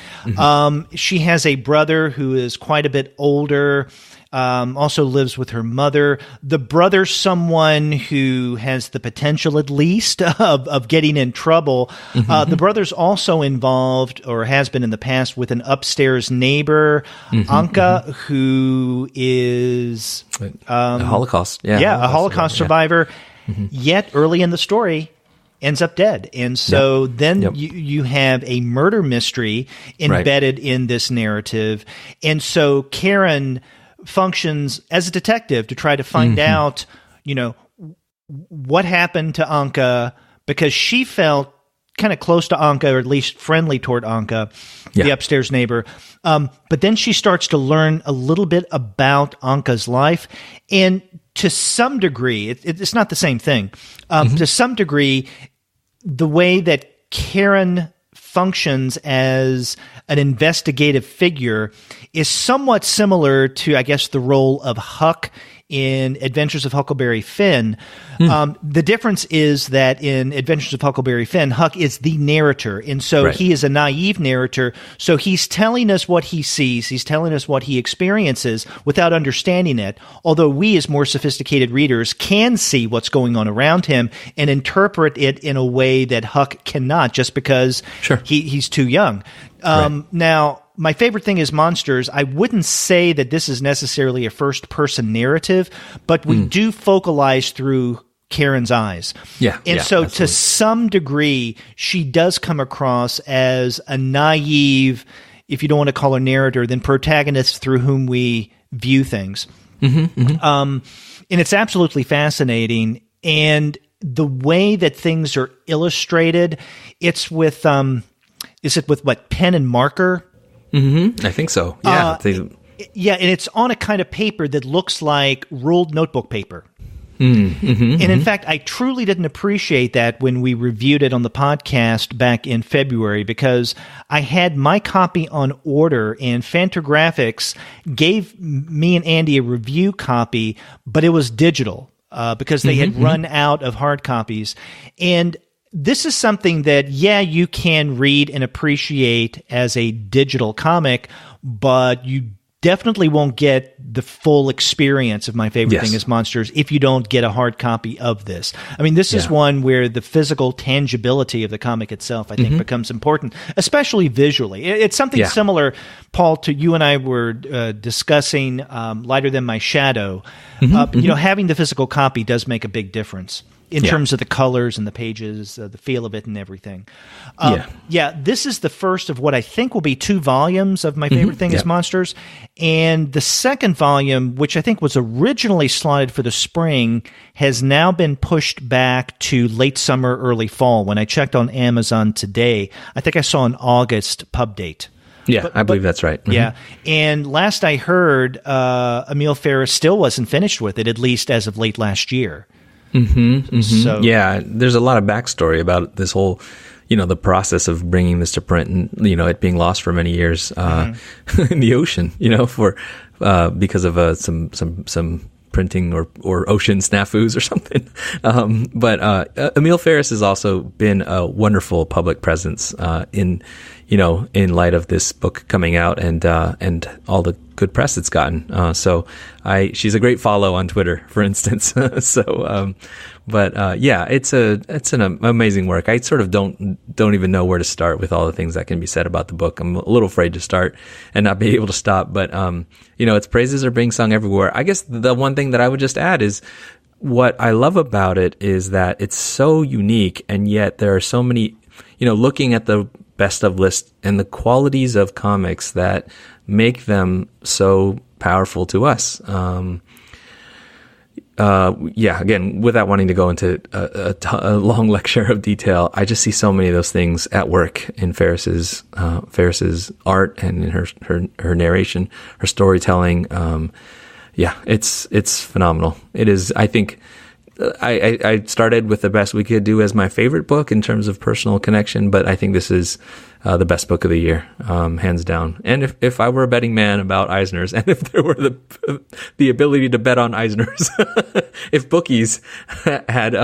She has a brother who is quite a bit older. Also lives with her mother. The brother's someone who has the potential, at least, of getting in trouble. The brother's also involved, or has been in the past, with an upstairs neighbor, Anka, who is a Holocaust. A Holocaust survivor. Yet early in the story, ends up dead. And so then you have a murder mystery embedded in this narrative. And so Karen functions as a detective to try to find out, what happened to Anka, because she felt kind of close to Anka, or at least friendly toward Anka, the upstairs neighbor. But then she starts to learn a little bit about Anka's life. And to some degree, it's not the same thing. To some degree, the way that Karen functions as an investigative figure is somewhat similar to, I guess, the role of Huck in Adventures of Huckleberry Finn. The difference is that in Adventures of Huckleberry Finn, Huck is the narrator, and so he is a naive narrator, so he's telling us what he sees, he's telling us what he experiences without understanding it, although we as more sophisticated readers can see what's going on around him and interpret it in a way that Huck cannot, just because he's too young. Now, my favorite thing is Monsters. I wouldn't say that this is necessarily a first-person narrative, but we do focalize through Karen's eyes. So absolutely. To some degree, she does come across as a naive, if you don't want to call her narrator, then protagonist through whom we view things. And it's absolutely fascinating. And the way that things are illustrated, it's with, is it with what, pen and marker? I think so. Yeah. And it's on a kind of paper that looks like ruled notebook paper. And in fact, I truly didn't appreciate that when we reviewed it on the podcast back in February, because I had my copy on order and Fantagraphics gave me and Andy a review copy, but it was digital because they had run out of hard copies. And this is something that, you can read and appreciate as a digital comic, but you definitely won't get the full experience of My Favorite Thing is Monsters if you don't get a hard copy of this. I mean, this is one where the physical tangibility of the comic itself, I think, becomes important, especially visually. It's something similar, Paul, to you and I were discussing Lighter Than My Shadow. Having the physical copy does make a big difference in terms of the colors and the pages, the feel of it and everything. This is the first of what I think will be 2 volumes of My Favorite Thing is Monsters. And the second volume, which I think was originally slotted for the spring, has now been pushed back to late summer, early fall. When I checked on Amazon today, I think I saw an August pub date. Yeah, I believe that's right. Yeah. And last I heard, Emil Ferris still wasn't finished with it, at least as of late last year. So, there's a lot of backstory about this whole, the process of bringing this to print, and it being lost for many years in the ocean, for because of some printing or ocean snafus or something. But Emil Ferris has also been a wonderful public presence in light of this book coming out and all the good press it's gotten. She's a great follow on Twitter, for instance. It's an amazing work. I sort of don't even know where to start with all the things that can be said about the book. I'm a little afraid to start and not be able to stop, but its praises are being sung everywhere. I guess the one thing that I would just add is what I love about it is that it's so unique, and yet there are so many, looking at the best of list and the qualities of comics that make them so powerful to us. Again, without wanting to go into a long lecture of detail, I just see so many of those things at work in Ferris's art and in her narration, her storytelling. It's phenomenal. It is, I think, I started with The Best We Could Do as my favorite book in terms of personal connection, but I think this is the best book of the year, hands down. And if I were a betting man about Eisner's, and if there were the ability to bet on Eisner's, if bookies had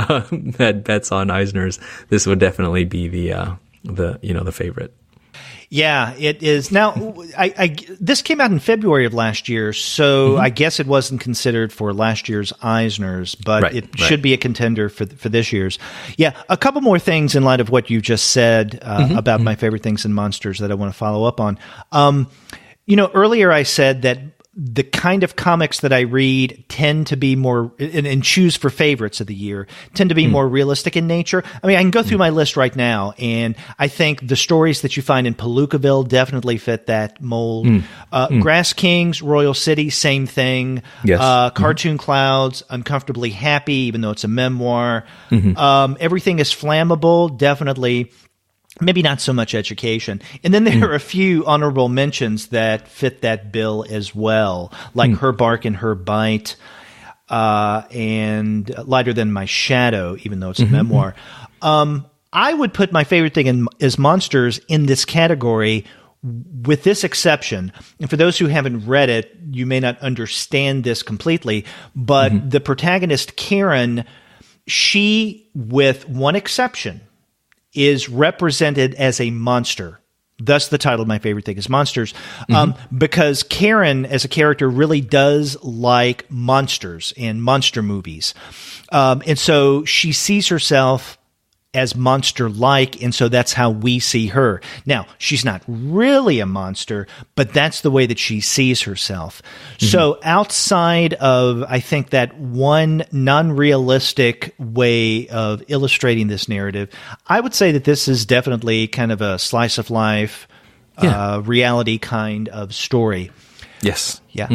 bets on Eisner's, this would definitely be the favorite. Yeah, it is. Now, this came out in February of last year, so I guess it wasn't considered for last year's Eisner's, but it should be a contender for this year's. Yeah, a couple more things in light of what you just said about My Favorite Things and Monsters that I want to follow up on. Earlier I said that the kind of comics that I read tend to be more, and choose for favorites of the year, tend to be more realistic in nature. I mean, I can go through my list right now, and I think the stories that you find in Palookaville definitely fit that mold. Grass Kings, Royal City, same thing. Yes. Cartoon Clouds, Uncomfortably Happy, even though it's a memoir. Everything is Flammable, definitely. Maybe not so much education. And then there are a few honorable mentions that fit that bill as well, like Her Bark and Her Bite, and Lighter Than My Shadow, even though it's a memoir. I would put My Favorite Thing is Monsters in this category, with this exception. And for those who haven't read it, you may not understand this completely, but the protagonist, Karen, she, with one exception, is represented as a monster. Thus the title of My Favorite Thing is Monsters, because Karen as a character really does like monsters and monster movies. And so she sees herself as monster-like, and so that's how we see her. Now, she's not really a monster, but that's the way that she sees herself. So outside of, I think, that one non-realistic way of illustrating this narrative, I would say that this is definitely kind of a slice of life, reality kind of story. Yes. Yeah.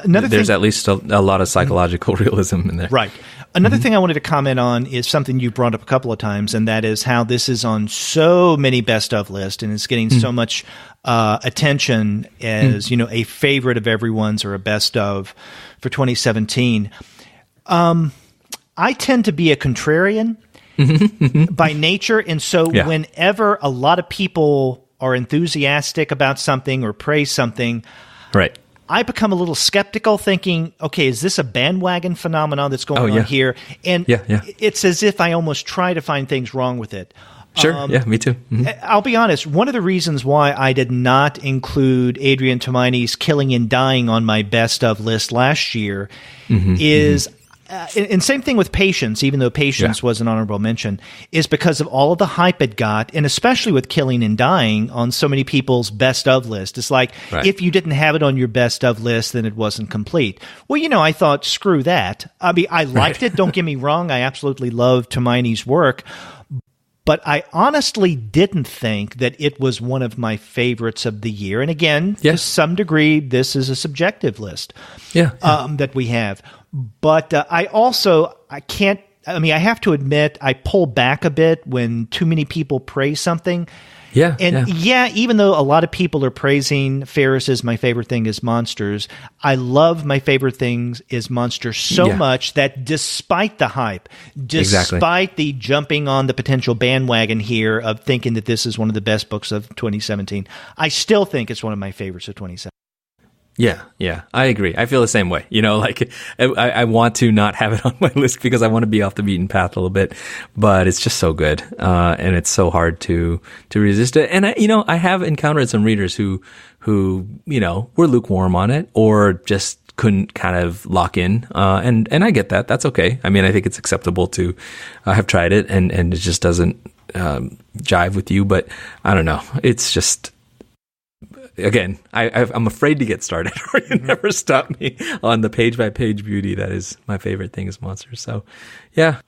There's at least a lot of psychological realism in there. Right. Another thing I wanted to comment on is something you brought up a couple of times, and that is how this is on so many best of lists and it's getting so much attention as, a favorite of everyone's or a best of for 2017. I tend to be a contrarian by nature. And so whenever a lot of people are enthusiastic about something or praise something, right, I become a little skeptical, thinking, okay, is this a bandwagon phenomenon that's going on here? And it's as if I almost try to find things wrong with it. Sure, me too. I'll be honest, one of the reasons why I did not include Adrian Tomini's Killing and Dying on my best of list last year is... and same thing with Patience, even though Patience was an honorable mention, is because of all of the hype it got, and especially with Killing and Dying on so many people's best of list. It's like, if you didn't have it on your best of list, then it wasn't complete. Well, I thought, screw that. I mean, I liked it. Don't get me wrong. I absolutely love Tomini's work. But I honestly didn't think that it was one of my favorites of the year. And again, to some degree, this is a subjective list that we have. But I have to admit, I pull back a bit when too many people praise something. Even though a lot of people are praising Ferris as my favorite thing is Monsters, I love my favorite things is Monsters so much that despite the hype, despite the jumping on the potential bandwagon here of thinking that this is one of the best books of 2017, I still think it's one of my favorites of 2017. Yeah, I agree. I feel the same way. I want to not have it on my list because I want to be off the beaten path a little bit, but it's just so good, and it's so hard to resist it. And I have encountered some readers who were lukewarm on it or just couldn't kind of lock in, and I get that. That's okay. I mean, I think it's acceptable to have tried it and it just doesn't jive with you. But I don't know. It's just. Again, I'm afraid to get started, or you never stop me on the page-by-page beauty that is my favorite thing is Monsters. So, yeah.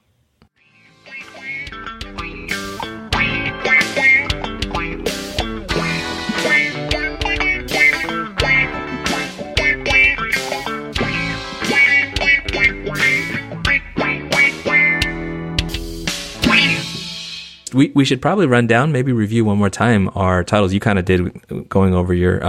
We should probably run down, maybe review one more time our titles. You kind of did going over your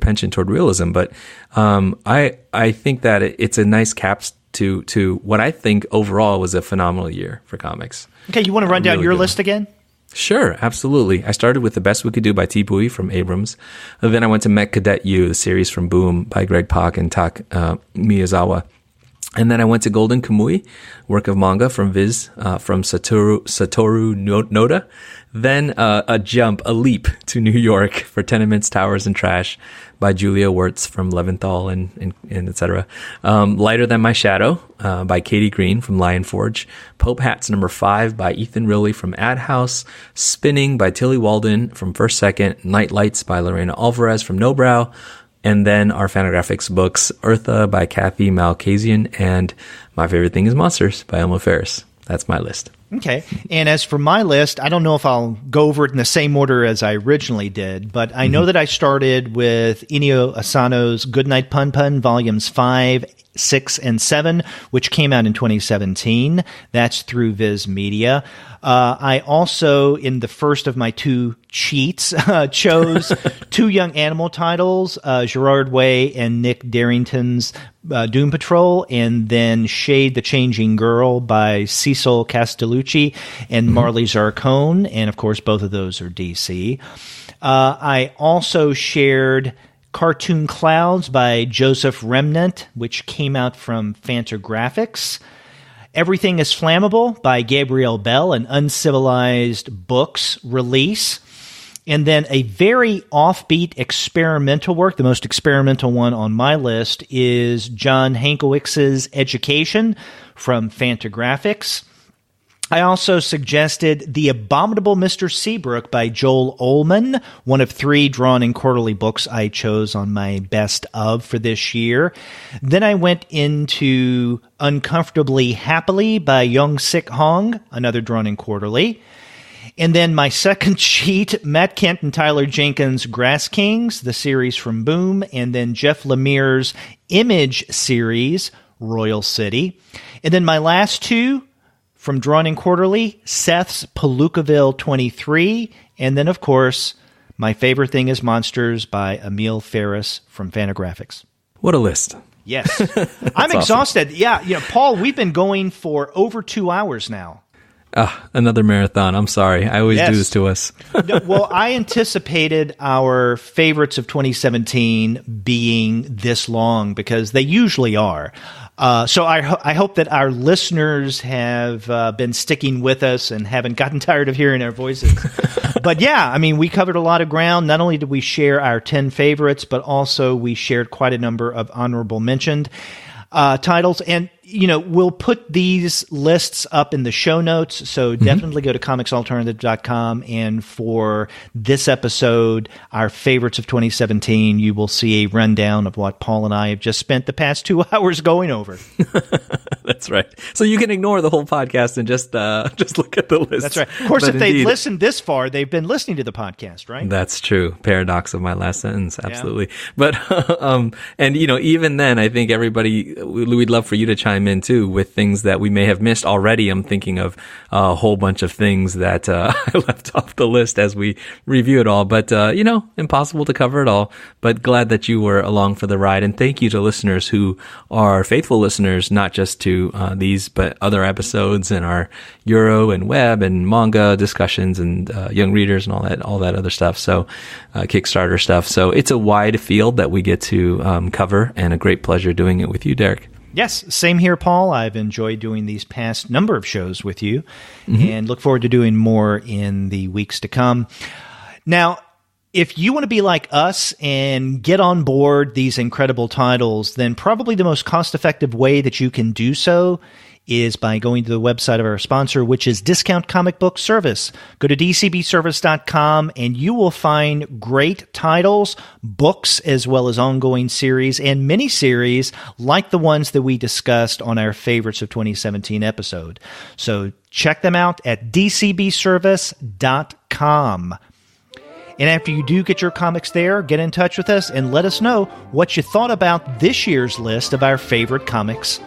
penchant toward realism, but I think that it's a nice caps to what I think overall was a phenomenal year for comics. Okay, you want to run down your list again? Sure, absolutely. I started with The Best We Could Do by T. Bui from Abrams. And then I went to Mech, Cadet, the series from Boom by Greg Pak and Miyazawa. And then I went to Golden Kamuy, work of manga from Viz, from Satoru Noda. Then a leap to New York for Tenements, Towers, and Trash by Julia Wertz from Leventhal and etc. Lighter Than My Shadow by Katie Green from Lion Forge. Pope Hats #5 by Ethan Rilly from Adhouse. Spinning by Tillie Walden from First Second. Nightlights by Lorena Alvarez from Nobrow. And then our Fantagraphics books, Eartha by Cathy, Malkasian, and My Favorite Thing is Monsters by Emil Ferris. That's my list. Okay. And as for my list, I don't know if I'll go over it in the same order as I originally did, but I know that I started with Inio Asano's Goodnight Pun Pun, volumes 5, 6, and 7, which came out in 2017. That's through Viz Media. I also, in the first of my two cheats, chose two young animal titles, Gerard Way and Nick Darrington's Doom Patrol, and then Shade the Changing Girl by Cecil Castellucci and Marley Zarcone, and of course both of those are DC. I also shared Cartoon Clouds by Joseph Remnant, which came out from Fantagraphics. Everything is Flammable by Gabrielle Bell, an Uncivilized Books release. And then a very offbeat experimental work, the most experimental one on my list, is John Hankiewicz's Education from Fantagraphics. I also suggested The Abominable Mr. Seabrook by Joel Ullman, one of 3 drawn and quarterly books I chose on my best of for this year. Then I went into Uncomfortably Happily by Young Sik Hong, another drawn and quarterly. And then my second sheet, Matt Kent and Tyler Jenkins' Grass Kings, the series from Boom, and then Jeff Lemire's Image series, Royal City. And then my last two, from Drawn and Quarterly, Seth's Palookaville 23, and then, of course, My Favorite Thing is Monsters by Emil Ferris from Fantagraphics. What a list. Yes. I'm exhausted. Awesome. Yeah. Paul, we've been going for over 2 hours now. Another marathon. I'm sorry. I always do this to us. Well, I anticipated our favorites of 2017 being this long because they usually are. So I hope that our listeners have been sticking with us and haven't gotten tired of hearing our voices. But yeah, I mean, we covered a lot of ground. Not only did we share our 10 favorites, but also we shared quite a number of honorable mentioned titles. And we'll put these lists up in the show notes, so definitely go to comicsalternative.com. And for this episode, our favorites of 2017, you will see a rundown of what Paul and I have just spent the past 2 hours going over. That's right. So you can ignore the whole podcast and just look at the list. That's right. Of course, if they've listened this far, they've been listening to the podcast, right? That's true. Paradox of my last sentence. Absolutely. Yeah. But, and even then, I think everybody, we'd love for you to chime in too with things that we may have missed already. I'm thinking of a whole bunch of things that I left off the list as we review it all. But, impossible to cover it all. But glad that you were along for the ride. And thank you to listeners who are faithful listeners, not just to these, but other episodes and our Euro and web and manga discussions and young readers and all that other stuff. So Kickstarter stuff. So it's a wide field that we get to cover, and a great pleasure doing it with you, Derek. Yes, same here, Paul. I've enjoyed doing these past number of shows with you and look forward to doing more in the weeks to come. Now, if you want to be like us and get on board these incredible titles, then probably the most cost-effective way that you can do so is by going to the website of our sponsor, which is Discount Comic Book Service. Go to dcbservice.com and you will find great titles, books, as well as ongoing series and miniseries like the ones that we discussed on our Favorites of 2017 episode. So check them out at dcbservice.com. And after you do get your comics there, get in touch with us and let us know what you thought about this year's list of our favorite comics.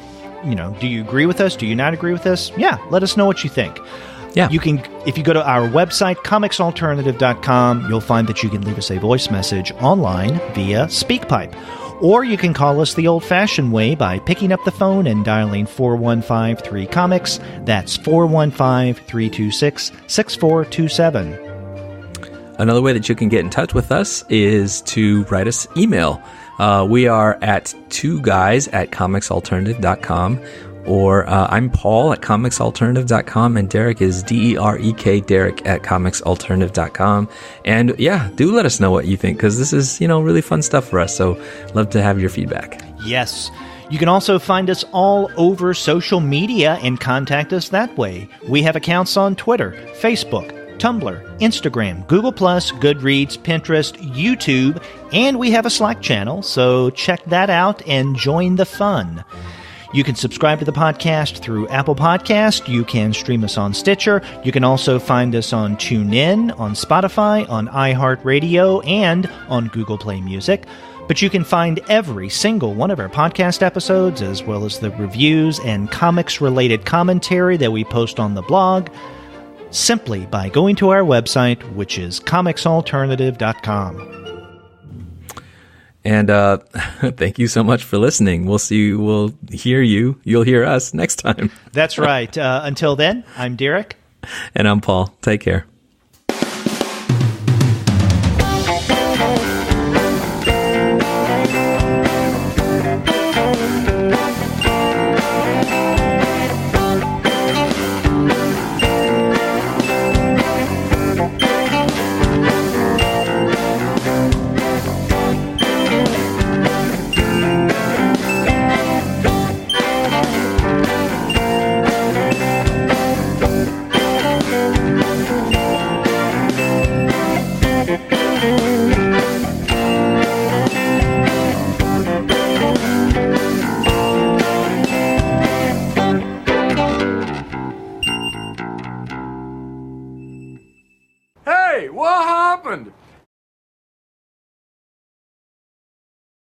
Do you agree with us? Do you not agree with us? Yeah, let us know what you think. Yeah. You can, if you go to our website, comicsalternative.com, you'll find that you can leave us a voice message online via SpeakPipe. Or you can call us the old-fashioned way by picking up the phone and dialing 4153-COMICS. That's 415-326-6427. Another way that you can get in touch with us is to write us email. We are at 2guys@comicsalternative.com, or I'm Paul at comicsalternative.com, and Derek is DEREK, Derek at comicsalternative.com. And yeah, do let us know what you think, because this is, really fun stuff for us. So love to have your feedback. Yes. You can also find us all over social media and contact us that way. We have accounts on Twitter, Facebook, Tumblr, Instagram, Google+, Goodreads, Pinterest, YouTube, and we have a Slack channel, so check that out and join the fun. You can subscribe to the podcast through Apple Podcast. You can stream us on Stitcher. You can also find us on TuneIn, on Spotify, on iHeartRadio, and on Google Play Music. But you can find every single one of our podcast episodes, as well as the reviews and comics-related commentary that we post on the blog, simply by going to our website, which is comicsalternative.com. And thank you so much for listening. We'll hear you. You'll hear us next time. That's right. Until then, I'm Derek. And I'm Paul. Take care. Hey, what happened?